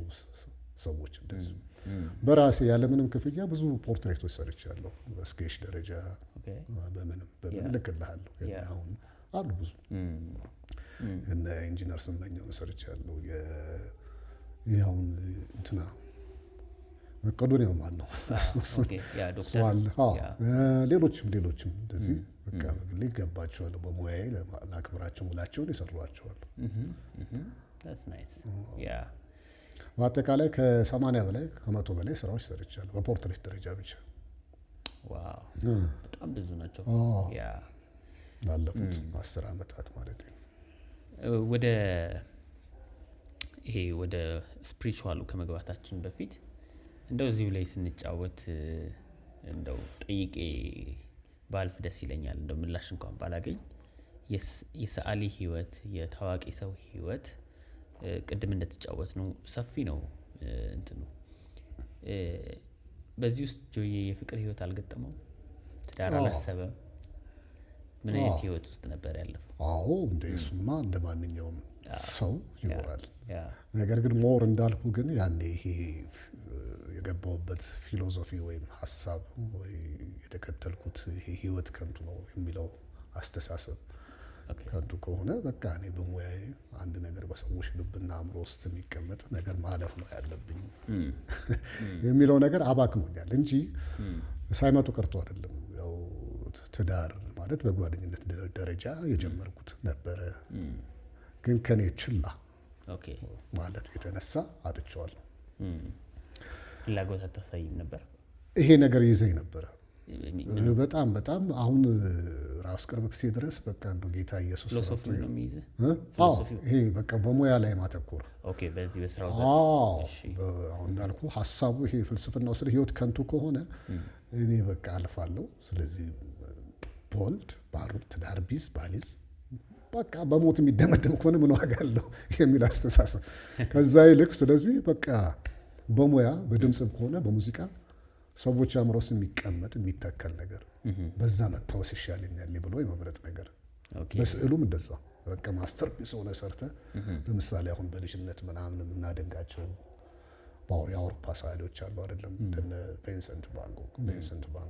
ሰዎች እንደዚሁ። በራሴ ያለምንም ክፍያ ብዙ ፖርትሬቶች ሰርቻለሁ። በስኬች ደረጃ በምን ልክልሃለሁ። አሁን አሉ ብዙ እነ ኢንጂነር ስመኘው ሰርቻለሁ። ያውን እንትና መቄዶንያው ማን ነው? ሌሎችም እንደዚህ በቃ በግሌ ይገባቸዋል። በሙያዬ ላክብራቸው ሙላቸውን የሰሯቸዋል። በአጠቃላይ ከ80 በላይ ከ100 በላይ ስራዎች ሰርቻለሁ በፖርትሬት ደረጃ ብቻ። በጣም ብዙ ናቸው። ላለፉት 10 ዓመታት ማለት ነው። ወደ ይሄ ወደ ስፒሪቹዋሉ ከመግባታችን በፊት እንደው እዚሁ ላይ ስንጫወት እንደው ጠይቄ ባልፍ ደስ ይለኛል። እንደው ምላሽ እንኳን ባላገኝ የሰዓሊ ህይወት የታዋቂ ሰው ህይወት ቅድም እንደተጫወት ነው ሰፊ ነው እንትኑ። በዚህ ውስጥ ጆዬ የፍቅር ህይወት አልገጠመው? ትዳር አላሰበም? ምን አይነት ህይወት ውስጥ ነበር ያለፈው? አዎ እንደ እሱማ እንደ ማንኛውም ሰው ይኖራል። ነገር ግን ሞር እንዳልኩ ግን ያኔ ይሄ የገባውበት ፊሎሶፊ ወይም ሀሳብ ወይ የተከተልኩት ይሄ ህይወት ከንቱ ነው የሚለው አስተሳሰብ ከንቱ ከሆነ በቃ እኔ በሙያዬ አንድ ነገር በሰዎች ልብና አእምሮ ውስጥ የሚቀመጥ ነገር ማለፍ ነው ያለብኝ የሚለው ነገር አባክኖኛል እንጂ ሳይመጡ ቀርቶ አይደለም። ያው ትዳር ማለት በጓደኝነት ደረጃ የጀመርኩት ነበረ፣ ግን ከኔ ችላ ማለት የተነሳ አጥቼዋለሁ። ፍላጎት አታሳይም ነበር? ይሄ ነገር ይዘኝ ነበረ በጣም በጣም። አሁን ራሱ ቅርብ ጊዜ ድረስ በቃ እንደው ጌታ ኢየሱስ ፊሎሶፊ ነው የሚይዝህ? ይሄ በቃ በሙያ ላይ ማተኮር። በዚህ በስራው አሁን እንዳልኩ ሀሳቡ ይሄ ፍልስፍናው ስለ ህይወት ከንቱ ከሆነ እኔ በቃ አልፋለሁ። ስለዚህ በወልድ ባሩድ ትዳር ቢዝ ባሊዝ በቃ በሞት የሚደመደም ከሆነ ምን ዋጋ አለው የሚል አስተሳሰብ ከዛ ይልቅ ስለዚህ በቃ በሙያ በድምጽም ከሆነ በሙዚቃ ሰዎች አእምሮስ የሚቀመጥ የሚተከል ነገር በዛ መታወስ ይሻለኛል ብሎ የመምረጥ ነገር። በስዕሉም እንደዛ በቃ ማስተርፒስ ሆነ ሰርተ ለምሳሌ አሁን በልጅነት ምናምን የምናደንቃቸው የአውሮፓ ሰዓሊዎች አሉ አይደለም? እንደነ ቪንሰንት ቫን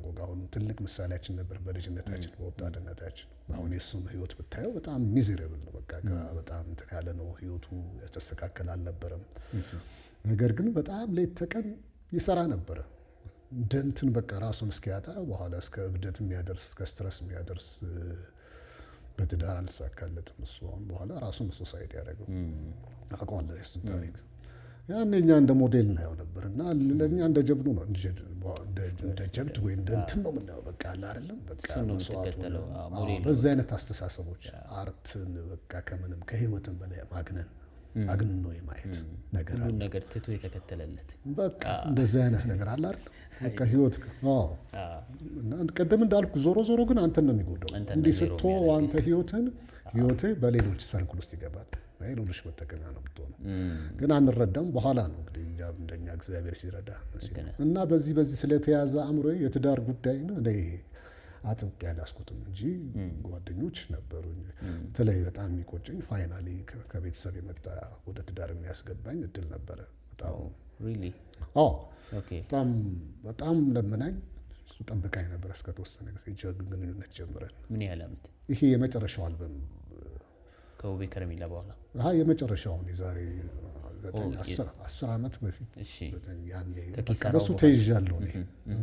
ጎግ አሁን ትልቅ ምሳሌያችን ነበር በልጅነታችን በወጣትነታችን። አሁን የሱን ህይወት ብታየው በጣም ሚዘረብል ነው። በቃ በጣም እንትን ያለ ነው ህይወቱ፣ የተስተካከለ አልነበረም። ነገር ግን በጣም ሌት ተቀን ይሰራ ነበረ። እንትን በቃ ራሱን እስኪያጣ በኋላ እስከ እብደት የሚያደርስ እስከ ስትረስ የሚያደርስ በትዳር አልተሳካለትም። እሱ አሁን በኋላ ራሱን ሱሳይድ ያደረገው አውቀዋለሁ የእሱን ታሪክ። ያኔ እኛ እንደ ሞዴል እናየው ነበር እና ለእኛ እንደ ጀብዱ ነው እንደ ጀብድ ወይ እንደ እንትን ነው የምናየው። በቃ አለ አይደለም በቃ መስዋዕቱ ነው። በዛ አይነት አስተሳሰቦች አርትን በቃ ከምንም ከህይወትን በላይ ማግነን አግንኖ የማየት ነገር አለ። ነገር ትቶ የተከተለለት በቃ እንደዚህ አይነት ነገር አለ አይደል? በቃ ህይወት እና ቀደም እንዳልኩ ዞሮ ዞሮ ግን አንተን ነው የሚጎዳው። እንዲህ ስትተወው አንተ ህይወትህ በሌሎች ሰርክል ውስጥ ይገባል። ሌሎች መጠቀሚያ ነው የምትሆነው። ግን አንረዳም። በኋላ ነው እንግዲህ እንደኛ እግዚአብሔር ሲረዳ እና በዚህ ስለተያዘ አእምሮ የትዳር ጉዳይ ነው እኔ አጥብቄ ያላስኩትም እንጂ ጓደኞች ነበሩኝ። በተለይ በጣም የሚቆጨኝ ፋይናሊ ከቤተሰብ የመጣ ወደ ትዳር የሚያስገባኝ እድል ነበረ። በጣም ለምናኝ እሱ ጠብቃኝ ነበር እስከ ተወሰነ ጊዜ ግንኙነት ጀምረን። ምን ያህል ዓመት? ይሄ የመጨረሻው አልበም ከውቤ ከረሜላ በኋላ የመጨረሻውን የዛሬ 10 ዓመት በፊት ያኔ በሱ ተይዣለሁ እኔ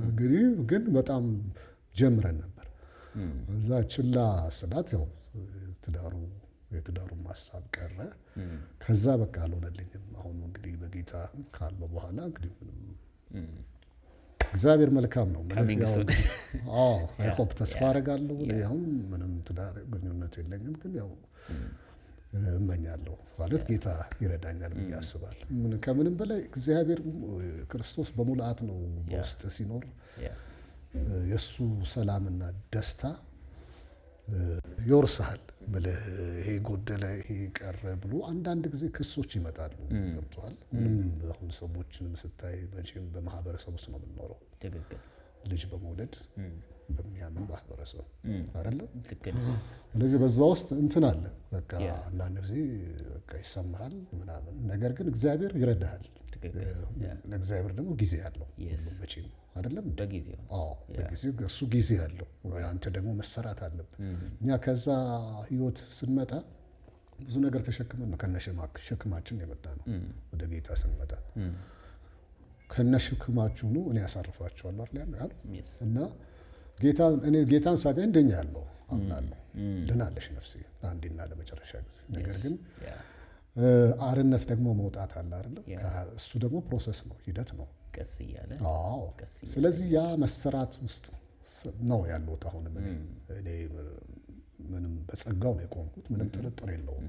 እንግዲህ። ግን በጣም ጀምረን ነበር እዛ ችላ ስላት ያው የትዳሩ ሀሳብ ቀረ። ከዛ በቃ አልሆነልኝም። አሁን እንግዲህ በጌታ ካለው በኋላ እንግዲህ እግዚአብሔር መልካም ነው። አይሆፕ ተስፋ አደርጋለሁ። አሁን ምንም ትዳር ግንኙነት የለኝም፣ ግን ያው እመኛለሁ ማለት ጌታ ይረዳኛል ብዬ አስባለሁ። ከምንም በላይ እግዚአብሔር ክርስቶስ በሙላአት ነው በውስጥ ሲኖር የእሱ ሰላምና ደስታ ይወርስሃል ብለህ ይሄ ጎደለ ይሄ ቀረ ብሎ አንዳንድ ጊዜ ክሶች ይመጣሉ። ገብቶሃል? ምንም አሁን ሰዎችንም ስታይ መቼም በማህበረሰብ ውስጥ ነው የምንኖረው። ልጅ በመውለድ በሚያምን ማህበረሰብ አይደለም። ስለዚህ በዛ ውስጥ እንትን አለ በቃ አንዳንድ ጊዜ በቃ ይሰማሃል ምናምን። ነገር ግን እግዚአብሔር ይረዳሃል። ለእግዚአብሔር ደግሞ ጊዜ አለው መቼም አይደለም በጊዜው። በጊዜው እሱ ጊዜ አለው። አንተ ደግሞ መሰራት አለብህ። እኛ ከዛ ህይወት ስንመጣ ብዙ ነገር ተሸክመን ነው ከነሸክማችን የመጣ ነው። ወደ ጌታ ስንመጣ ከነሸክማችሁ ነው እኔ ያሳርፋችኋለሁ አይደል? እና ጌታን ሳገኝ ድኛለሁ አምናለሁ። ድናለሽ ነፍሴ ለአንዴና ለመጨረሻ ጊዜ። ነገር ግን አርነት ደግሞ መውጣት አለ አይደለም? እሱ ደግሞ ፕሮሰስ ነው፣ ሂደት ነው ቀስ እያለ። ስለዚህ ያ መሰራት ውስጥ ነው ያለሁት። አሁንም እኔ ምንም በጸጋው ነው የቆምኩት። ምንም ጥርጥር የለውም።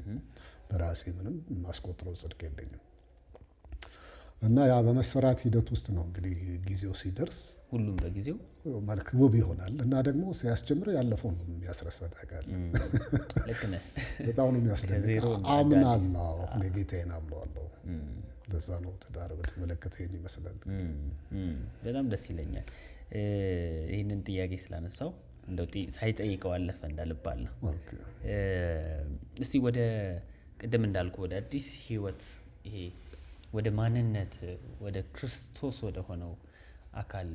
በራሴ ምንም ማስቆጥረው ጽድቅ የለኝም። እና ያ በመሰራት ሂደት ውስጥ ነው እንግዲህ ጊዜው ሲደርስ ሁሉም በጊዜው መልክ ውብ ይሆናል። እና ደግሞ ሲያስጀምር ያለፈው ነው የሚያስረሳ ታውቃለህ። ልክ ነህ። በጣም ነው የሚያስደንቅ። አምናለሁ፣ እኔ ጌታዬን አምነዋለሁ። ለዛ ነው ትዳር በተመለከተ ይሄን ይመስላል። በጣም ደስ ይለኛል ይህንን ጥያቄ ስላነሳው እንደው ሳይጠይቀው አለፈ እንዳልባል ነው። እስቲ ወደ ቅድም እንዳልኩ ወደ አዲስ ህይወት ይሄ ወደ ማንነት ወደ ክርስቶስ ወደ ሆነው አካል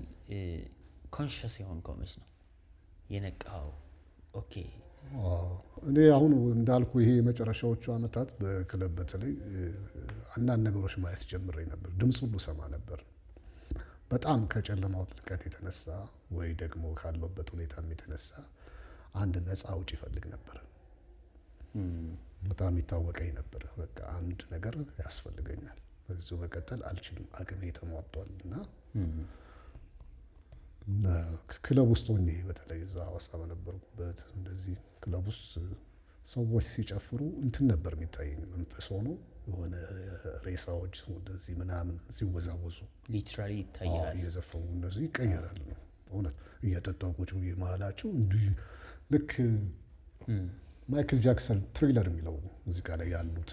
ኮንሽስ የሆንከው መች ነው የነቃው? ኦኬ እኔ አሁን እንዳልኩ ይሄ የመጨረሻዎቹ ዓመታት በክለብ በተለይ አንዳንድ ነገሮች ማየት ጀምሬ ነበር። ድምፅ ሁሉ ሰማ ነበር። በጣም ከጨለማው ጥልቀት የተነሳ ወይ ደግሞ ካለበት ሁኔታም የተነሳ አንድ ነፃ አውጪ ይፈልግ ነበር። በጣም ይታወቀኝ ነበር። በቃ አንድ ነገር ያስፈልገኛል፣ በዚሁ መቀጠል አልችልም፣ አቅሜ ተሟጧል። እና ክለብ ውስጥ ሆኜ በተለይ እዛ ሐዋሳ በነበርኩበት እንደዚህ ክለብ ውስጥ ሰዎች ሲጨፍሩ እንትን ነበር የሚታየኝ፣ መንፈስ ሆኖ የሆነ ሬሳዎች እንደዚህ ምናምን ሲወዛወዙ ሊትራሊ ይታያል። እየዘፈኑ እንደዚህ ይቀየራል። እውነት እየጠጣሁ ቁጭ ብዬ መሀላቸው እንዲህ ልክ ማይክል ጃክሰን ትሪለር የሚለው ሙዚቃ ላይ ያሉት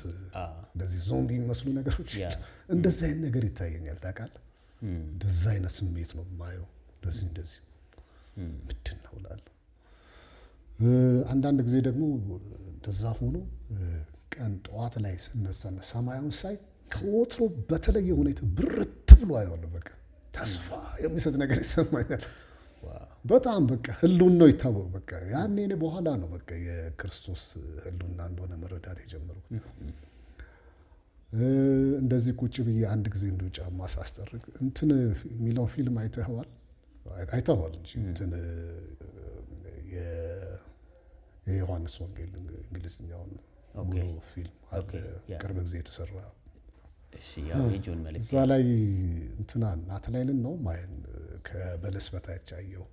እንደዚህ ዞምቢ የሚመስሉ ነገሮች እንደዚህ አይነት ነገር ይታየኛል። ታውቃለህ፣ እንደዚህ አይነት ስሜት ነው የማየው። እንደዚህ ምንድን ነው እላለሁ። አንዳንድ ጊዜ ደግሞ እንደዛ ሆኖ ቀን ጠዋት ላይ ስነሳና ሰማዩን ሳይ ከወትሮ በተለየ ሁኔታ ብርት ብሎ አየዋለሁ። በቃ ተስፋ የሚሰጥ ነገር ይሰማኛል። በጣም በቃ ህልውና ነው ይታወቅ። በቃ ያኔ እኔ በኋላ ነው በቃ የክርስቶስ ህልውና እንደሆነ መረዳት የጀመርኩት። እንደዚህ ቁጭ ብዬ አንድ ጊዜ እንደው ጫማ ሳስጠርግ እንትን የሚለው ፊልም አይተኸዋል እንጂ እንትን የዮሐንስ ወንጌል እንግሊዝኛውን ሙሉ ፊልም አለ፣ ቅርብ ጊዜ የተሰራ። የጆን መልእክት እዛ ላይ እንትና ናትናኤልን ነው ማየን ከበለስ በታች አየሁ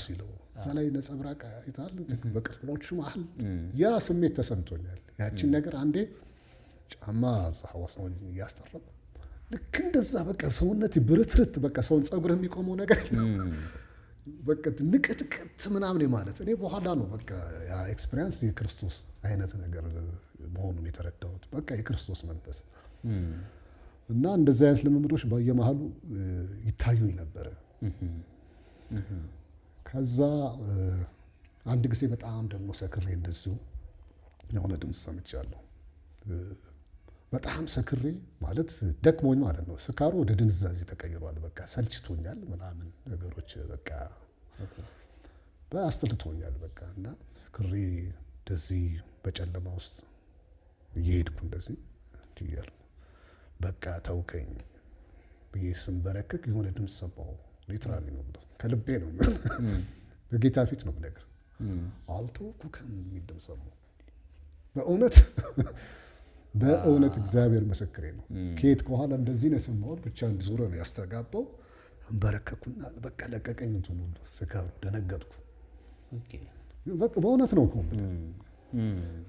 ሲለው እዛ ላይ ነጸብራቅ አይተሃል። በቅርቦቹ መሀል ያ ስሜት ተሰምቶኛል። ያችን ነገር አንዴ ጫማ ሐዋሳው እያስጠረቁ ልክ እንደዛ በቃ ሰውነት ብርትርት በቃ ሰውን ጸጉር የሚቆመው ነገር በቃ ንቅጥቅጥ ምናምን ማለት እኔ በኋላ ነው በቃ ያ ኤክስፒሪየንስ የክርስቶስ አይነት ነገር መሆኑን የተረዳሁት። በቃ የክርስቶስ መንፈስ እና እንደዚህ አይነት ልምምዶች በየመሃሉ ይታዩኝ ነበረ። ከዛ አንድ ጊዜ በጣም ደግሞ ሰክሬ እንደዚሁ የሆነ ድምፅ ሰምቻለሁ። በጣም ሰክሬ ማለት ደክሞኝ ማለት ነው። ስካሩ ወደ ድንዛዜ ተቀይሯል። በቃ ሰልችቶኛል ምናምን ነገሮች በቃ አስጠልቶኛል። በቃ እና ሰክሬ እንደዚህ በጨለማ ውስጥ እየሄድኩ እንደዚህ እያልኩ በቃ ተውከኝ ብዬ ስንበረከክ የሆነ ድምፅ ሰማሁ። ሊትራሊ ነው ከልቤ ነው በጌታ ፊት ነው ነገር አልተውኩህም የሚል ድምፅ ሰማሁ። በእውነት እግዚአብሔር ምስክሬ ነው። ከየት ከኋላ እንደዚህ ነው የሰማሁት። ብቻ እንዲዞረ ነው ያስተጋባው። አንበረከኩና በቃ ለቀቀኝ። እንትኑ ስካሩ ደነገጥኩ። በቃ በእውነት ነው እኮ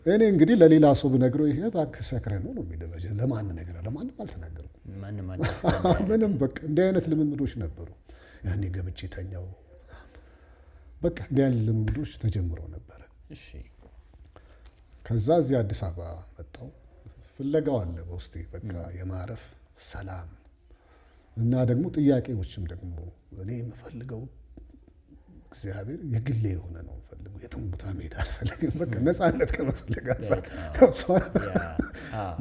እኔ እንግዲህ ለሌላ ሰው ብነግረው ይሄ እባክህ ሰክረህ ነው የሚደበጀ ለማን ነገር ለማንም አልተናገርኩም። ምንም በቃ እንዲህ አይነት ልምምዶች ነበሩ። ያኔ ገብቼ ተኛው። በቃ እንዲህ አይነት ልምምዶች ተጀምረው ነበረ። ከዛ እዚህ አዲስ አበባ መጣሁ። ፍለጋው አለ በውስጤ በቃ የማረፍ ሰላም እና ደግሞ ጥያቄዎችም ደግሞ እኔ የምፈልገው እግዚአብሔር የግሌ የሆነ ነው የምፈልገው። የትም ቦታ መሄድ አልፈልግም። በቃ ነፃነት ከመፈለግ አንፃር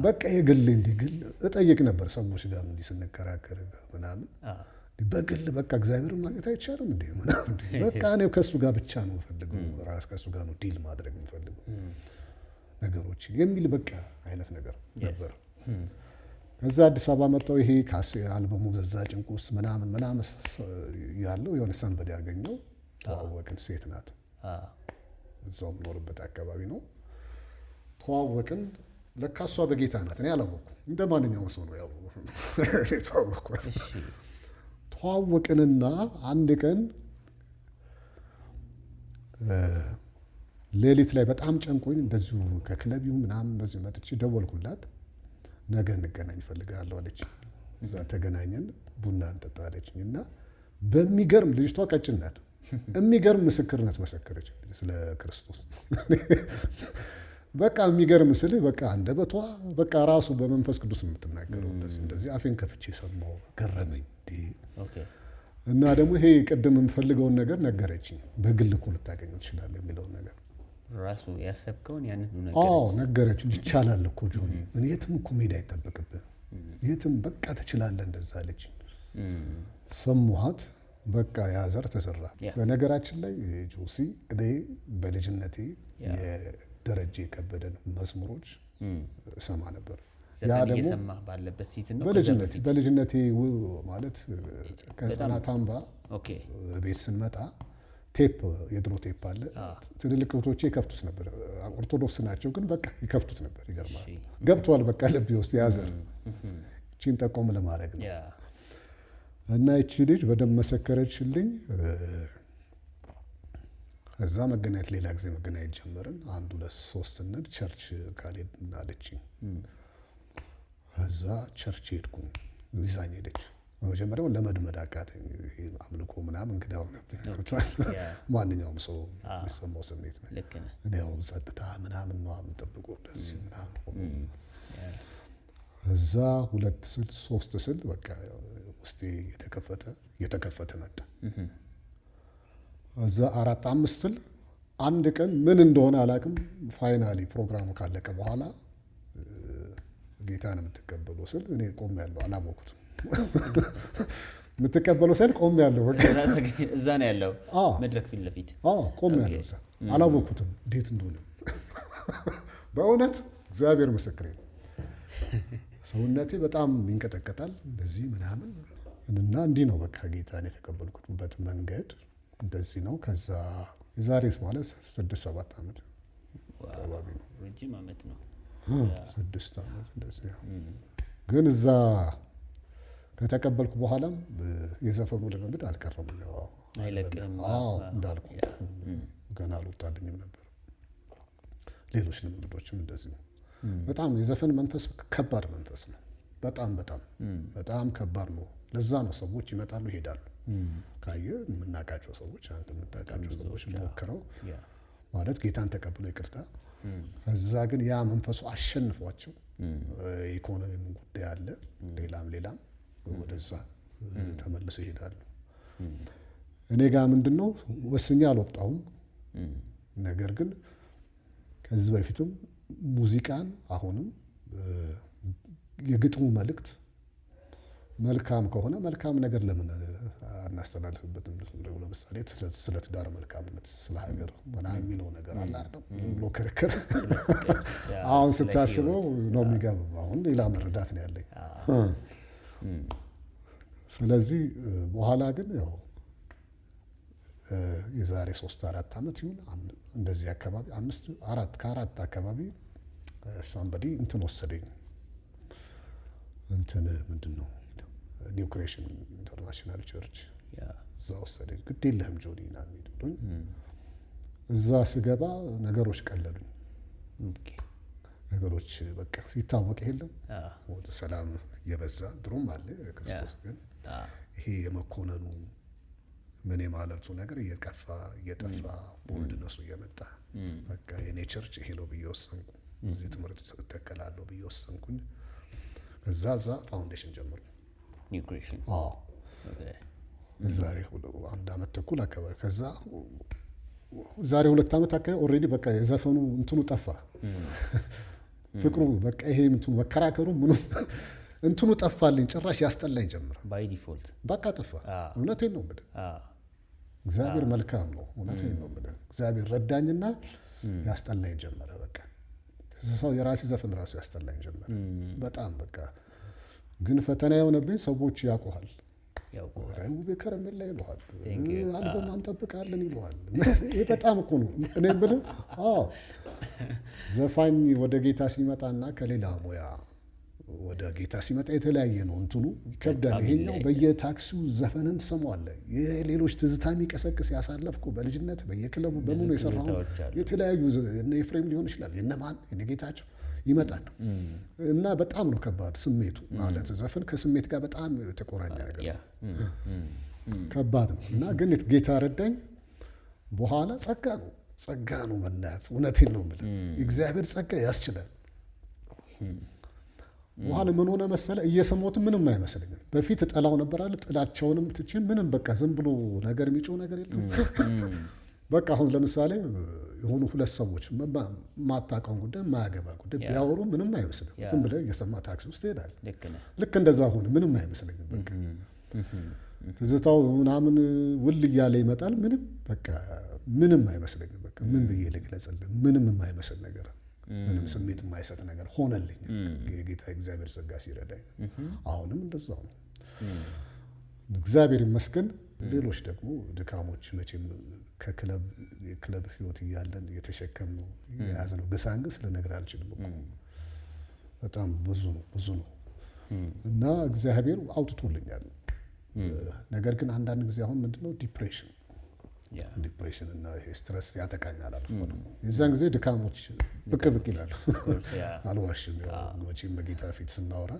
በቃ የግሌ እንዲህ ግል እጠይቅ ነበር ሰዎች ጋር እንዲህ ስንከራከር ምናምን በግል በቃ እግዚአብሔርን ማግኘት አይቻልም እንዴ ምናምን በቃ እኔ ከእሱ ጋር ብቻ ነው የምፈልገው። ራስ ከእሱ ጋር ነው ዲል ማድረግ የምፈልገው ነገሮችን የሚል በቃ አይነት ነገር ነበር። ከዛ አዲስ አበባ መጣሁ። ይሄ አልበሙ በዛ ጭንቅ ውስጥ ምናምን ያለው የሆነ ሰንበድ ያገኘው ተዋወቅን። ሴት ናት፣ እዛው የምኖርበት አካባቢ ነው። ተዋወቅን። ለካ እሷ በጌታ ናት። እኔ አላወኩም። እንደ ማንኛውም ሰው ነው ያው ተዋወቅኳት። ተዋወቅንና አንድ ቀን ሌሊት ላይ በጣም ጨንቆኝ እንደዚሁ ከክለቢው ምናምን እንደዚሁ መጥቼ ደወልኩላት። ነገ እንገናኝ እፈልጋለሁ አለች። እዛ ተገናኘን፣ ቡና እንጠጣ አለችኝ እና በሚገርም ልጅቷ ቀጭን ናት። የሚገርም ምስክርነት መሰከረች ስለ ክርስቶስ። በቃ የሚገርም ስልህ በቃ አንደበቷ በቃ ራሱ በመንፈስ ቅዱስ የምትናገረው እንደዚህ አፌን ከፍቼ ሰማሁ፣ ገረመኝ። እና ደግሞ ይሄ ቅድም የምፈልገውን ነገር ነገረችኝ። በግል እኮ ልታገኘው ትችላለህ የሚለውን ነገር ራሱ ያሰብከውን ያንን ነገረችኝ። ይቻላል እኮ ጆኒ፣ ምን የትም እኮ መሄድ አይጠበቅብህ፣ የትም በቃ ትችላለህ እንደዛ አለችኝ። ሰማኋት። በቃ ያ ዘር ተዘራ። በነገራችን ላይ ጆሲ እኔ በልጅነቴ የደረጀ ከበደን መዝሙሮች እሰማ ነበር። ያ ደግሞ ባለበት ሲዝን ነው። በልጅነቴ ማለት ከህፃናት አምባ ቤት ስንመጣ ቴፕ የድሮ ቴፕ አለ። ትልልቅ እህቶቼ ይከፍቱት ነበር። ኦርቶዶክስ ናቸው ግን በቃ ይከፍቱት ነበር። ይገርማል። ገብቷል በቃ ልቤ ውስጥ ያ ዘር። እቺን ጠቆም ለማድረግ ነው። እና እቺ ልጅ በደንብ መሰከረችልኝ። እዛ መገናኘት ሌላ ጊዜ መገናኘት ጀመርን። 1 2 3 ስንል ቸርች ካልሄድን አለችኝ። እዛ ቸርች ሄድኩኝ። ይዛኝ ሄደች። በመጀመሪያው ለመድመድ አቃተኝ። አምልኮ ምናምን እንግዳ ሆነብኝ። ማንኛውም ሰው የሚሰማው ስሜት ነው። እኔ ያው ጸጥታ ምናምን ነው የምጠብቀው እንደዚህ ምናምን። እዛ 2 ስል 3 ስል በቃ ውስጤ የተከፈተ መጣ። እዛ 4 5 ስል አንድ ቀን ምን እንደሆነ አላውቅም። ፋይናሊ ፕሮግራሙ ካለቀ በኋላ ጌታን የምትቀበለው ስል እኔ ቆሜያለሁ፣ አላወኩትም። የምትቀበለው ስል ቆሜያለሁ። በቃ እዛ ነው ያለው መድረክ ፊት ለፊት ቆሜያለሁ። እዛ አላወኩትም እንዴት እንደሆነ በእውነት እግዚአብሔር ምስክሬ ነው። ሰውነቴ በጣም ይንቀጠቀጣል እንደዚህ ምናምን እና እንዲህ ነው በቃ ጌታን የተቀበልኩበት መንገድ እንደዚህ ነው። ከዛ የዛሬ ማለት 6-7 ዓመት አካባቢ ነው። ረጅም ዓመት ነው። 6 ዓመት እንደዚህ። ግን እዛ ከተቀበልኩ በኋላም የዘፈኑ ልምምድ አልቀረም። አይለቅም። እንዳልኩ ገና አልወጣልኝም ነበር። ሌሎች ልምምዶችም እንደዚሁ። በጣም የዘፈን መንፈስ ከባድ መንፈስ ነው። በጣም ከባድ ነው። ለዛ ነው ሰዎች ይመጣሉ ይሄዳሉ። ካየህ የምናውቃቸው ሰዎች አንተ የምታውቃቸው ሰዎች ሞክረው ማለት ጌታን ተቀብለው ይቅርታ፣ ከዛ ግን ያ መንፈሱ አሸንፏቸው ኢኮኖሚም ጉዳይ አለ ሌላም ወደዛ ተመልሰው ይሄዳሉ። እኔ ጋር ምንድነው ወስኜ አልወጣሁም። ነገር ግን ከዚህ በፊትም ሙዚቃን አሁንም የግጥሙ መልእክት መልካም ከሆነ መልካም ነገር ለምን አናስተላልፍበትም? ለምሳሌ ስለ ትዳር መልካምነት፣ ስለ ሀገር ምናምን የሚለው ነገር አለ አይደል? ብሎ ክርክር አሁን ስታስበው ነው የሚገባው። አሁን ሌላ መረዳት ነው ያለኝ። ስለዚህ በኋላ ግን ያው የዛሬ 3-4 ዓመት ይሁን እንደዚህ አካባቢ 4 አካባቢ ሳምባዲ እንትን ወሰደኝ። እንትን ምንድን ነው ኒው ክሬሽን ኢንተርናሽናል ቸርች እዛ ወሰደኝ። ግድ የለህም ጆኒ ና ብሎኝ እዛ ስገባ ነገሮች ቀለሉኝ። ነገሮች በቃ ሲታወቅ የለም ሞት ሰላም እየበዛ ድሮም አለ ክርስቶስ። ግን ይሄ የመኮነኑ ምን የማለቱ ነገር እየጠፋ ቦልድነሱ እየመጣ በቃ የኔ ቸርች ይሄ ነው ብዬ ወሰንኩ። እዚህ ትምህርት እተከላለሁ ብዬ ወሰንኩኝ። እዛ ፋውንዴሽን ጀመርኩ። ኒው ክሬሽን ዛሬ 1 ዓመት ተኩል አካባቢ። ከዛ ዛሬ 2 ዓመት አካባቢ ኦልሬዲ በቃ የዘፈኑ እንትኑ ጠፋ። ፍቅሩ በቃ ይሄ እንትኑ መከራከሩ ምኑ እንትኑ ጠፋልኝ። ጭራሽ ያስጠላኝ ጀመረ። ባይ ዲፎልት በቃ ጠፋ። እውነቴን ነው የምልህ። እግዚአብሔር መልካም ነው። እውነቴን ነው የምልህ። እግዚአብሔር ረዳኝና ያስጠላኝ ጀመረ። በቃ ሰው የራሴ ዘፈን ራሱ ያስጠላኝ ጀመረ በጣም በቃ። ግን ፈተና የሆነብኝ ሰዎች ያውቁሃል፣ ውቤ ከረሜላ ይሉሃል፣ አልበም አንጠብቃለን ይሉሃል። ይህ በጣም እኮ ነው እኔ የምልህ። ዘፋኝ ወደ ጌታ ሲመጣና ከሌላ ሙያ ወደ ጌታ ሲመጣ የተለያየ ነው እንትኑ ይከብዳል። ይሄኛው በየታክሲው ዘፈንን ትሰማዋለህ። የሌሎች ትዝታ የሚቀሰቅስ ያሳለፍኩ በልጅነት በየክለቡ በሙሉ የሰራው የተለያዩ እነ ኤፍሬም ሊሆን ይችላል የነማን የነ ጌታቸው ይመጣል እና በጣም ነው ከባድ ስሜቱ ማለት ዘፈን ከስሜት ጋር በጣም የተቆራኘ ነገር ከባድ ነው እና ግን ጌታ ረዳኝ። በኋላ ጸጋ ነው መናያት። እውነቴን ነው የምልህ እግዚአብሔር ጸጋ ያስችላል። በኋላ ምን ሆነ መሰለ እየሰሞት ምንም አይመስለኝም። በፊት ጠላው ነበር አለ ጥላቸውንም ትቼ ምንም በቃ ዝም ብሎ ነገር የሚጮህ ነገር የለም። በቃ አሁን ለምሳሌ የሆኑ ሁለት ሰዎች ማታውቀውን ጉዳይ ማያገባ ጉዳይ ቢያወሩ ምንም አይመስልም። ዝም ብለህ እየሰማ ታክሲ ውስጥ ትሄዳለህ። ልክ እንደዛ ሆነ። ምንም አይመስለኝም። በቃ ትዝታው ምናምን ውል እያለ ይመጣል። ምንም በቃ ምንም አይመስለኝም። በቃ ምን ብዬ ልግለጽልህ? ምንም የማይመስል ነገር ምንም ስሜት የማይሰጥ ነገር ሆነልኝ። የጌታ እግዚአብሔር ጸጋ ሲረዳኝ አሁንም እንደዛው ነው። እግዚአብሔር ይመስገን። ሌሎች ደግሞ ድካሞች መቼም የክለብ ህይወት እያለን የተሸከምነው የያዝነው ግሳንግስ ልነግርህ አልችልም እኮ በጣም ብዙ ነው እና እግዚአብሔር አውጥቶልኛል። ነገር ግን አንዳንድ ጊዜ አሁን ምንድነው ዲፕሬሽን እና ስትረስ ያጠቃኛል አልፎ ነው። የዛን ጊዜ ድካሞች ብቅ ይላሉ። አልዋሽም። መቼም በጌታ ፊት ስናወራ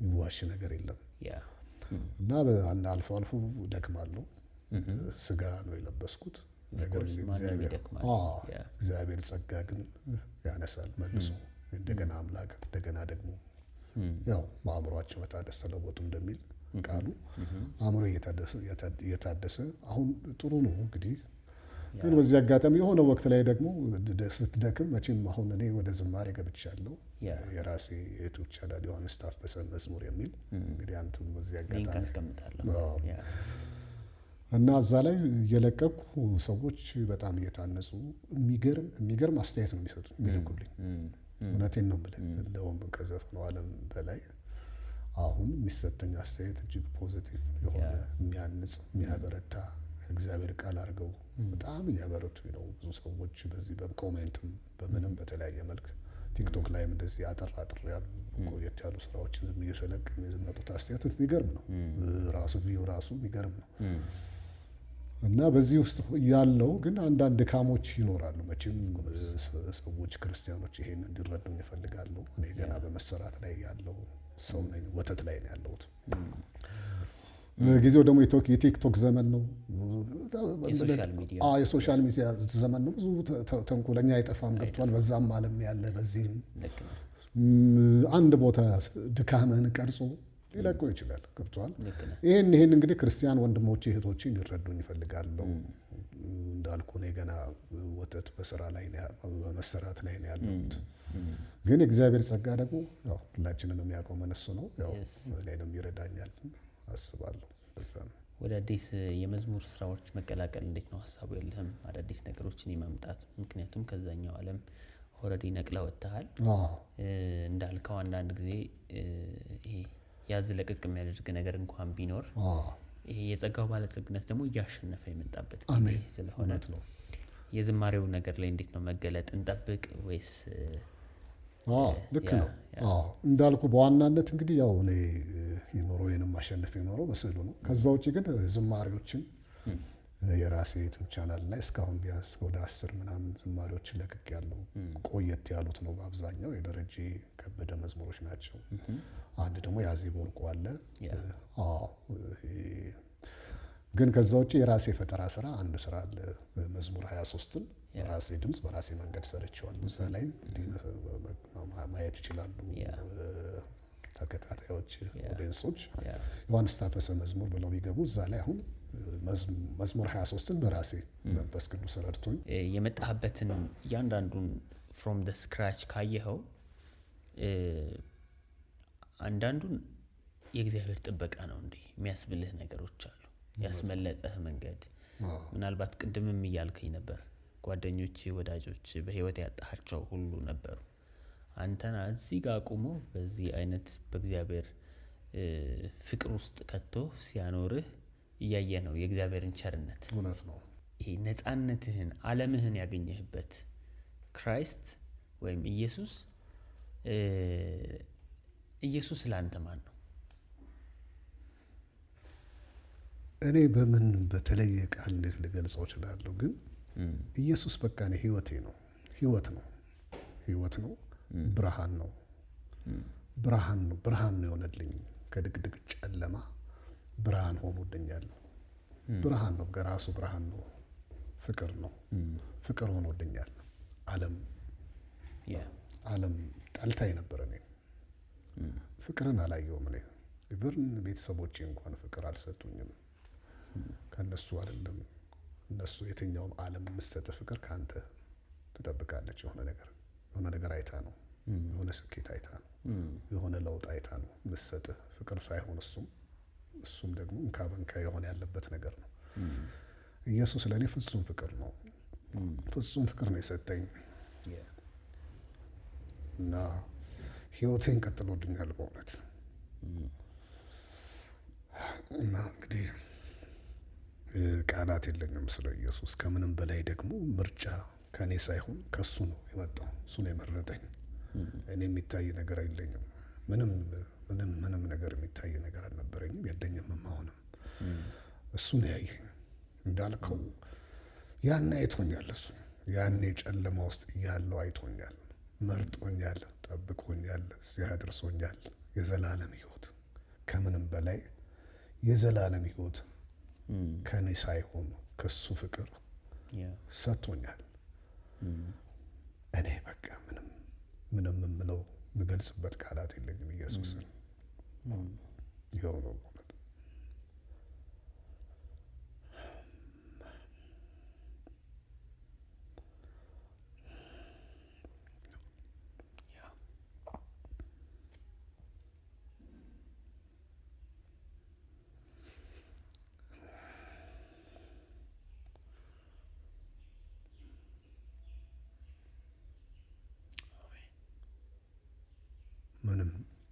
የሚዋሽ ነገር የለም እና አልፎ ደክማለሁ። ስጋ ነው የለበስኩት። ነገር ግን እግዚአብሔር ጸጋ ግን ያነሳል መልሶ እንደገና አምላክ እንደገና ደግሞ ያው በአእምሯቸው መታደስ ተለወጡ እንደሚል ቃሉ አእምሮ እየታደሰ አሁን ጥሩ ነው። እንግዲህ ግን በዚህ አጋጣሚ የሆነ ወቅት ላይ ደግሞ ስትደክም መቼም አሁን እኔ ወደ ዝማሬ ገብቻለሁ። የራሴ የዩቲዩብ ቻናል ዮሐንስ ታፈሰ መዝሙር የሚል እንግዲህ አንተም በዚህ አጋጣሚ እና እዛ ላይ እየለቀኩ ሰዎች በጣም እየታነጹ የሚገርም አስተያየት ነው የሚልኩልኝ። እውነቴን ነው የምልህ። እንደውም ከዘፈኑ ዓለም በላይ አሁን የሚሰጠኝ አስተያየት እጅግ ፖዚቲቭ የሆነ የሚያንጽ የሚያበረታ እግዚአብሔር ቃል አድርገው በጣም እያበረቱ ነው ብዙ ሰዎች በዚህ በኮሜንትም በምንም በተለያየ መልክ ቲክቶክ ላይም እንደዚህ አጠር ያሉ ቆየት ያሉ ስራዎችን ዝም እየሰለቅ የሚመጡት አስተያየቶች የሚገርም ነው። ራሱ ቪው ራሱ የሚገርም ነው እና በዚህ ውስጥ ያለው ግን አንዳንድ ድካሞች ይኖራሉ። መቼም ሰዎች ክርስቲያኖች ይሄን እንዲረዱ ይፈልጋሉ። እኔ ገና በመሰራት ላይ ያለው ሰው ነኝ። ወተት ላይ ነው ያለሁት። ጊዜው ደግሞ የቲክቶክ ዘመን ነው። የሶሻል ሚዲያ ዘመን ነው። ብዙ ተንኮለኛ አይጠፋም ገብቷል። በዛም ዓለም ያለ በዚህም አንድ ቦታ ድካምህን ቀርጾ ሊለቀው ይችላል ገብቷል። ይሄን እንግዲህ ክርስቲያን ወንድሞቼ እህቶቼ እንዲረዱኝ ይፈልጋለሁ። እንዳልኩ እኔ ገና ወተት በስራ ላይ በመሰራት ላይ ነው ያለሁት። ግን እግዚአብሔር ጸጋ ደግሞ ያው ሁላችንን የሚያቆመን እሱ ነው። ያው እኔንም ይረዳኛል አስባለሁ። ወደ አዲስ የመዝሙር ስራዎች መቀላቀል እንዴት ነው ሀሳቡ? የለህም አዳዲስ ነገሮችን የማምጣት? ምክንያቱም ከዛኛው ዓለም ኦልሬዲ ነቅለህ ወጥተሃል። እንዳልከው አንዳንድ ጊዜ ይሄ ያዝ ለቅቅ የሚያደርግ ነገር እንኳን ቢኖር ይሄ የጸጋው ባለጸግነት ደግሞ እያሸነፈ የመጣበት ጊዜ ስለሆነ ነው። የዝማሬው ነገር ላይ እንዴት ነው መገለጥ እንጠብቅ ወይስ? ልክ ነው። እንዳልኩ በዋናነት እንግዲህ ያው እኔ የኖሮዬንም ማሸነፍ የኖረው በስዕሉ ነው። ከዛ ውጭ ግን ዝማሬዎችን የራሴ ዩቲዩብ ቻናል ላይ እስካሁን ቢያንስ ወደ 10 ምናምን ዝማሬዎችን ለቅቅ ያለው ቆየት ያሉት ነው። በአብዛኛው የደረጀ ከበደ መዝሙሮች ናቸው። አንድ ደግሞ የአዜብ ወርቁ አለ። ግን ከዛ ውጭ የራሴ ፈጠራ ስራ አንድ ስራ አለ። መዝሙር 23ን በራሴ ድምጽ በራሴ መንገድ ሰርቼዋለሁ። እዛ ላይ ማየት ይችላሉ ተከታታዮች ኦዲየንሶች። ዮሐንስ ታፈሰ መዝሙር ብለው ቢገቡ እዛ ላይ አሁን መዝሙር 23ን በራሴ መንፈስ ቅዱስ ረድቶኝ የመጣህበትን እያንዳንዱን ፍሮም ደ ስክራች ካየኸው አንዳንዱን የእግዚአብሔር ጥበቃ ነው እንዴ የሚያስብልህ ነገሮች አሉ። ያስመለጠህ መንገድ ምናልባት ቅድምም እያልከኝ ነበር ጓደኞች ወዳጆች በህይወት ያጣሃቸው ሁሉ ነበሩ። አንተና እዚህ ጋር ቆሞ በዚህ አይነት በእግዚአብሔር ፍቅር ውስጥ ከቶ ሲያኖርህ እያየ ነው የእግዚአብሔርን ቸርነት። እውነት ነው። ይሄ ነፃነትህን ዓለምህን ያገኘህበት ክራይስት ወይም ኢየሱስ ኢየሱስ ለአንተ ማን ነው? እኔ በምን በተለየ ቃል እንዴት ልገልጸው እችላለሁ? ግን ኢየሱስ በቃ እኔ ህይወቴ ነው። ህይወት ነው። ህይወት ነው። ብርሃን ነው። ብርሃን ነው። ብርሃን ነው የሆነልኝ። ከድቅድቅ ጨለማ ብርሃን ሆኖልኛል። ብርሃን ነው። ገራሱ ብርሃን ነው። ፍቅር ነው። ፍቅር ሆኖልኛል። ዓለም ጠልታኝ ነበር። እኔ ፍቅርን አላየውም። እኔ ኢቭን ቤተሰቦቼ እንኳን ፍቅር አልሰጡኝም። ከነሱ አይደለም እነሱ የትኛውም ዓለም የምትሰጥ ፍቅር ከአንተ ትጠብቃለች። የሆነ ነገር አይታ ነው። የሆነ ስኬት አይታ ነው። የሆነ ለውጥ አይታ ነው የምትሰጥህ ፍቅር ሳይሆን እሱም ደግሞ እንካ በንካ የሆነ ያለበት ነገር ነው። ኢየሱስ ለእኔ ፍጹም ፍቅር ነው። ፍጹም ፍቅር ነው የሰጠኝ እና ህይወቴን ቀጥሎልኛል በእውነት እና እንግዲህ ቃላት የለኝም ስለ ኢየሱስ። ከምንም በላይ ደግሞ ምርጫ ከኔ ሳይሆን ከሱ ነው የመጣው። እሱ ነው የመረጠኝ። እኔ የሚታይ ነገር አይለኝም። ምንም ነገር የሚታይ ነገር አልነበረኝም፣ የለኝም። አሁንም እሱ ነው ያየኝ። እንዳልከው ያኔ አይቶኛል። እሱ ያኔ ጨለማ ውስጥ እያለው አይቶኛል፣ መርጦኛል፣ ጠብቆኛል፣ እዚህ አድርሶኛል። የዘላለም ህይወት፣ ከምንም በላይ የዘላለም ህይወት ከኔ ሳይሆን ከሱ ፍቅር ሰጥቶኛል። እኔ በቃ ምንም የምለው የምገልጽበት ቃላት የለኝም። ኢየሱስን ይኸው ነው ማለት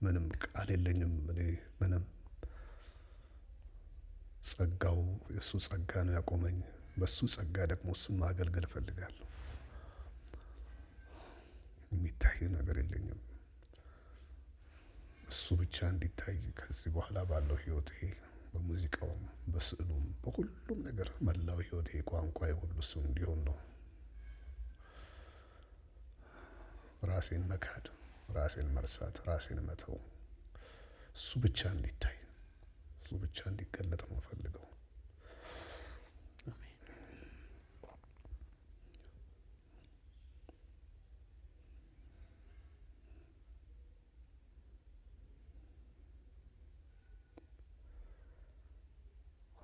ምንም ቃል የለኝም። እኔ ምንም ጸጋው የእሱ ጸጋ ነው ያቆመኝ። በሱ ጸጋ ደግሞ እሱን ማገልገል እፈልጋለሁ። የሚታይ ነገር የለኝም። እሱ ብቻ እንዲታይ ከዚህ በኋላ ባለው ህይወቴ፣ በሙዚቃውም፣ በስዕሉም፣ በሁሉም ነገር መላው ህይወቴ፣ ቋንቋዬ ሁሉ እሱ እንዲሆን ነው። ራሴን መካድ፣ ራሴን መርሳት፣ ራሴን መተው፣ እሱ ብቻ እንዲታይ፣ እሱ ብቻ እንዲገለጥ ነው የምፈልገው።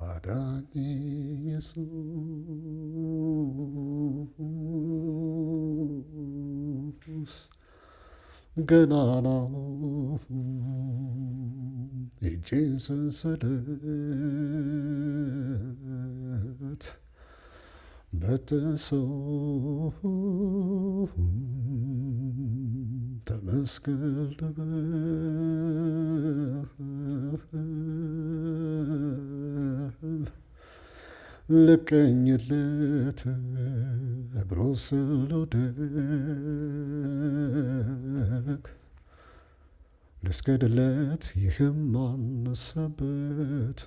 አዳኝ ኢየሱስ ገናናው እጄን ሰንሰለት በጥሶ ተመስገን ልበል ልቀኝለት እግሮ ስር ልውደቅ ልስገድለት ይህም አነሰበት።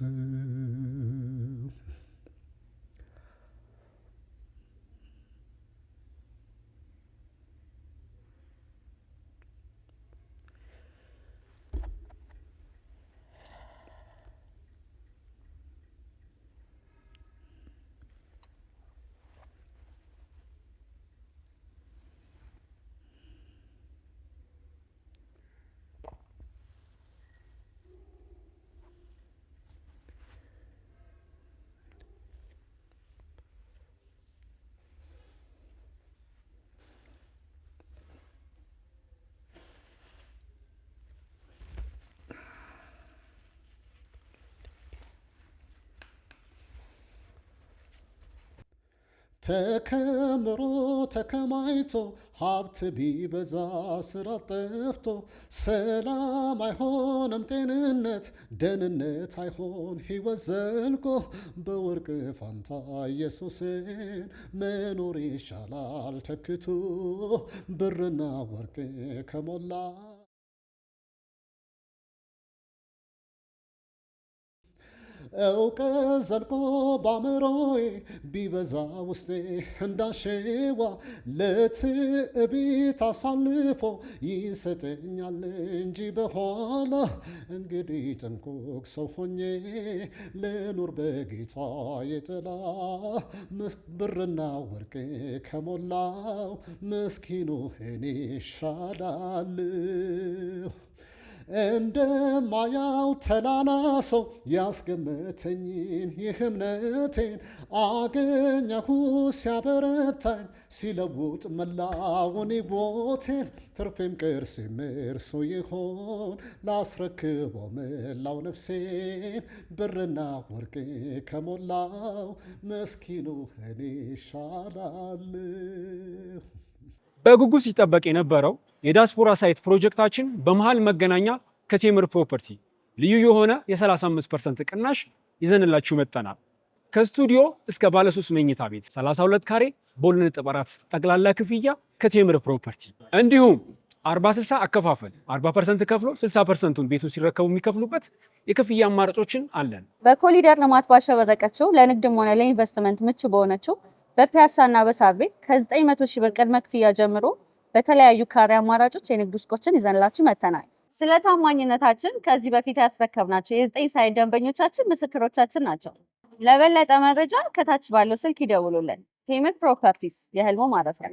ተከምሮ ተከማይቶ ሀብት ቢበዛ ስራ ጠፍቶ ሰላም አይሆንም ጤንነት ደህንነት አይሆን ሕይወት ዘልቆ በወርቅ ፋንታ ኢየሱስን መኖር ይሻላል ተክቶ ብርና ወርቅ ከሞላ እውቀት ዘልቆ ባምሮዬ ቢበዛ ውስጤ እንዳሸዋ ለትዕቢት አሳልፎ ይሰጠኛል እንጂ በኋላ እንግዲህ ጥንቁቅ ሰው ሆኜ ልኑር በጌታ የጥላ ብርና ወርቅ ከሞላው ምስኪኑ እኔ ይሻላለሁ። እንደማያው ተላላ ሰው ያስገመተኝን ይህ እምነቴን አገኘሁ ሲያበረታኝ ሲለውጥ መላውን ቦቴን ትርፌም ቅርሴም እርሱ ይሆን ላስረክበው መላው ነፍሴን ብርና ወርቅ ከሞላው ምስኪኑ እኔ ይሻላለሁ። በጉጉት ሲጠበቅ የነበረው የዲያስፖራ ሳይት ፕሮጀክታችን በመሃል መገናኛ ከቴምር ፕሮፐርቲ ልዩ የሆነ የ35% ቅናሽ ይዘንላችሁ መጥተናል። ከስቱዲዮ እስከ ባለ 3 መኝታ ቤት 32 ካሬ በ2.4 ጠቅላላ ክፍያ ከቴምር ፕሮፐርቲ እንዲሁም 40/60 አከፋፈል 40% ከፍሎ 60%ቱን ቤቱን ሲረከቡ የሚከፍሉበት የክፍያ አማራጮችን አለን። በኮሊደር ልማት ባሸበረቀችው ለንግድም ሆነ ለኢንቨስትመንት ምቹ በሆነችው በፒያሳና በሳር ቤት ከ900 ሺህ ብር ቅድመ ክፍያ ጀምሮ በተለያዩ ካሬ አማራጮች የንግድ ሱቆችን ይዘንላችሁ መጥተናል። ስለ ታማኝነታችን ከዚህ በፊት ያስረከብናቸው የ9 ሳይት ደንበኞቻችን ምስክሮቻችን ናቸው። ለበለጠ መረጃ ከታች ባለው ስልክ ይደውሉልን። ቴምር ፕሮፐርቲስ የህልሞ ማረፊያ።